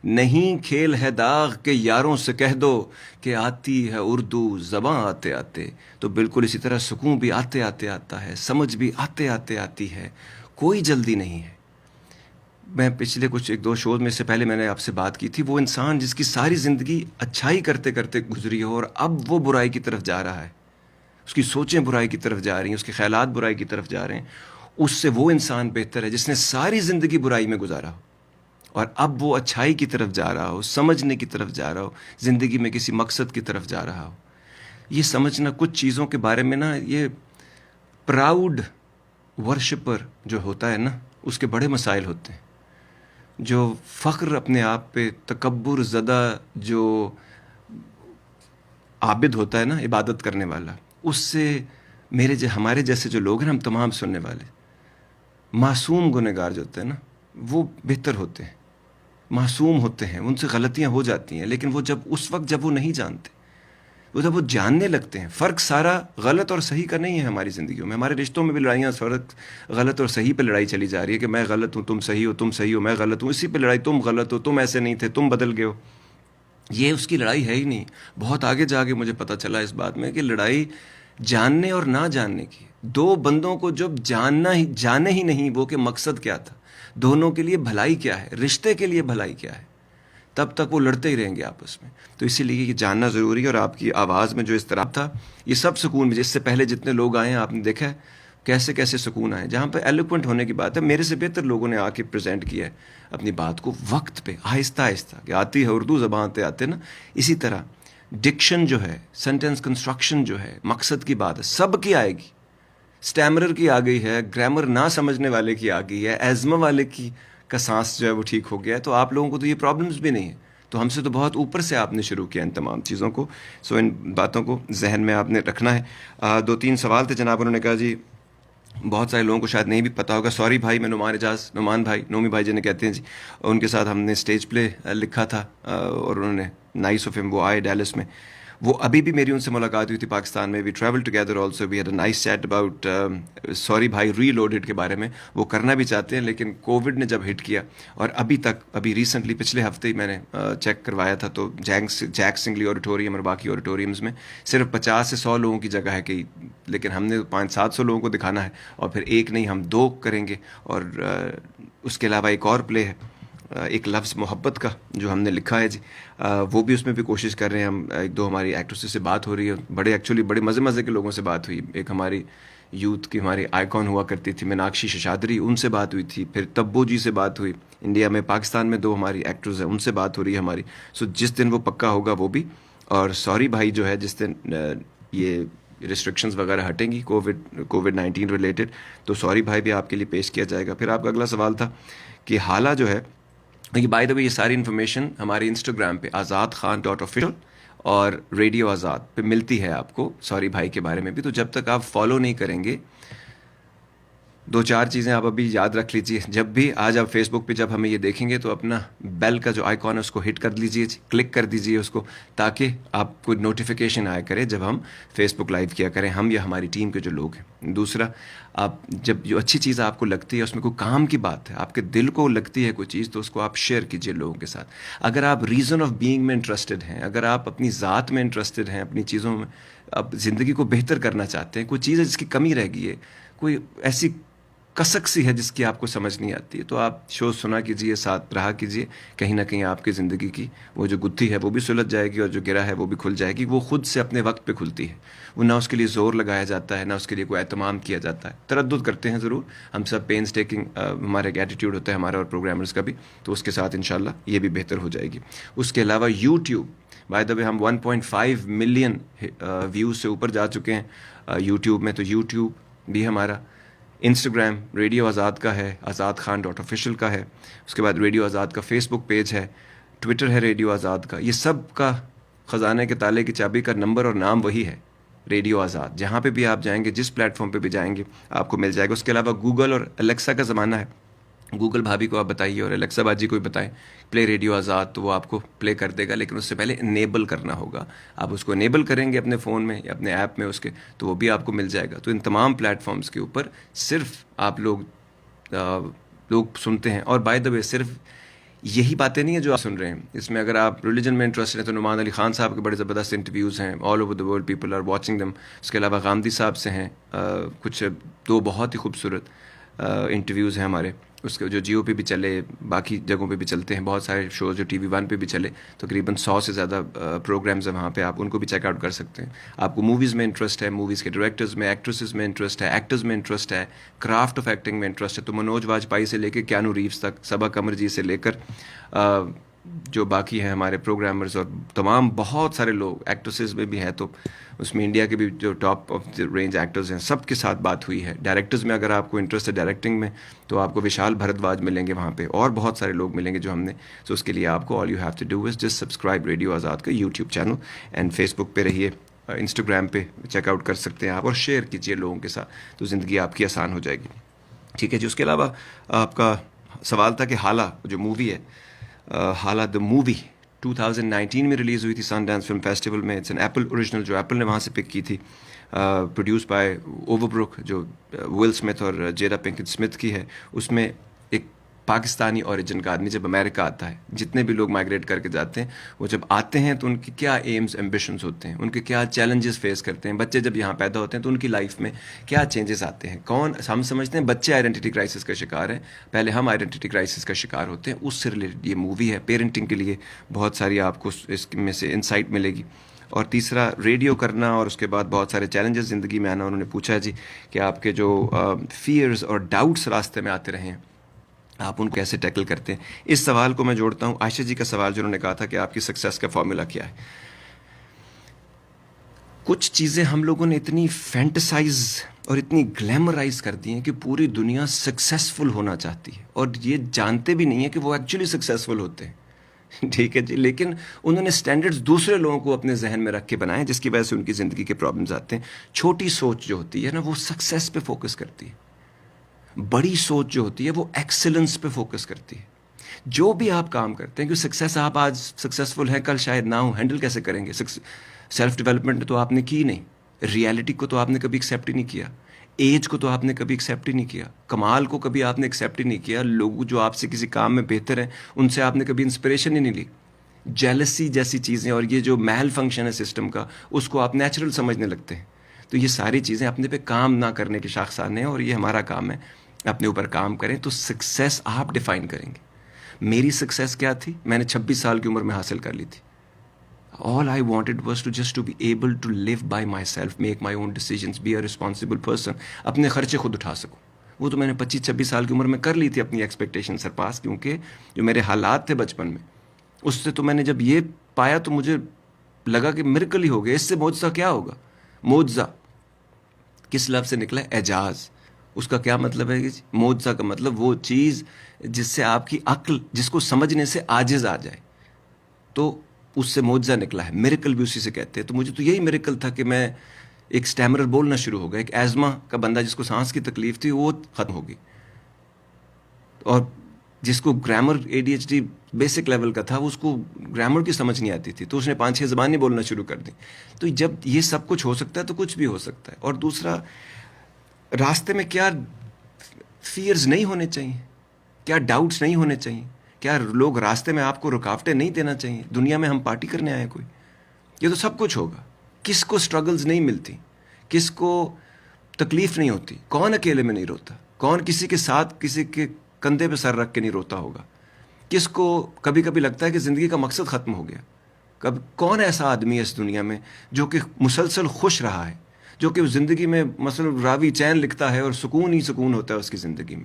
نہیں کھیل ہے داغ کہ یاروں سے کہہ دو کہ آتی ہے اردو زباں آتے آتے. تو بالکل اسی طرح سکون بھی آتے آتے آتا ہے, سمجھ بھی آتے آتے آتی ہے, کوئی جلدی نہیں ہے. میں پچھلے کچھ 1-2 شوز میں سے پہلے میں نے آپ سے بات کی تھی, وہ انسان جس کی ساری زندگی اچھائی کرتے کرتے گزری ہو اور اب وہ برائی کی طرف جا رہا ہے, اس کی سوچیں برائی کی طرف جا رہی ہیں, اس کے خیالات برائی کی طرف جا رہے ہیں, اس سے وہ انسان بہتر ہے جس نے ساری زندگی برائی میں گزارا ہو اور اب وہ اچھائی کی طرف جا رہا ہو, سمجھنے کی طرف جا رہا ہو, زندگی میں کسی مقصد کی طرف جا رہا ہو. یہ سمجھنا کچھ چیزوں کے بارے میں نا, یہ پراؤڈ ورشپر جو ہوتا ہے نا اس کے بڑے مسائل ہوتے ہیں. جو فخر اپنے آپ پہ تکبر زدہ جو عابد ہوتا ہے نا, عبادت کرنے والا, اس سے ہمارے جیسے جو لوگ ہیں, ہم تمام سننے والے معصوم گنہگار جو ہوتے ہیں نا وہ بہتر ہوتے ہیں, معصوم ہوتے ہیں, ان سے غلطیاں ہو جاتی ہیں, لیکن وہ اس وقت جب وہ نہیں جانتے, وہ جب وہ جاننے لگتے ہیں. فرق سارا غلط اور صحیح کا نہیں ہے ہماری زندگیوں میں. ہمارے رشتوں میں بھی لڑائیاں فرق غلط اور صحیح پہ لڑائی چلی جا رہی ہے کہ میں غلط ہوں تم صحیح ہو, تم صحیح ہو میں غلط ہوں, اسی پہ لڑائی, تم غلط ہو, تم ایسے نہیں تھے, تم بدل گئے ہو. یہ اس کی لڑائی ہے ہی نہیں. بہت آگے جا کے مجھے پتہ چلا اس بات میں کہ لڑائی جاننے اور نہ جاننے کی. دو بندوں کو جب جانے ہی نہیں وہ کہ مقصد کیا تھا, دونوں کے لیے بھلائی کیا ہے, رشتے کے لیے بھلائی کیا ہے, تب تک وہ لڑتے ہی رہیں گے آپس میں. تو اسی لیے یہ جاننا ضروری ہے. اور آپ کی آواز میں جو اضطراب تھا, یہ سب سکون میں, اس سے پہلے جتنے لوگ آئے ہیں آپ نے دیکھا ہے کیسے کیسے سکون آئے. جہاں پہ ایلوکوینٹ ہونے کی بات ہے, میرے سے بہتر لوگوں نے آ کے پریزنٹ کیا ہے اپنی بات کو وقت پہ, آہستہ آہستہ, کہ آتی ہے اردو زبان آتے نا. اسی طرح ڈکشن جو ہے, سینٹینس کنسٹرکشن جو ہے, مقصد کی بات ہے, سب کی آئے گی. اسٹیمرر کی آ گئی ہے, گرامر نہ سمجھنے والے کی آ گئی ہے, ایزما والے کا سانس جو ہے وہ ٹھیک ہو گیا ہے. تو آپ لوگوں کو تو یہ پرابلمس بھی نہیں ہیں. تو ہم سے تو بہت اوپر سے آپ نے شروع کیا ان تمام چیزوں کو. سو ان باتوں کو ذہن میں آپ نے رکھنا ہے. 2-3 سوال تھے جناب. انہوں نے کہا جی بہت سارے لوگوں کو شاید نہیں بھی پتا ہوگا, سوری بھائی, میں نعمان بھائی, نومی بھائی جنہیں کہتے ہیں جی, ان کے ساتھ ہم نے اسٹیج پلے لکھا تھا اور انہوں نے نائس آف ہم, وہ آئے ڈیلس میں. وہ ابھی بھی میری ان سے ملاقات ہوئی تھی پاکستان میں. We travel together also, we had a nice chat about sorry بھائی ری لوڈڈ کے بارے میں. وہ کرنا بھی چاہتے ہیں لیکن کووڈ نے جب ہٹ کیا, اور ابھی ریسنٹلی پچھلے ہفتے ہی میں نے چیک کروایا تھا, تو جیک سنگلی آڈیٹوریم اور باقی آڈیٹوریمز میں صرف 50 سے 100 لوگوں کی جگہ ہے کہ, لیکن ہم نے 500-700 لوگوں کو دکھانا ہے, اور پھر ایک نہیں ہم 2 کریں گے. اور اس کے علاوہ ایک اور پلے ہے, ایک لفظ محبت کا جو ہم نے لکھا ہے جی, وہ بھی اس میں بھی کوشش کر رہے ہیں ہم. 1-2 ہماری ایکٹریسز سے بات ہو رہی ہے, بڑے مزے کے لوگوں سے بات ہوئی. ایک ہماری یوتھ کی ہماری آئیکن ہوا کرتی تھی میناکشی ششادری, ان سے بات ہوئی تھی. پھر تبو جی سے بات ہوئی. انڈیا میں پاکستان میں 2 ہماری ایکٹرز ہیں, ان سے بات ہو رہی ہے ہماری. سو جس دن وہ پکا ہوگا وہ بھی. اور سوری بھائی جو ہے جس دن یہ ریسٹرکشنز وغیرہ ہٹیں گی کووڈ-19 ریلیٹڈ, تو سوری بھائی بھی آپ کے لیے پیش کیا جائے گا. پھر آپ کا اگلا سوال تھا کہ حالہ جو ہے, بائی دا وے یہ ساری انفارمیشن ہمارے انسٹاگرام پہ azadkhan.official اور ریڈیو آزاد پہ ملتی ہے آپ کو سوری بھائی کے بارے میں بھی. تو جب تک آپ فالو نہیں کریں گے, دو چار چیزیں آپ ابھی یاد رکھ لیجیے. جب بھی آج آپ فیس بک پہ جب ہمیں یہ دیکھیں گے تو اپنا بیل کا جو آئیکن ہے اس کو ہٹ کر لیجیے, کلک کر دیجیے اس کو, تاکہ آپ کو نوٹیفیکیشن آیا کرے جب ہم فیس بک لائیو کیا کریں, ہم یا ہماری ٹیم کے جو لوگ ہیں. دوسرا, آپ جب جو اچھی چیز آپ کو لگتی ہے, اس میں کوئی کام کی بات ہے, آپ کے دل کو لگتی ہے کوئی چیز, تو اس کو آپ شیئر کیجیے لوگوں کے ساتھ. اگر آپ ریزن آف بینگ میں انٹرسٹڈ ہیں, اگر آپ اپنی ذات میں انٹرسٹڈ ہیں, اپنی چیزوں میں آپ زندگی کو بہتر کرنا چاہتے ہیں, کوئی چیز ہے جس کی کمی رہ گئی ہے, کوئی ایسی کسک سی ہے جس کی آپ کو سمجھ نہیں آتی ہے, تو آپ شو سنا کیجیے, ساتھ رہا کیجیے. کہیں نہ کہیں آپ کی زندگی کی وہ جو گتھی ہے وہ بھی سلجھ جائے گی, اور جو گرہ ہے وہ بھی کھل جائے گی. وہ خود سے اپنے وقت پہ کھلتی ہے, وہ نہ اس کے لیے زور لگایا جاتا ہے, نہ اس کے لیے کوئی اہتمام کیا جاتا ہے. تردد کرتے ہیں ضرور ہم سب, پینس ٹیکنگ ہمارا ایک ایٹیٹیوڈ ہوتا ہے ہمارا اور پروگرامرز کا بھی, تو اس کے ساتھ انشاءاللہ یہ بھی بہتر ہو جائے گی. اس کے علاوہ یوٹیوب, بائی دا وے ہم 1.5 ملین ویوز سے اوپر جا چکے ہیں یوٹیوب میں, تو یوٹیوب بھی ہمارا. انسٹاگرام ریڈیو آزاد کا ہے, آزاد خان .official کا ہے. اس کے بعد ریڈیو آزاد کا فیس بک پیج ہے, ٹویٹر ہے ریڈیو آزاد کا. یہ سب کا خزانے کے تالے کی چابی کا نمبر اور نام وہی ہے, ریڈیو آزاد. جہاں پہ بھی آپ جائیں گے, جس پلیٹ فارم پہ بھی جائیں گے, آپ کو مل جائے گا. اس کے علاوہ گوگل اور الیکسا کا زمانہ ہے. گوگل بھابھی کو آپ بتائیے اور الیکسا باجی کو بھی بتائیں پلے ریڈیو آزاد, تو وہ آپ کو پلے کر دے گا, لیکن اس سے پہلے انیبل کرنا ہوگا. آپ اس کو انیبل کریں گے اپنے فون میں یا اپنے ایپ میں اس کے, تو وہ بھی آپ کو مل جائے گا. تو ان تمام پلیٹ فارمز کے اوپر صرف آپ لوگ سنتے ہیں. اور بائی دا وے صرف یہی باتیں نہیں ہیں جو آپ سن رہے ہیں, اس میں اگر آپ ریلیجن میں انٹرسٹڈ ہیں تو نعمان علی خان صاحب کے بڑے زبردست انٹرویوز ہیں, all over the world people are watching them. اس کے علاوہ غامدی صاحب سے ہیں کچھ 2 بہت ہی خوبصورت انٹرویوز ہیں ہمارے. اس کے جو جیو پہ بھی چلے, باقی جگہوں پہ بھی چلتے ہیں, بہت سارے شوز جو ٹی وی 1 پہ بھی چلے, تقریباً 100 سے زیادہ پروگرامز ہیں وہاں پہ, آپ ان کو بھی چیک آؤٹ کر سکتے ہیں. آپ کو موویز میں انٹرسٹ ہے, موویز کے ڈائریکٹرز میں, ایکٹریسز میں انٹرسٹ ہے, ایکٹرز میں انٹرسٹ ہے, کرافٹ آف ایکٹنگ میں انٹرسٹ ہے, تو منوج واجپائی سے لے کے کیانو ریوز تک, صبا قمر جی سے لے کر جو باقی ہیں ہمارے پروگرامرز اور تمام بہت سارے لوگ, ایکٹریسز میں بھی ہیں, تو اس میں انڈیا کے بھی جو top of the range actors ہیں سب کے ساتھ بات ہوئی ہے. ڈائریکٹرز میں اگر آپ کو انٹرسٹ ہے ڈائریکٹنگ میں, تو آپ کو وشال بھردواج ملیں گے وہاں پہ, اور بہت سارے لوگ ملیں گے جو ہم نے. تو اس کے لیے آپ کو all you have to do is just subscribe radio Azad کا YouTube channel, and Facebook پہ رہیے, انسٹاگرام پہ چیک آؤٹ کر سکتے ہیں آپ, اور شیئر کیجیے لوگوں کے ساتھ, تو زندگی آپ کی آسان ہو جائے گی. ٹھیک ہے جی. اس کے علاوہ آپ کا سوال تھا کہ حالہ جو مووی ہے, حالہ دا مووی 2019 میں ریلیز ہوئی تھی سن ڈانس فلم فیسٹیول میں. اٹس این ایپل اوریجنل, جو ایپل نے وہاں سے پک کی تھی, پروڈیوس بائی اوور بروک, جو ول اسمتھ اور جیڈا پنکٹ اسمتھ کی ہے. اس میں ایک پاکستانی اوریجن کا آدمی جب امریکہ آتا ہے, جتنے بھی لوگ مائگریٹ کر کے جاتے ہیں, وہ جب آتے ہیں تو ان کی کیا ایمز ایمبیشنز ہوتے ہیں, ان کے کیا چیلنجز فیس کرتے ہیں. بچے جب یہاں پیدا ہوتے ہیں تو ان کی لائف میں کیا چینجز آتے ہیں. ہم سمجھتے ہیں بچے آئیڈینٹی کرائسس کا شکار ہیں, پہلے ہم آئیڈینٹی کرائسس کا شکار ہوتے ہیں. اس سے ریلیٹڈ یہ مووی ہے. پیرنٹنگ کے لیے بہت ساری آپ کو اس میں سے انسائٹ ملے گی. اور تیسرا, ریڈیو کرنا اور اس کے بعد بہت سارے چیلنجز زندگی میں آنا. انہوں نے پوچھا ہے جی کہ آپ کے جو فیئرز اور ڈاؤٹس راستے میں آتے رہے ہیں, آپ ان کو کیسے ٹیکل کرتے ہیں. اس سوال کو میں جوڑتا ہوں عائشہ جی کا سوال, جو انہوں نے کہا تھا کہ آپ کی سکسیس کا فارمولا کیا ہے. کچھ چیزیں ہم لوگوں نے اتنی فینٹسائز اور اتنی گلیمرائز کر دی ہیں کہ پوری دنیا سکسیسفل ہونا چاہتی ہے, اور یہ جانتے بھی نہیں ہیں کہ وہ ایکچولی سکسیسفل ہوتے ہیں. ٹھیک ہے جی. لیکن انہوں نے سٹینڈرڈز دوسرے لوگوں کو اپنے ذہن میں رکھ کے بنائے, جس کی وجہ سے ان کی زندگی کے پرابلمز آتے ہیں. چھوٹی سوچ جو ہوتی ہے نا, وہ سکسیس پہ فوکس کرتی ہے. بڑی سوچ جو ہوتی ہے وہ ایکسلنس پہ فوکس کرتی ہے. جو بھی آپ کام کرتے ہیں, کہ سکسیس آپ آج سکسیسفل ہیں, کل شاید نہ ہو, ہینڈل کیسے کریں گے. سیلف ڈیولپمنٹ تو آپ نے کی نہیں, ریالٹی کو تو آپ نے کبھی ایکسیپٹ ہی نہیں کیا, ایج کو تو آپ نے کبھی ایکسیپٹ ہی نہیں کیا, کمال کو کبھی آپ نے ایکسیپٹ ہی نہیں کیا, لوگ جو آپ سے کسی کام میں بہتر ہیں ان سے آپ نے کبھی انسپریشن ہی نہیں لی. جیلسی جیسی چیزیں اور یہ جو میل فنکشن ہے سسٹم کا, اس کو آپ نیچرل سمجھنے لگتے ہیں. تو یہ ساری چیزیں اپنے پہ کام نہ کرنے کے شاخسانے ہیں, اور یہ ہمارا کام ہے اپنے اوپر کام کریں. تو سکسیس آپ ڈیفائن کریں گے. میری سکسیس کیا تھی, میں نے 26 سال کی عمر میں حاصل کر لی تھی. All I wanted was to be able to live by myself, make my own decisions, be a responsible person, اپنے خرچے خود اٹھا سکوں. وہ تو میں نے 25-26 سال کی عمر میں کر لی تھی اپنی ایکسپیکٹیشن سرپاس, کیونکہ جو میرے حالات تھے بچپن میں, اس سے تو میں نے جب یہ پایا تو مجھے لگا کہ میریکل ہی ہو گیا. اس سے معجزہ کیا ہوگا. معجزہ کس لفظ سے نکلا ہے؟ اعجاز. اس کا کیا مطلب ہے؟ معجزہ کا مطلب وہ چیز جس سے آپ کی عقل, جس کو سمجھنے سے عاجز آ جائے, تو اس سے معجزہ نکلا ہے. میریکل بھی اسی سے کہتے ہیں. تو مجھے تو یہی میریکل تھا کہ میں ایک اسٹیمرر بولنا شروع ہوگا, ایک ایزما کا بندہ جس کو سانس کی تکلیف تھی وہ ختم ہوگی, اور جس کو گرامر ADHD بیسک لیول کا تھا اس کو گرامر کی سمجھ نہیں آتی تھی تو اس نے 5-6 زبانیں بولنا شروع کر دی. تو جب یہ سب کچھ ہو سکتا ہے تو کچھ بھی ہو سکتا ہے. اور دوسرا, راستے میں کیا فیئرز نہیں ہونے چاہیے, کیا ڈاؤٹس نہیں ہونے چاہیے, کیا لوگ راستے میں آپ کو رکاوٹیں نہیں دینا چاہیے. دنیا میں ہم پارٹی کرنے آئے کوئی, یہ تو سب کچھ ہوگا. کس کو سٹرگلز نہیں ملتی, کس کو تکلیف نہیں ہوتی, کون اکیلے میں نہیں روتا, کون کسی کے ساتھ کسی کے کندھے پہ سر رکھ کے نہیں روتا ہوگا, کس کو کبھی کبھی لگتا ہے کہ زندگی کا مقصد ختم ہو گیا. کون ایسا آدمی ہے اس دنیا میں جو کہ مسلسل خوش رہا ہے, جو کہ زندگی میں مثلا راوی چین لکھتا ہے اور سکون ہی سکون ہوتا ہے اس کی زندگی میں.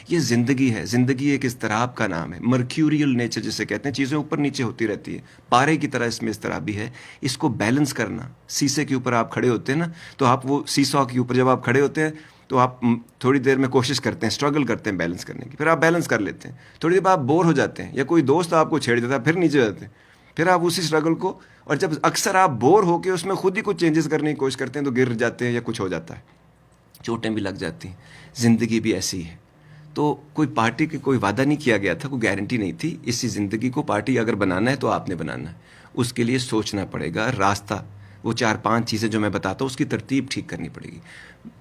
یہ زندگی ہے, زندگی ایک اضطراب کا نام ہے, مرکیوریل نیچر جسے کہتے ہیں, چیزیں اوپر نیچے ہوتی رہتی ہے, پارے کی طرح اس میں اضطرابی ہے. اس کو بیلنس کرنا, سیسے کے اوپر آپ کھڑے ہوتے ہیں نا, تو آپ وہ سیسا کے اوپر جب آپ کھڑے ہوتے ہیں تو آپ تھوڑی دیر میں کوشش کرتے ہیں, اسٹرگل کرتے ہیں بیلنس کرنے کی, پھر آپ بیلنس کر لیتے ہیں. تھوڑی دیر بعد آپ بور ہو جاتے ہیں یا کوئی دوست آپ کو چھیڑ دیتا ہے, پھر نیچے جاتے ہیں, پھر آپ اسی اسٹرگل کو, اور جب اکثر آپ بور ہو کے اس میں خود ہی کچھ چینجز کرنے کی کوشش کرتے ہیں تو گر جاتے ہیں یا کچھ ہو جاتا ہے, چوٹیں بھی لگ جاتی ہیں. زندگی بھی ایسی ہے. تو کوئی پارٹی کی کوئی وعدہ نہیں کیا گیا تھا, کوئی گارنٹی نہیں تھی. اسی زندگی کو پارٹی اگر بنانا ہے تو آپ نے بنانا ہے, اس کے لیے سوچنا پڑے گا راستہ. وہ 4-5 چیزیں جو میں بتاتا ہوں اس کی ترتیب ٹھیک کرنی پڑے گی.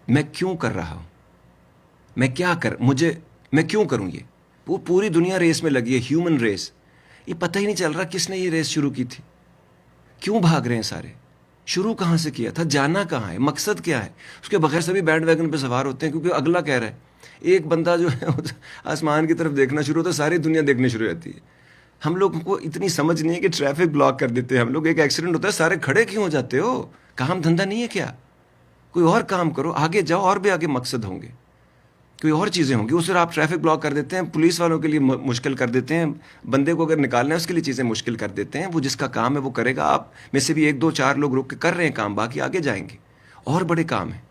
میں کیوں کر رہا ہوں, میں کیوں کروں یہ. وہ پوری دنیا ریس میں لگی ہے, ہیومن ریس. یہ پتہ ہی نہیں چل رہا کس نے یہ ریس شروع کی تھی, کیوں بھاگ رہے ہیں سارے, شروع کہاں سے کیا تھا, جانا کہاں ہے, مقصد کیا ہے. اس کے بغیر سبھی بینڈ ویگن پہ سوار ہوتے ہیں کیونکہ اگلا کہہ رہا ہے. ایک بندہ جو ہے آسمان کی طرف دیکھنا شروع ہوتا ہے, ساری دنیا دیکھنے شروع ہوتی ہے. ہم لوگوں کو اتنی سمجھ نہیں ہے کہ ٹریفک بلاک کر دیتے ہیں ہم لوگ. ایک ایکسیڈنٹ ہوتا ہے سارے کھڑے کیوں ہو جاتے ہو, کام دھندہ نہیں ہے کیا, کوئی اور کام کرو, آگے جاؤ, اور بھی آگے مقصد ہوں گے, کوئی اور چیزیں ہوں گی. اس آپ ٹریفک بلاک کر دیتے ہیں, پولیس والوں کے لیے مشکل کر دیتے ہیں, بندے کو اگر نکالنا ہے اس کے لیے چیزیں مشکل کر دیتے ہیں. وہ جس کا کام ہے وہ کرے گا. آپ میں سے بھی 1-2-4 لوگ رک کے کر رہے ہیں کام, باقی آگے جائیں گے, اور بڑے کام ہیں.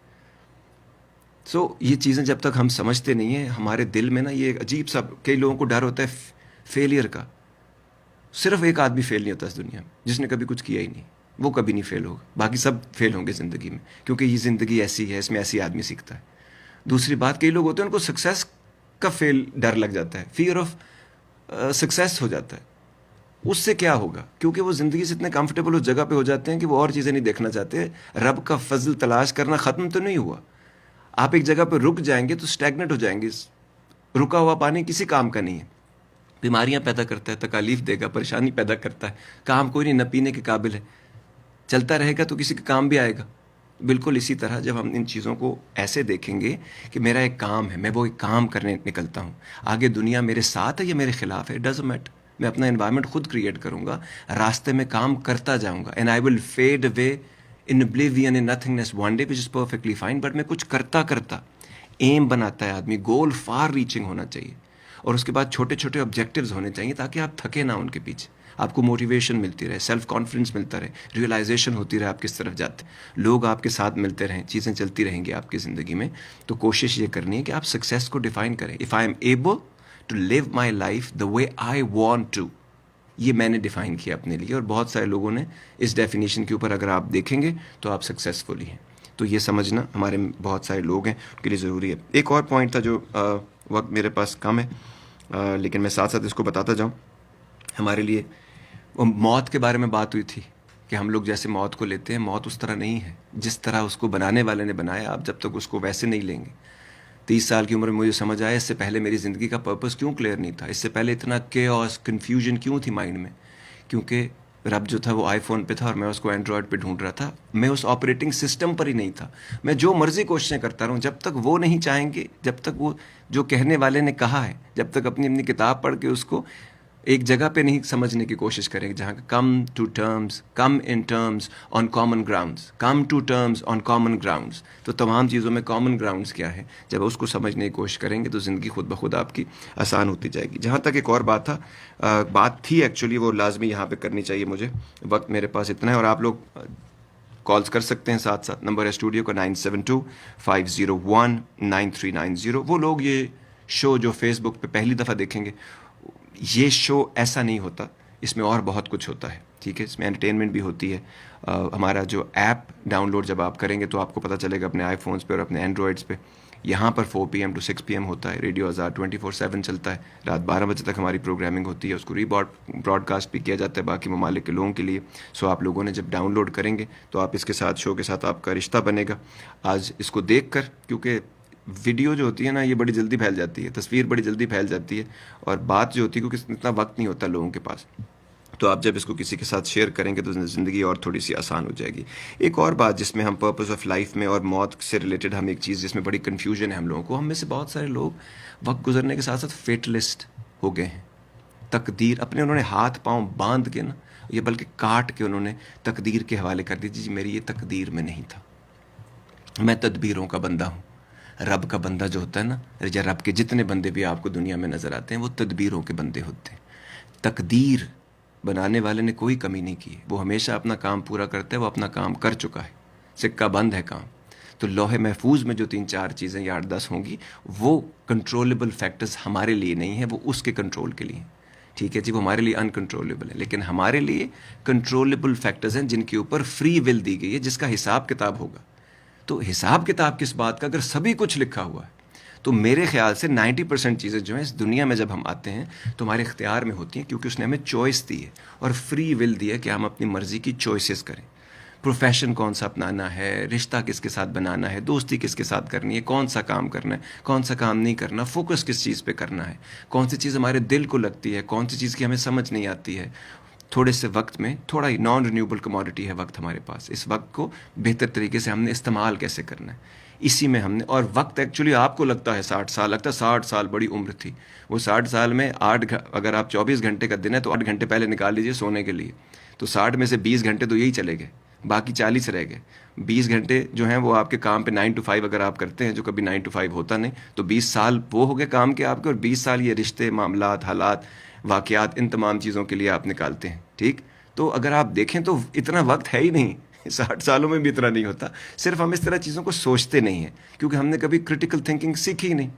یہ چیزیں جب تک ہم سمجھتے نہیں ہیں, ہمارے دل میں نا یہ ایک عجیب سا, کئی لوگوں کو ڈر ہوتا ہے فیلئر کا. صرف ایک آدمی فیل نہیں ہوتا اس دنیا میں جس نے کبھی کچھ کیا ہی نہیں, وہ کبھی نہیں فیل ہوگا, باقی سب فیل ہوں گے زندگی میں, کیونکہ یہ زندگی ایسی ہے, اس میں ایسی آدمی سیکھتا ہے. دوسری بات, کئی لوگ ہوتے ہیں ان کو سکسیس کا ڈر لگ جاتا ہے, فیئر آف سکسیس ہو جاتا ہے. اس سے کیا ہوگا, کیونکہ وہ زندگی سے اتنے کمفرٹیبل اس جگہ پہ ہو جاتے ہیں کہ وہ اور چیزیں نہیں دیکھنا چاہتے. رب کا فضل تلاش کرنا ختم تو نہیں ہوا. آپ ایک جگہ پہ رک جائیں گے تو اسٹیگنٹ ہو جائیں گے. رکا ہوا پانی کسی کام کا نہیں ہے, بیماریاں پیدا کرتا ہے, تکالیف دے گا, پریشانی پیدا کرتا ہے. کام کوئی نہیں, نہ پینے کے قابل ہے, چلتا رہے گا تو کسی کا کام بھی آئے گا. بالکل اسی طرح جب ہم ان چیزوں کو ایسے دیکھیں گے کہ میرا ایک کام ہے, میں وہ ایک کام کرنے نکلتا ہوں, آگے دنیا میرے ساتھ ہے یا میرے خلاف ہے, ڈزنٹ میٹر. میں اپنا انوائرمنٹ خود کریٹ کروں گا, راستے میں کام کرتا جاؤں گا. And I will fade away in oblivion in nothingness one day which is perfectly fine. But میں کچھ کرتا ایم بناتا ہے آدمی, گول فار ریچنگ ہونا چاہیے, اور اس کے بعد چھوٹے چھوٹے آبجیکٹیوز ہونے چاہیے تاکہ آپ تھکے نہ ان کے پیچھے. آپ کو موٹیویشن ملتی رہے, سیلف کانفیڈنس ملتا رہے, ریئلائزیشن ہوتی رہے آپ کس طرف جاتے ہیں, لوگ آپ کے ساتھ ملتے رہیں, چیزیں چلتی رہیں گی آپ کی زندگی میں. تو کوشش یہ کرنی ہے کہ آپ سکسیس کو ڈیفائن کریں. If I am able to live my life the way I want to, یہ میں نے ڈیفائن کیا اپنے لیے, اور بہت سارے لوگوں نے اس ڈیفینیشن کے اوپر اگر آپ دیکھیں گے تو آپ سکسیزفل ہی ہیں. تو یہ سمجھنا ہمارے بہت سارے لوگ ہیں ان کے لیے ضروری ہے. ایک اور پوائنٹ تھا جو وقت میرے پاس کم ہے لیکن میں ساتھ ساتھ اس کو بتاتا جاؤں. ہمارے لیے وہ موت کے بارے میں بات ہوئی تھی کہ ہم لوگ جیسے موت کو لیتے ہیں, موت اس طرح نہیں ہے جس طرح اس کو بنانے والے نے بنایا. آپ جب تک اس کو ویسے نہیں لیں گے, 30 سال کی عمر میں مجھے سمجھ آیا اس سے پہلے میری زندگی کا پرپس کیوں کلیئر نہیں تھا, اس سے پہلے اتنا کیوس کنفیوژن کیوں تھی مائنڈ میں, کیونکہ رب جو تھا وہ آئی فون پہ تھا اور میں اس کو اینڈرائڈ پہ ڈھونڈ رہا تھا. میں اس آپریٹنگ سسٹم پر ہی نہیں تھا. میں جو مرضی کوششیں کرتا رہا ہوں, جب تک وہ نہیں چاہیں گے, جب تک وہ جو کہنے والے نے کہا ہے, جب تک اپنی کتاب پڑھ کے اس کو ایک جگہ پہ نہیں سمجھنے کی کوشش کریں گے جہاں come in terms on common grounds, come to terms on common grounds. تو تمام چیزوں میں کامن گراؤنڈز کیا ہے, جب اس کو سمجھنے کی کوشش کریں گے تو زندگی خود بخود آپ کی آسان ہوتی جائے گی. جہاں تک ایک اور بات تھی ایکچولی, وہ لازمی یہاں پہ کرنی چاہیے مجھے, وقت میرے پاس اتنا ہے, اور آپ لوگ کالز کر سکتے ہیں ساتھ ساتھ. نمبر ہے اسٹوڈیو کا 972-501-9390. وہ لوگ یہ شو جو فیس بک پہ پہلی دفعہ دیکھیں گے, یہ شو ایسا نہیں ہوتا, اس میں اور بہت کچھ ہوتا ہے. ٹھیک ہے. اس میں انٹرٹینمنٹ بھی ہوتی ہے. ہمارا جو ایپ ڈاؤن لوڈ جب آپ کریں گے تو آپ کو پتہ چلے گا اپنے آئی فونس پہ اور اپنے اینڈرائڈس پہ. یہاں پر 4 PM to 6 PM ہوتا ہے. ریڈیو آزاد 24/7 چلتا ہے. رات 12 بجے تک ہماری پروگرامنگ ہوتی ہے. اس کو براڈ کاسٹ بھی کیا جاتا ہے باقی ممالک کے لوگوں کے لیے. سو آپ لوگوں نے جب ڈاؤن لوڈ کریں گے تو آپ اس کے ساتھ شو کے ساتھ آپ کا رشتہ بنے گا. آج اس کو دیکھ کر, کیونکہ ویڈیو جو ہوتی ہے نا یہ بڑی جلدی پھیل جاتی ہے, تصویر بڑی جلدی پھیل جاتی ہے, اور بات جو ہوتی ہے کیونکہ اتنا وقت نہیں ہوتا لوگوں کے پاس, تو آپ جب اس کو کسی کے ساتھ شیئر کریں گے تو زندگی اور تھوڑی سی آسان ہو جائے گی. ایک اور بات جس میں ہم پرپز آف لائف میں اور موت سے ریلیٹڈ ہم ایک چیز جس میں بڑی کنفیوژن ہے ہم لوگوں کو, ہم میں سے بہت سارے لوگ وقت گزرنے کے ساتھ ساتھ فیٹلسٹ ہو گئے ہیں. تقدیر اپنے انہوں نے ہاتھ پاؤں باندھ کے نا, یہ بلکہ کاٹ کے انہوں نے تقدیر کے حوالے کر دی. جی میری یہ تقدیر میں نہیں تھا, میں تدبیروں کا بندہ ہوں. رب کا بندہ جو ہوتا ہے نا, یا رب کے جتنے بندے بھی آپ کو دنیا میں نظر آتے ہیں وہ تدبیروں کے بندے ہوتے ہیں. تقدیر بنانے والے نے کوئی کمی نہیں کی ہے, وہ ہمیشہ اپنا کام پورا کرتا ہے, وہ اپنا کام کر چکا ہے, سکہ بند ہے کام. تو لوح محفوظ میں جو 3-4 چیزیں یا 8-10 ہوں گی وہ کنٹرولبل فیکٹرز ہمارے لیے نہیں ہیں, وہ اس کے کنٹرول کے لیے. ٹھیک ہے جی, وہ ہمارے لیے انکنٹرولبل ہے, لیکن ہمارے لیے کنٹرولبل فیکٹرز ہیں جن کے اوپر فری ول دی گئی ہے, جس کا حساب کتاب ہوگا. تو حساب کتاب کس بات کا, اگر سبھی کچھ لکھا ہوا ہے تو میرے خیال سے 90% چیزیں جو ہیں اس دنیا میں جب ہم آتے ہیں تو ہمارے اختیار میں ہوتی ہیں, کیونکہ اس نے ہمیں چوائس دی ہے اور فری ول دی ہے کہ ہم اپنی مرضی کی چوائسیز کریں. پروفیشن کون سا اپنانا ہے, رشتہ کس کے ساتھ بنانا ہے, دوستی کس کے ساتھ کرنی ہے, کون سا کام کرنا ہے, کون سا کام نہیں کرنا, فوکس کس چیز پہ کرنا ہے, کون سی چیز ہمارے دل کو لگتی ہے, کون سی چیز کی ہمیں سمجھ نہیں آتی ہے. تھوڑے سے وقت میں, تھوڑا ہی نان رینیوبل کموڈٹی ہے وقت ہمارے پاس, اس وقت کو بہتر طریقے سے ہم نے استعمال کیسے کرنا ہے, اسی میں ہم نے. اور وقت ایکچولی آپ کو لگتا ہے 60 سال, لگتا ہے 60 سال بڑی عمر تھی. وہ 60 سال میں اگر آپ 24 گھنٹے کا دن ہے تو 8 گھنٹے پہلے نکال لیجیے سونے کے لیے, تو 60 میں سے 20 گھنٹے تو یہی چلے گئے, باقی 40 رہ گئے. 20 گھنٹے جو ہیں وہ آپ کے کام پہ 9 to 5 اگر آپ کرتے ہیں, جو کبھی 9 to 5 ہوتا نہیں, تو 20 سال وہ ہو گئے کام کے آپ کے, اور 20 سال یہ رشتے, معاملات, حالات, واقعات, ان تمام چیزوں کے لیے آپ نکالتے ہیں. ٹھیک, تو اگر آپ دیکھیں تو اتنا وقت ہے ہی نہیں, 60 سالوں میں بھی اتنا نہیں ہوتا. صرف ہم اس طرح چیزوں کو سوچتے نہیں ہیں کیونکہ ہم نے کبھی کرٹیکل تھنکنگ سیکھی ہی نہیں,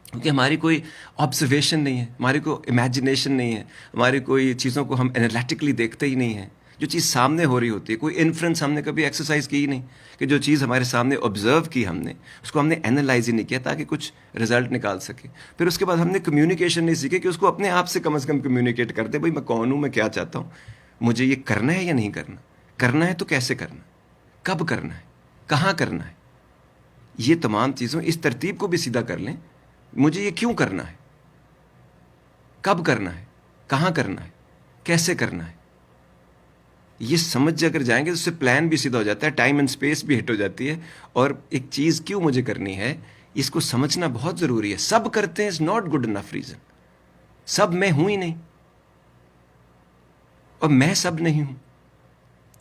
کیونکہ ہماری کوئی آبزرویشن نہیں ہے, ہماری کوئی امیجنیشن نہیں ہے, ہماری کوئی چیزوں کو ہم انالیٹکلی دیکھتے ہی نہیں ہیں. جو چیز سامنے ہو رہی ہوتی ہے, کوئی انفرنس ہم نے کبھی ایکسرسائز کی ہی نہیں کہ جو چیز ہمارے سامنے آبزرو کی ہم نے اس کو ہم نے اینالائز ہی نہیں کیا تاکہ کچھ رزلٹ نکال سکے. پھر اس کے بعد ہم نے کمیونیکیشن نہیں سیکھی کہ اس کو اپنے آپ سے کم از کم کمیونیکیٹ کر دے, بھائی میں کون ہوں, میں کیا چاہتا ہوں, مجھے یہ کرنا ہے یا نہیں کرنا, کرنا ہے تو کیسے کرنا ہے, کب کرنا ہے, کہاں کرنا ہے. یہ تمام چیزوں, اس ترتیب کو بھی سیدھا کر لیں. مجھے یہ کیوں کرنا ہے, کب کرنا ہے, کہاں کرنا ہے, کیسے کرنا ہے, یہ سمجھ اگر جائیں گے تو اس سے پلان بھی سیدھا ہو جاتا ہے, ٹائم اینڈ اسپیس بھی ہٹ ہو جاتی ہے. اور ایک چیز کیوں مجھے کرنی ہے اس کو سمجھنا بہت ضروری ہے. سب کرتے ہیں, is not good enough reason. سب میں ہوں ہی نہیں, اور میں سب نہیں ہوں,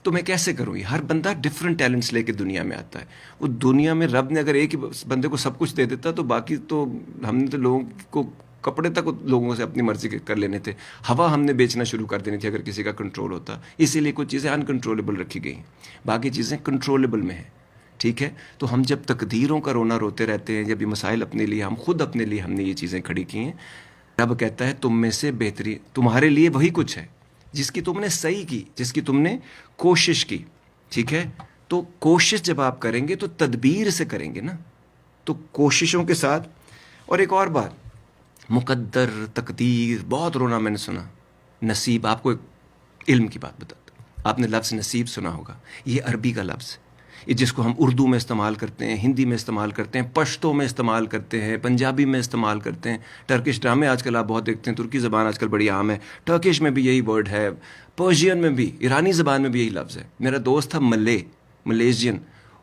تو میں کیسے کروں. یہ ہر بندہ ڈفرینٹ ٹیلنٹس لے کے دنیا میں آتا ہے. وہ دنیا میں رب نے اگر ایک ہی بندے کو سب کچھ دے دیتا تو باقی تو ہم نے تو لوگوں کو کپڑے تک لوگوں سے اپنی مرضی کے کر لینے تھے, ہوا ہم نے بیچنا شروع کر دینی تھی اگر کسی کا کنٹرول ہوتا. اسی لیے کچھ چیزیں انکنٹرولبل رکھی گئی ہیں, باقی چیزیں کنٹرولبل میں ہیں. ٹھیک ہے, تو ہم جب تقدیروں کا رونا روتے رہتے ہیں, جب یہ مسائل اپنے لیے ہم خود اپنے لیے ہم نے یہ چیزیں کھڑی کی ہیں, رب کہتا ہے تم میں سے بہتری تمہارے لیے وہی کچھ ہے جس کی تم نے صحیح کی, جس کی تم نے کوشش کی. ٹھیک ہے, تو کوشش جب آپ کریں گے تو تدبیر سے کریں گے نا, تو کوششوں کے ساتھ. اور ایک اور بات, مقدر, تقدیر, بہت رونا میں نے سنا. نصیب, آپ کو ایک علم کی بات بتاتا ہوں, آپ نے لفظ نصیب سنا ہوگا, یہ عربی کا لفظ ہے, یہ جس کو ہم اردو میں استعمال کرتے ہیں, ہندی میں استعمال کرتے ہیں, پشتو میں استعمال کرتے ہیں, پنجابی میں استعمال کرتے ہیں, ٹرکش ڈرامے آج کل آپ بہت دیکھتے ہیں, ترکی زبان آج کل بڑی عام ہے, ٹرکش میں بھی یہی ورڈ ہے, پرشین میں بھی, ایرانی زبان میں بھی یہی لفظ ہے. میرا دوست تھا ملیشین,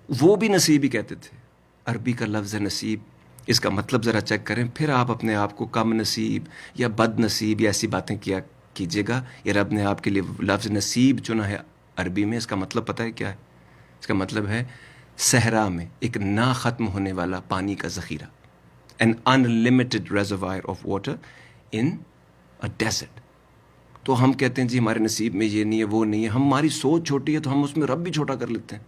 وہ بھی نصیب ہی کہتے تھے. عربی کا لفظ ہے نصیب, اس کا مطلب ذرا چیک کریں, پھر آپ اپنے آپ کو کم نصیب یا بد نصیب یا ایسی باتیں کیا کیجیے گا. یہ رب نے آپ کے لیے لفظ نصیب چنا ہے عربی میں, اس کا مطلب پتہ ہے کیا ہے؟ اس کا مطلب ہے صحرا میں ایک نہ ختم ہونے والا پانی کا ذخیرہ, an unlimited reservoir of water in a desert. تو ہم کہتے ہیں جی ہمارے نصیب میں یہ نہیں ہے, وہ نہیں ہے, ہماری سوچ چھوٹی ہے تو ہم اس میں رب بھی چھوٹا کر لیتے ہیں.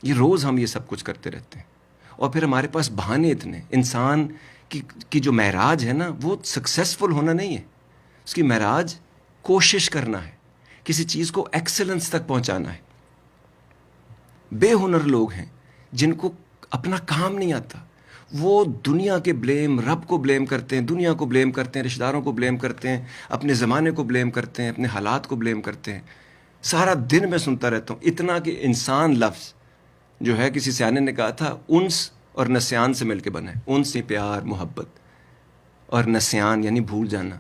یہ روز ہم یہ سب کچھ کرتے رہتے ہیں, اور پھر ہمارے پاس بہانے اتنے. انسان کی جو معراج ہے نا, وہ سکسیسفل ہونا نہیں ہے, اس کی معراج کوشش کرنا ہے کسی چیز کو ایکسلنس تک پہنچانا ہے. بے ہنر لوگ ہیں جن کو اپنا کام نہیں آتا, وہ دنیا کے بلیم, رب کو بلیم کرتے ہیں, دنیا کو بلیم کرتے ہیں, رشتہ داروں کو بلیم کرتے ہیں, اپنے زمانے کو بلیم کرتے ہیں, اپنے حالات کو بلیم کرتے ہیں. سارا دن میں سنتا رہتا ہوں اتنا کہ انسان لفظ جو ہے, کسی سیانے نے کہا تھا, انس اور نسیان سے مل کے بنا ہے. انس سے پیار محبت, اور نسیان یعنی بھول جانا.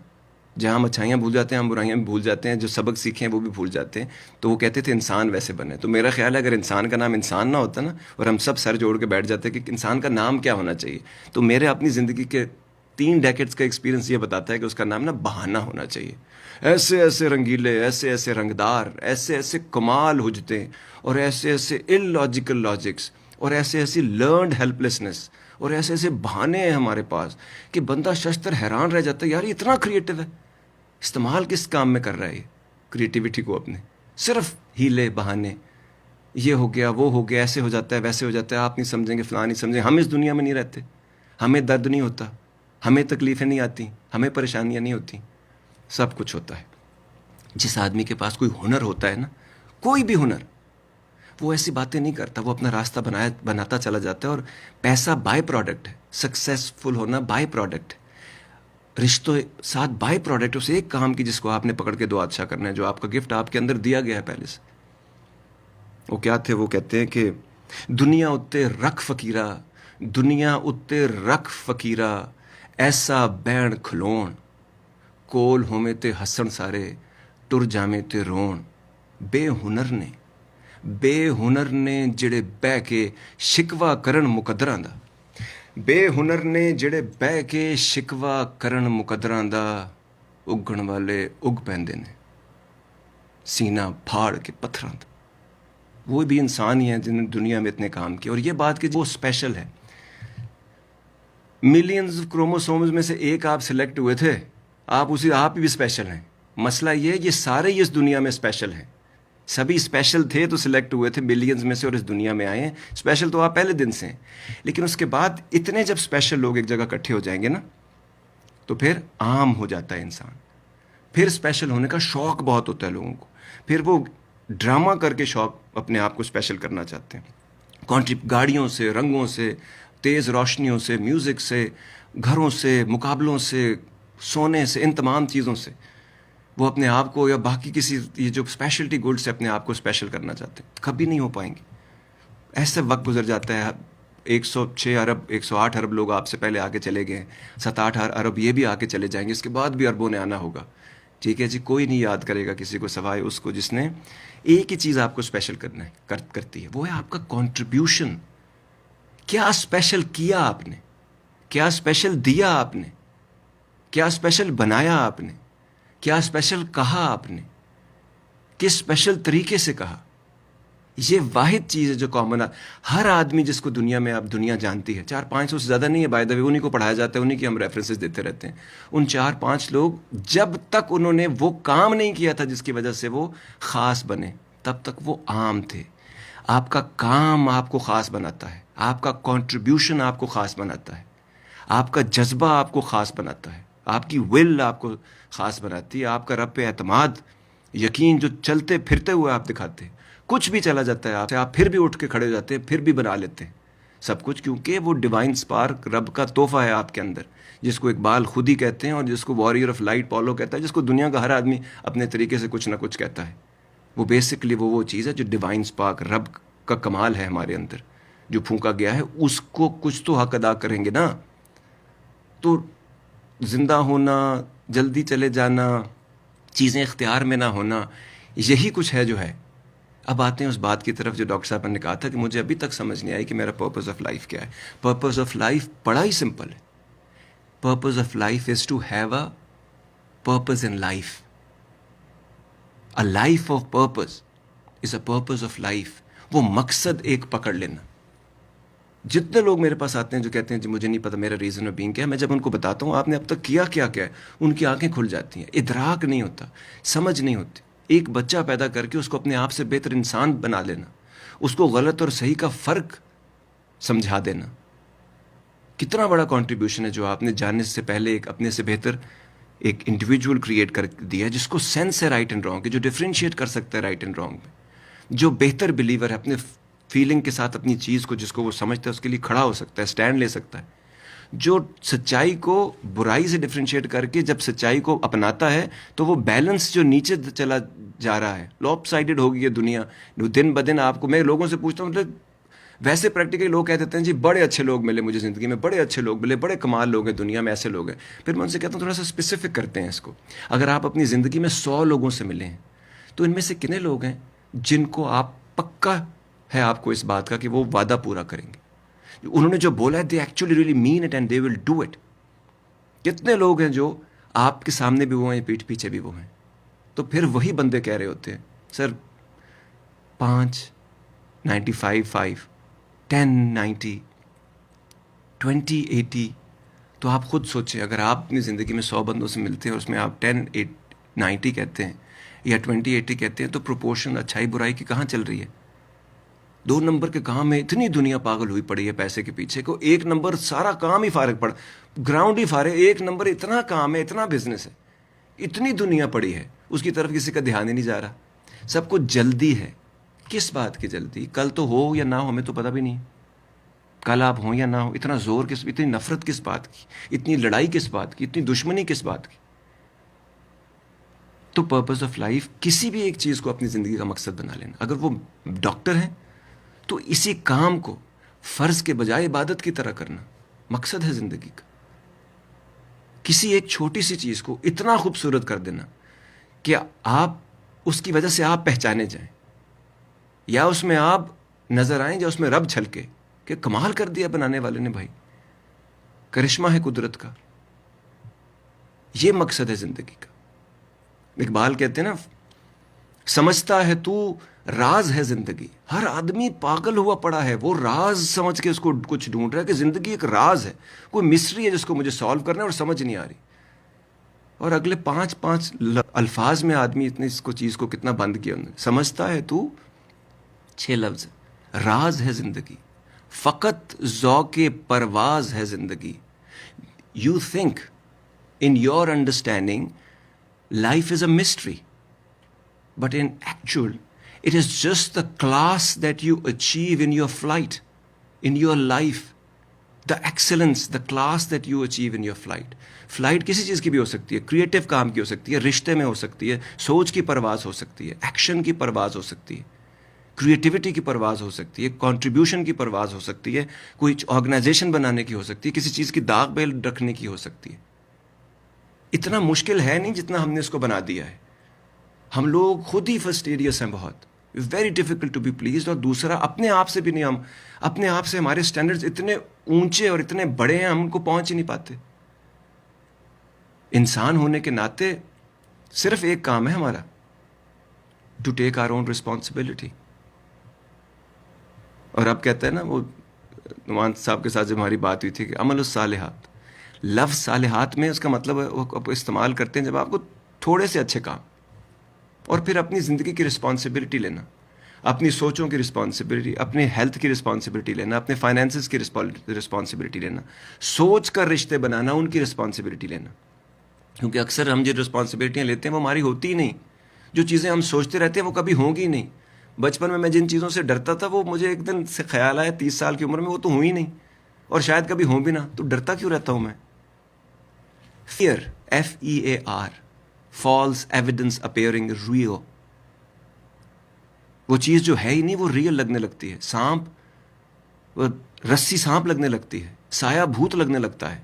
جہاں ہم اچھائیاں بھول جاتے ہیں, ہم برائیاں بھی بھول جاتے ہیں, جو سبق سیکھے ہیں وہ بھی بھول جاتے ہیں. تو وہ کہتے تھے انسان ویسے بنے. تو میرا خیال ہے اگر انسان کا نام انسان نہ ہوتا نا, اور ہم سب سر جوڑ کے بیٹھ جاتے کہ انسان کا نام کیا ہونا چاہیے, تو میرے اپنی زندگی کے 3 ڈیکیڈز کا ایکسپیرینس یہ بتاتا ہے کہ اس کا نام نا بہانہ ہونا چاہیے. ایسے ایسے رنگیلے, ایسے ایسے رنگدار, ایسے ایسے کمال حجتیں, اور ایسے ایسے ان لاجیکل لاجکس, اور ایسے ایسی لرنڈ ہیلپلیسنس, اور ایسے ایسے بہانے ہیں ہمارے پاس کہ بندہ ششتر حیران رہ جاتا ہے, یار یہ اتنا کریٹو ہے, استعمال کس کام میں کر رہا ہے یہ کریٹیوٹی کو اپنے؟ صرف ہیلے بہانے, یہ ہو گیا وہ ہو گیا, ایسے ہو جاتا ہے ویسے ہو جاتا ہے, آپ نہیں سمجھیں گے فلاں نہیں سمجھیں. ہم اس دنیا میں نہیں رہتے, ہمیں درد نہیں ہوتا, ہمیں تکلیفیں نہیں آتی, ہمیں پریشانیاں نہیں ہوتی. سب کچھ ہوتا ہے. جس آدمی کے پاس کوئی ہنر ہوتا ہے نا, کوئی بھی ہنر, وہ ایسی باتیں نہیں کرتا, وہ اپنا راستہ بناتا چلا جاتا ہے. اور پیسہ بائی پروڈکٹ ہے, سکسیسفل ہونا بائی پروڈکٹ ہے, رشتوں ساتھ بائی پروڈکٹ اس ایک کام کی جس کو آپ نے پکڑ کے دو اچھا کرنا ہے, جو آپ کا گفٹ آپ کے اندر دیا گیا ہے پہلے سے. وہ کیا تھے, وہ کہتے ہیں کہ دنیا اتے رکھ فقیرہ, دنیا اتے رکھ فقیرہ, ایسا بین کھلون, کول ہومے تے ہسن سارے, ٹر جامے تے رون. بے ہنر نے جڑے بہ کے شکوا کرن مقدراں دا, بے ہنر نے جڑے بہ کے شکوا کرن مقدراں دا, اگن والے اگ پیندے نے سینہ پھاڑ کے پتھراں دا. وہ بھی انسان ہی ہیں جنہوں نے دنیا میں اتنے کام کیے. اور یہ بات کہ وہ اسپیشل ہے, ملینز کروموسومز میں سے ایک آپ سلیکٹ ہوئے تھے, آپ بھی اسپیشل ہیں. مسئلہ یہ سارے ہی اس دنیا میں اسپیشل ہیں, سبھی اسپیشل تھے تو سلیکٹ ہوئے تھے ملینز میں سے, اور اس دنیا میں آئے ہیں. اسپیشل تو آپ پہلے دن سے ہیں, لیکن اس کے بعد اتنے جب اسپیشل لوگ ایک جگہ اکٹھے ہو جائیں گے نا, تو پھر عام ہو جاتا ہے انسان. پھر اسپیشل ہونے کا شوق بہت ہوتا ہے لوگوں کو, پھر وہ ڈرامہ کر کے شوق اپنے آپ کو اسپیشل کرنا چاہتے ہیں. گاڑیوں سے, رنگوں سے, تیز روشنیوں سے, میوزک سے, گھروں سے, مقابلوں سے, سونے سے, ان تمام چیزوں سے وہ اپنے آپ کو, یا باقی کسی یہ جو اسپیشلٹی گولڈ سے اپنے آپ کو اسپیشل کرنا چاہتے ہیں, کبھی نہیں ہو پائیں گے. ایسے وقت گزر جاتا ہے, 106 ارب 108 ارب لوگ آپ سے پہلے آگے چلے گئے ہیں, 7-8 ارب یہ بھی آگے چلے جائیں گے, اس کے بعد بھی اربوں نے آنا ہوگا. ٹھیک ہے جی, کوئی نہیں یاد کرے گا کسی کو سوائے اس کو جس نے ایک ہی چیز آپ کو اسپیشل کرنا ہے کرتی ہے, وہ ہے آپ کا کنٹریبیوشن. کیا اسپیشل کیا آپ نے, کیا اسپیشل دیا آپ نے, کیا اسپیشل بنایا آپ نے, کیا اسپیشل کہا آپ نے, کس اسپیشل طریقے سے کہا. یہ واحد چیز ہے جو کامن ہر آدمی جس کو دنیا میں اب دنیا جانتی ہے. 400-500 سے زیادہ نہیں ہے بائی دا وے, انہیں کو پڑھایا جاتا ہے, انہیں کی ہم ریفرنسز دیتے رہتے ہیں. ان 4-5 لوگ جب تک انہوں نے وہ کام نہیں کیا تھا جس کی وجہ سے وہ خاص بنے, تب تک وہ عام تھے. آپ کا کام آپ کو خاص بناتا ہے, آپ کا کنٹریبیوشن آپ کو خاص بناتا ہے, آپ کا جذبہ آپ کو خاص بناتا ہے, آپ کی ول آپ کو خاص بناتی ہے, آپ کا رب پہ اعتماد, یقین جو چلتے پھرتے ہوئے آپ دکھاتے ہیں. کچھ بھی چلا جاتا ہے آپ پھر بھی اٹھ کے کھڑے ہو جاتے ہیں, پھر بھی بنا لیتے ہیں سب کچھ, کیونکہ وہ ڈیوائن سپارک رب کا تحفہ ہے آپ کے اندر, جس کو اقبال خود ہی کہتے ہیں, اور جس کو وارئر آف لائٹ پولو کہتا ہے, جس کو دنیا کا ہر آدمی اپنے طریقے سے کچھ نہ کچھ کہتا ہے. وہ بیسکلی وہ چیز ہے جو ڈیوائن سپارک رب کا کمال ہے ہمارے اندر, جو پھونکا گیا ہے. اس کو کچھ تو حق ادا کریں گے نا. تو زندہ ہونا, جلدی چلے جانا, چیزیں اختیار میں نہ ہونا, یہی کچھ ہے جو ہے. اب آتے ہیں اس بات کی طرف جو ڈاکٹر صاحب نے کہا تھا کہ مجھے ابھی تک سمجھ نہیں آئی کہ میرا پرپز آف لائف کیا ہے. پرپز آف لائف بڑا ہی سمپل ہے. Purpose of life is to have a purpose in life. A life of purpose is a purpose of life. وہ مقصد ایک پکڑ لینا. جتنے لوگ میرے پاس آتے ہیں جو کہتے ہیں جی مجھے نہیں پتا میرا ریزن آف بینگ کیا ہے, میں جب ان کو بتاتا ہوں آپ نے اب تک کیا کیا کیا ہے, ان کی آنکھیں کھل جاتی ہیں. ادراک نہیں ہوتا, سمجھ نہیں ہوتی. ایک بچہ پیدا کر کے اس کو اپنے آپ سے بہتر انسان بنا لینا, اس کو غلط اور صحیح کا فرق سمجھا دینا, کتنا بڑا کنٹریبیوشن ہے جو آپ نے جاننے سے پہلے ایک اپنے سے بہتر ایک انڈیویجول کریٹ کر دیا ہے جس کو سینس ہے رائٹ اینڈ رانگ کی, جو ڈفرینشیٹ کر سکتا ہے رائٹ اینڈ رانگ میں, جو بہتر بلیور ہے, اپنے فیلنگ کے ساتھ اپنی چیز کو جس کو وہ سمجھتا ہے اس کے لیے کھڑا ہو سکتا ہے, اسٹینڈ لے سکتا ہے, جو سچائی کو برائی سے ڈفرینشیٹ کر کے جب سچائی کو اپناتا ہے تو وہ بیلنس جو نیچے چلا جا رہا ہے, لاپ سائڈڈ ہو گئی ہے دنیا دن بدن. آپ کو میں لوگوں سے پوچھتا ہوں, مطلب ویسے پریکٹیکلی لوگ کہہ دیتے ہیں جی بڑے اچھے لوگ ملے مجھے زندگی میں, بڑے اچھے لوگ ملے, بڑے کمال لوگ ہیں دنیا میں, ایسے لوگ ہیں. پھر میں ان سے کہتا ہوں تھوڑا سا اسپیسیفک کرتے ہیں اس کو. اگر آپ اپنی زندگی میں 100 لوگوں سے ملے ہیں تو ان میں سے کتنے لوگ ہیں جن کو آپ پکا ہے آپ کو اس بات کا کہ وہ وعدہ پورا کریں گے, انہوں نے جو بولا ہے they actually really mean it and they will do it. کتنے لوگ ہیں جو آپ کے سامنے بھی وہ ہیں, پیٹھ پیچھے بھی وہ ہیں. تو پھر وہی بندے کہہ رہے ہوتے ہیں سر 5 95 5 10 90 20 80. تو آپ خود سوچیں, اگر آپ اپنی زندگی میں 100 بندوں سے ملتے ہیں اور اس میں آپ 10 90 کہتے ہیں یا 20 80 کہتے ہیں تو پروپورشن اچھائی برائی کی کہاں چل رہی ہے؟ 2 نمبر کے کام میں اتنی دنیا پاگل ہوئی پڑی ہے پیسے کے پیچھے کو. 1 نمبر سارا کام ہی فارغ پڑا, گراؤنڈ ہی فارغ. 1 نمبر اتنا کام ہے, اتنا بزنس ہے, اتنی دنیا پڑی ہے, اس کی طرف کسی کا دھیان ہی نہیں جا رہا. سب کو جلدی ہے. کس بات کی جلدی؟ کل تو ہو یا نہ ہو ہمیں تو پتہ بھی نہیں. کل آپ ہوں یا نہ ہو, اتنا زور کس, اتنی نفرت کس بات کی, اتنی لڑائی کس بات کی, اتنی دشمنی کس بات کی؟ تو پرپز آف لائف کسی بھی ایک چیز کو اپنی زندگی کا مقصد بنا لینا. اگر وہ ڈاکٹر ہیں تو اسی کام کو فرض کے بجائے عبادت کی طرح کرنا مقصد ہے زندگی کا. کسی ایک چھوٹی سی چیز کو اتنا خوبصورت کر دینا کہ آپ اس کی وجہ سے آپ پہچانے جائیں, یا اس میں آپ نظر آئیں, یا اس میں رب چھلکے کہ کمال کر دیا بنانے والے نے بھائی, کرشمہ ہے قدرت کا. یہ مقصد ہے زندگی کا. اقبال کہتے ہیں نا, سمجھتا ہے تو راز ہے زندگی. ہر آدمی پاگل ہوا پڑا ہے, وہ راز سمجھ کے اس کو کچھ ڈھونڈ رہا ہے کہ زندگی ایک راز ہے, کوئی مسٹری ہے جس کو مجھے سالو کرنا ہے اور سمجھ نہیں آ رہی. اور اگلے 5 الفاظ میں آدمی اتنے اس کو چیز کو کتنا بند کیا انہوں نے. سمجھتا ہے تو 6 لفظ, راز ہے زندگی, فقط ذوق پرواز ہے زندگی. You think in your understanding life is a mystery, but in actual it is just the class that you achieve in your flight, in your life, the excellence, the class that you achieve in your flight. Flight کسی چیز کی بھی ہو سکتی ہے, کریٹو کام کی ہو سکتی ہے, رشتے میں ہو سکتی ہے, سوچ کی پرواز ہو سکتی ہے, ایکشن کی پرواز ہو سکتی ہے, کریٹیوٹی کی پرواز ہو سکتی ہے, کنٹریبیوشن کی پرواز ہو سکتی ہے, کوئی آرگنائزیشن بنانے کی ہو سکتی ہے, کسی چیز کی داغ بیل رکھنے کی ہو سکتی ہے. اتنا مشکل ہے نہیں جتنا ہم نے اس کو بنا دیا ہے. ہم لوگ خود ہی فسٹیریس ہیں بہت, very difficult to be pleased. اور دوسرا اپنے آپ سے بھی نہیں, ہم اپنے آپ سے, ہمارے اسٹینڈرڈز اتنے اونچے اور اتنے بڑے ہیں ہم ان کو پہنچ ہی نہیں پاتے. انسان ہونے کے ناطے صرف ایک کام ہے ہمارا, to take our own responsibility. اور اب کہتے ہیں نا, وہ نعمان صاحب کے ساتھ جب ہماری بات ہوئی تھی کہ عمل الصالحات, لفظ صالحات میں اس کا مطلب ہے وہ استعمال کرتے ہیں جب آپ کو تھوڑے سے اچھے کام, اور پھر اپنی زندگی کی رسپانسبلٹی لینا, اپنی سوچوں کی رسپانسبلٹی, اپنے ہیلتھ کی رسپانسبلٹی لینا, اپنے فائنینسز کی رسپانسبلٹی لینا, سوچ کر رشتے بنانا, ان کی رسپانسبلٹی لینا. کیونکہ اکثر ہم جو رسپانسبلٹیاں لیتے ہیں وہ ہماری ہوتی ہی نہیں. جو چیزیں ہم سوچتے رہتے ہیں وہ کبھی ہوں گی ہی نہیں. بچپن میں جن چیزوں سے ڈرتا تھا وہ مجھے ایک دن سے خیال آیا 30 سال کی عمر میں وہ تو ہوئی نہیں, اور شاید کبھی ہوں بھی نہ, تو ڈرتا کیوں رہتا ہوں میں؟ Fear, F-E-A-R, false evidence appearing real. وہ چیز جو ہے ہی نہیں وہ ریئل لگنے لگتی ہے. سانپ, رسی سانپ لگنے لگتی ہے, سایہ بھوت لگنے لگتا ہے.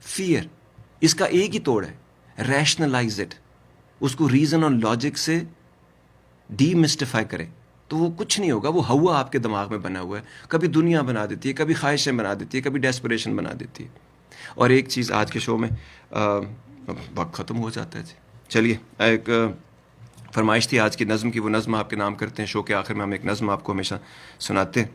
فیئر, اس کا ایک ہی توڑ ہے, ریشنلائز اٹ, اس کو ریزن اور لاجک سے ڈی مسٹیفائی کریں تو وہ کچھ نہیں ہوگا. وہ ہوا آپ کے دماغ میں بنا ہوا ہے, کبھی دنیا بنا دیتی ہے, کبھی خواہشیں بنا دیتی ہے, کبھی ڈیسپریشن بنا دیتی ہے. اور ایک چیز آج کے شو میں وقت ختم ہو جاتا ہے جی. چلیے, ایک فرمائش تھی آج کی نظم کی, وہ نظم آپ کے نام کرتے ہیں. شو کے آخر میں ہم ایک نظم آپ کو ہمیشہ سناتے ہیں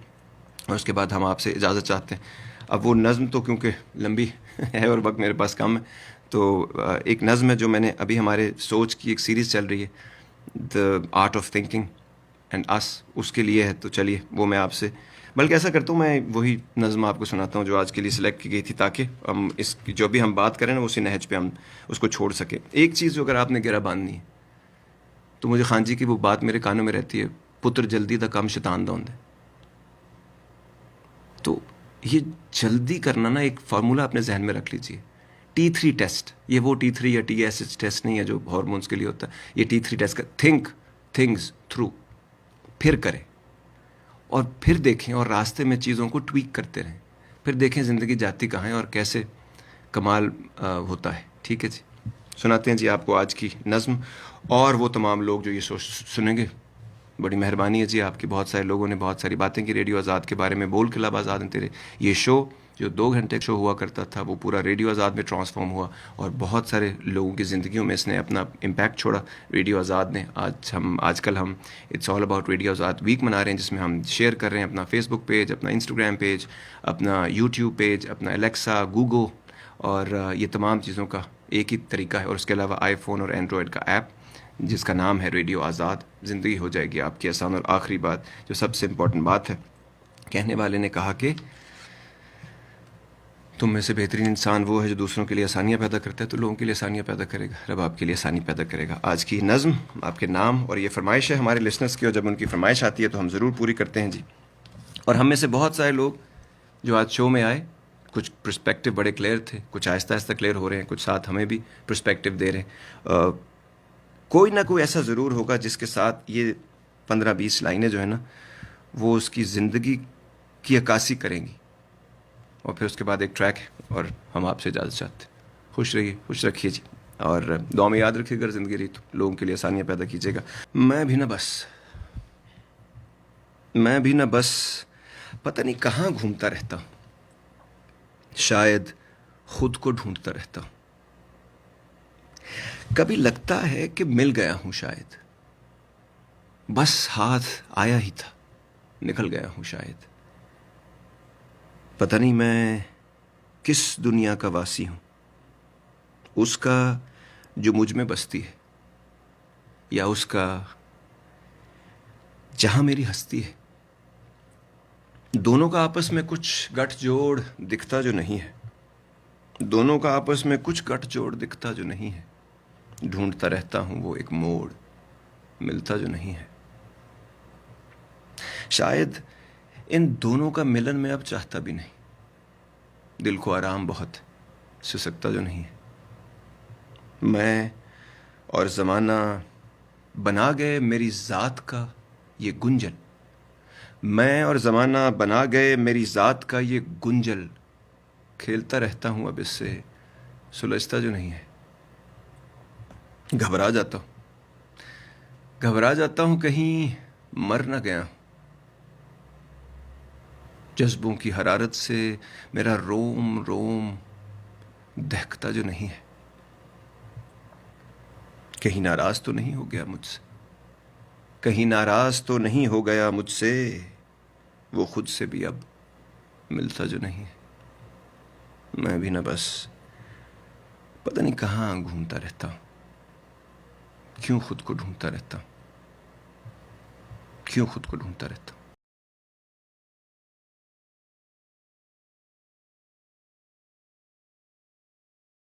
اور اس کے بعد ہم آپ سے اجازت چاہتے ہیں. اب وہ نظم تو کیونکہ لمبی ہے اور وقت میرے پاس کم ہے, تو ایک نظم ہے جو میں نے ابھی, ہمارے سوچ کی ایک سیریز چل رہی ہے, the art of thinking and اس, اس کے لیے ہے. تو چلیے وہ میں آپ سے بلکہ ایسا کرتا ہوں میں وہی نظم آپ کو سناتا ہوں جو آج کے لیے سلیکٹ کی گئی تھی، تاکہ ہم اس کی جو بھی ہم بات کریں نا اسی نہج پہ ہم اس کو چھوڑ سکیں. ایک چیز جو اگر آپ نے گرہ باندھنی ہے تو مجھے خان جی کی وہ بات میرے کانوں میں رہتی ہے، پتر جلدی دا کم شیطان دا ہوندا ہے. تو یہ جلدی کرنا نا ایک فارمولہ اپنے ذہن میں رکھ لیجیے. T3 ٹیسٹ، یہ وہ T3 یا TSH ٹیسٹ نہیں ہے جو ہارمونس کے لیے ہوتا ہے. یہ T3 ٹیسٹ کا تھنک تھنگز تھرو، پھر کریں اور پھر دیکھیں اور راستے میں چیزوں کو ٹویک کرتے رہیں، پھر دیکھیں زندگی جاتی کہاں ہے اور کیسے کمال ہوتا ہے. ٹھیک ہے جی، سناتے ہیں جی آپ کو آج کی نظم. اور وہ تمام لوگ جو یہ سنیں گے، بڑی مہربانی ہے جی آپ کی. بہت سارے لوگوں نے بہت ساری باتیں کی ریڈیو آزاد کے بارے میں. بول کے لب آزاد ہیں تیرے، یہ شو جو 2 گھنٹے شو ہوا کرتا تھا وہ پورا ریڈیو آزاد میں ٹرانسفارم ہوا اور بہت سارے لوگوں کی زندگیوں میں اس نے اپنا امپیکٹ چھوڑا ریڈیو آزاد نے. آج کل ہم it's all about radio Azad week منا رہے ہیں، جس میں ہم شیئر کر رہے ہیں اپنا فیس بک پیج، اپنا انسٹاگرام پیج، اپنا یوٹیوب پیج، اپنا الیکسا، گوگو، اور یہ تمام چیزوں کا ایک ہی طریقہ ہے. اور اس کے علاوہ آئی فون اور اینڈرائڈ کا ایپ جس کا نام ہے ریڈیو آزاد. زندگی ہو جائے گی آپ کی آسان. اور آخری بات جو سب سے امپورٹنٹ بات ہے، کہنے والے نے کہا کہ تم میں سے بہترین انسان وہ ہے جو دوسروں کے لیے آسانیاں پیدا کرتا ہے. تو لوگوں کے لیے آسانیاں پیدا کرے گا، رب آپ کے لیے آسانی پیدا کرے گا. آج کی نظم آپ کے نام، اور یہ فرمائش ہے ہمارے لسنرس کی، اور جب ان کی فرمائش آتی ہے تو ہم ضرور پوری کرتے ہیں جی. اور ہم میں سے بہت سارے لوگ جو آج شو میں آئے، کچھ پرسپیکٹو بڑے کلیئر تھے، کچھ آہستہ آہستہ کلیئر ہو رہے ہیں، کچھ ساتھ ہمیں بھی پرسپیکٹو دے رہے ہیں. کوئی نہ کوئی ایسا ضرور ہوگا جس کے ساتھ یہ 15-20 لائنیں جو ہیں نا وہ اس کی زندگی کی عکاسی کریں گی. اور پھر اس کے بعد ایک ٹریک ہے اور ہم آپ سے اجازت چاہتے ہیں. خوش رہیے، خوش رکھیے جی، اور دعا میں یاد رکھیے اگر زندگی رہی تو لوگوں کے لیے آسانیاں پیدا کیجیے گا. میں بھی نہ بس پتہ نہیں کہاں گھومتا رہتا ہوں، شاید خود کو ڈھونڈتا رہتا ہوں. کبھی لگتا ہے کہ مل گیا ہوں، شاید بس ہاتھ آیا ہی تھا، نکل گیا ہوں شاید. پتہ نہیں میں کس دنیا کا واسی ہوں، اس کا جو مجھ میں بستی ہے، یا اس کا جہاں میری ہستی ہے. دونوں کا آپس میں کچھ گٹھ جوڑ دکھتا جو نہیں ہے، دونوں کا آپس میں کچھ گٹھ جوڑ دکھتا جو نہیں ہے. ڈھونڈتا رہتا ہوں وہ ایک موڑ، ملتا جو نہیں ہے. شاید ان دونوں کا ملن میں اب چاہتا بھی نہیں، دل کو آرام بہت سسکتا جو نہیں ہے. میں اور زمانہ بنا گئے میری ذات کا یہ گنجل، میں اور زمانہ بنا گئے میری ذات کا یہ گنجل. کھیلتا رہتا ہوں اب اس سے سلجھتا جو نہیں ہے. گھبرا جاتا ہوں کہیں مر نہ گیا ہوں. جذبوں کی حرارت سے میرا روم روم دہکتا جو نہیں ہے. کہیں ناراض تو نہیں ہو گیا مجھ سے، کہیں ناراض تو نہیں ہو گیا مجھ سے، وہ خود سے بھی اب ملتا جو نہیں ہے. میں بھی نہ بس پتہ نہیں کہاں گھومتا رہتا ہوں، کیوں خود کو ڈھونڈتا رہتا ہوں، کیوں خود کو ڈھونڈتا رہتا ہوں.